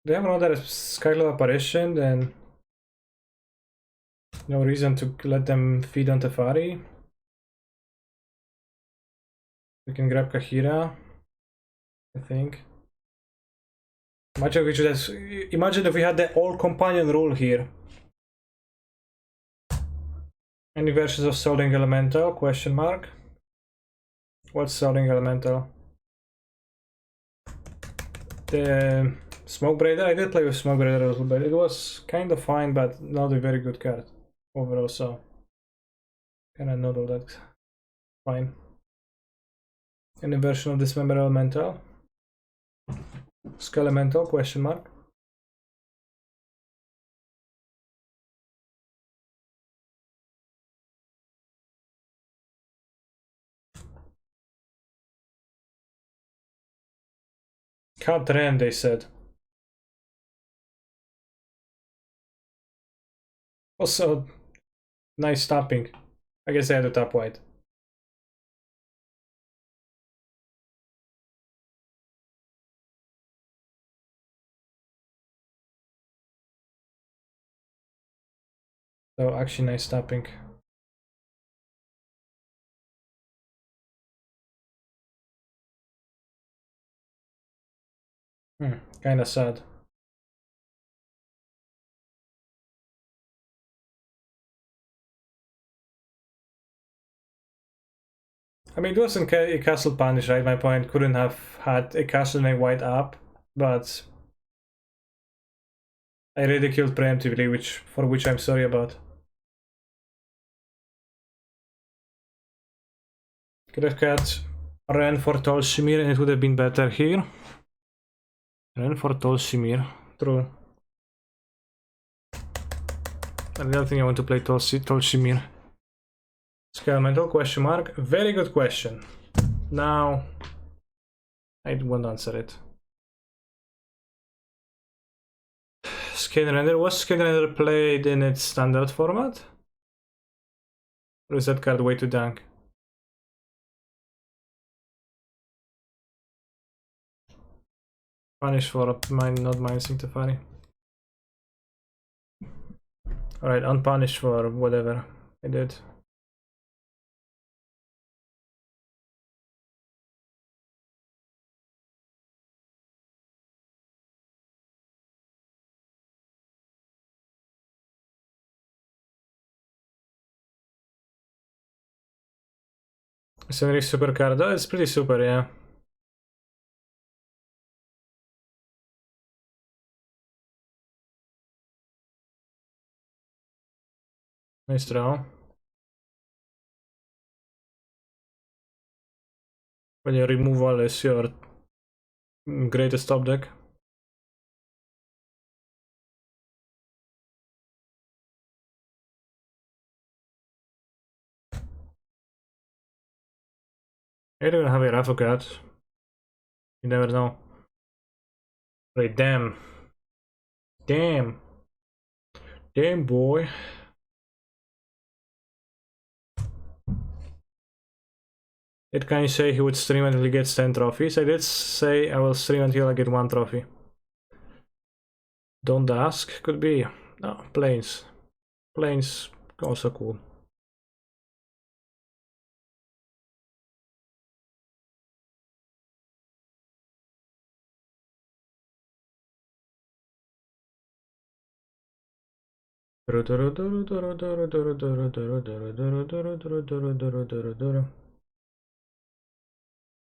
They have another Skylo apparition, then no reason to let them feed on Teferi. We can grab Kahira, I think. Imagine if we had the all companion rule here. Any versions of Soling Elemental? Question mark. What's Soling Elemental? The Smoke Braider? I did play with Smoke Braider a little bit. It was kind of fine, but not a very good card overall, so kinda noodle that. Fine. Any version of Dismember Elemental? Skelemental? Question mark. Cut Ren, they said. Also, nice tapping. I guess I had to tap white. So actually nice tapping. Kinda sad. I mean, it wasn't a castle punish, right? My point couldn't have had a castle named white up, but I ridiculed preemptively, for which I'm sorry about. Could have got Ren for Tolshimir and it would have been better here. Ren for Tolshimir, true. I don't think I want to play Tolshimir. Skelemental question mark. Very good question. Now, I won't answer it. Skinrender. Was Skinrender played in its standard format? Or is that card way too dank? Punish for not Mind Sink Teferi. Alright, unpunished for whatever I did. It's super card. Oh, it's pretty super, yeah. Nice draw. When your removal is your greatest top deck. I don't have a Rafficat. You never know. Wait, damn. Damn. Damn, boy. Did Kanye say he would stream until he gets 10 trophies? I did say I will stream until I get 1 trophy. Don't ask. Could be. No, planes. Planes also cool.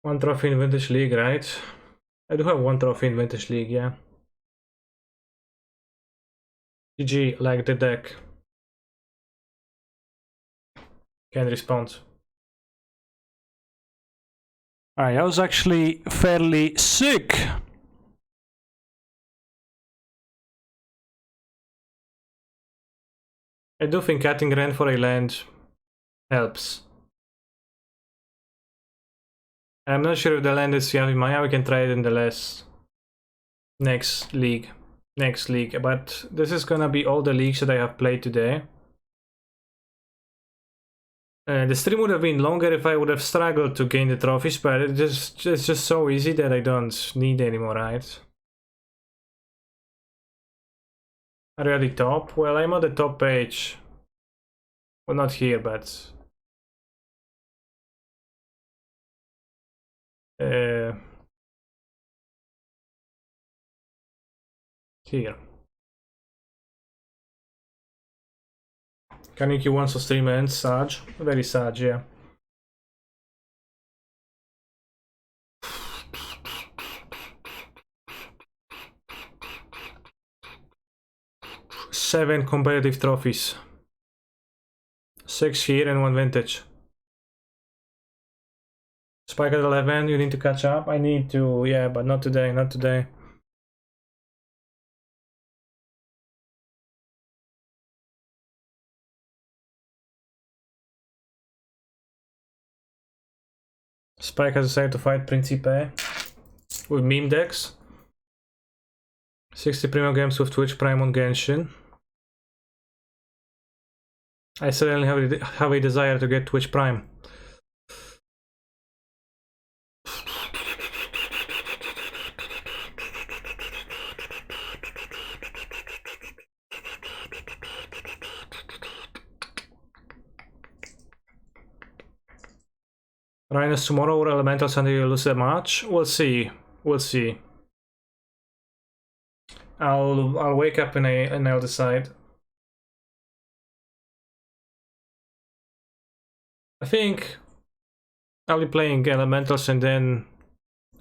One trophy in Vintage League, right? I do have 1 trophy in Vintage League, yeah. GG, like the deck. Can respond. Alright, I was actually fairly sick. I do think cutting Ren for a land helps. I'm not sure if the land is Yavi Maya, we can try it in the next league, but this is gonna be all the leagues that I have played today. The stream would have been longer if I would have struggled to gain the trophies, but it's just so easy that I don't need anymore, right? Are you at the top? Well, I'm on the top page. Well, not here, but... here. Kaneki wants to stream and Saj. Very Saj, yeah. Seven competitive trophies. 6 here and 1 vintage. Spike at 11, you need to catch up. I need to, yeah, but not today, not today. Spike has decided to fight Principe with meme decks. 60 premium games with Twitch Prime on Genshin. I certainly have a desire to get Twitch Prime. Rhinos tomorrow or Elementals until you lose a match? We'll see. We'll see. I'll wake up and I'll decide. I think I'll be playing Elementals and then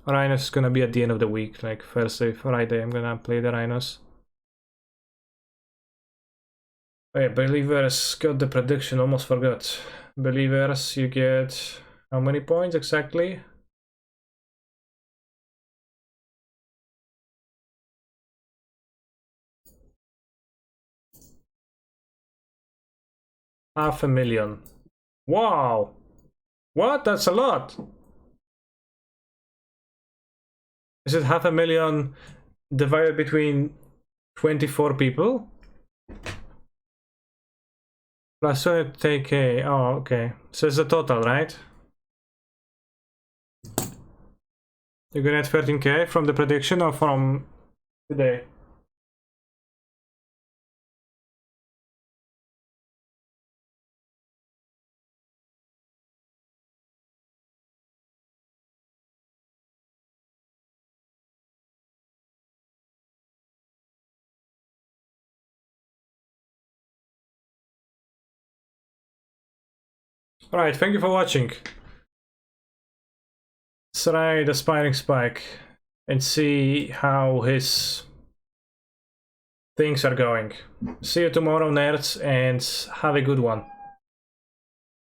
Rhinos is gonna be at the end of the week, like Thursday, Friday. I'm gonna play the Rhinos. Wait, Believers got the prediction, almost forgot. Believers, you get how many points exactly? $500,000. Wow! What? That's a lot! Is it $500,000 divided between 24 people? Plus 20k. Oh, okay. So it's the total, right? You're gonna get 13k from the prediction or from today? Alright, thank you for watching. Let's try the Spiring Spike and see how his things are going. See you tomorrow, nerds, and have a good one.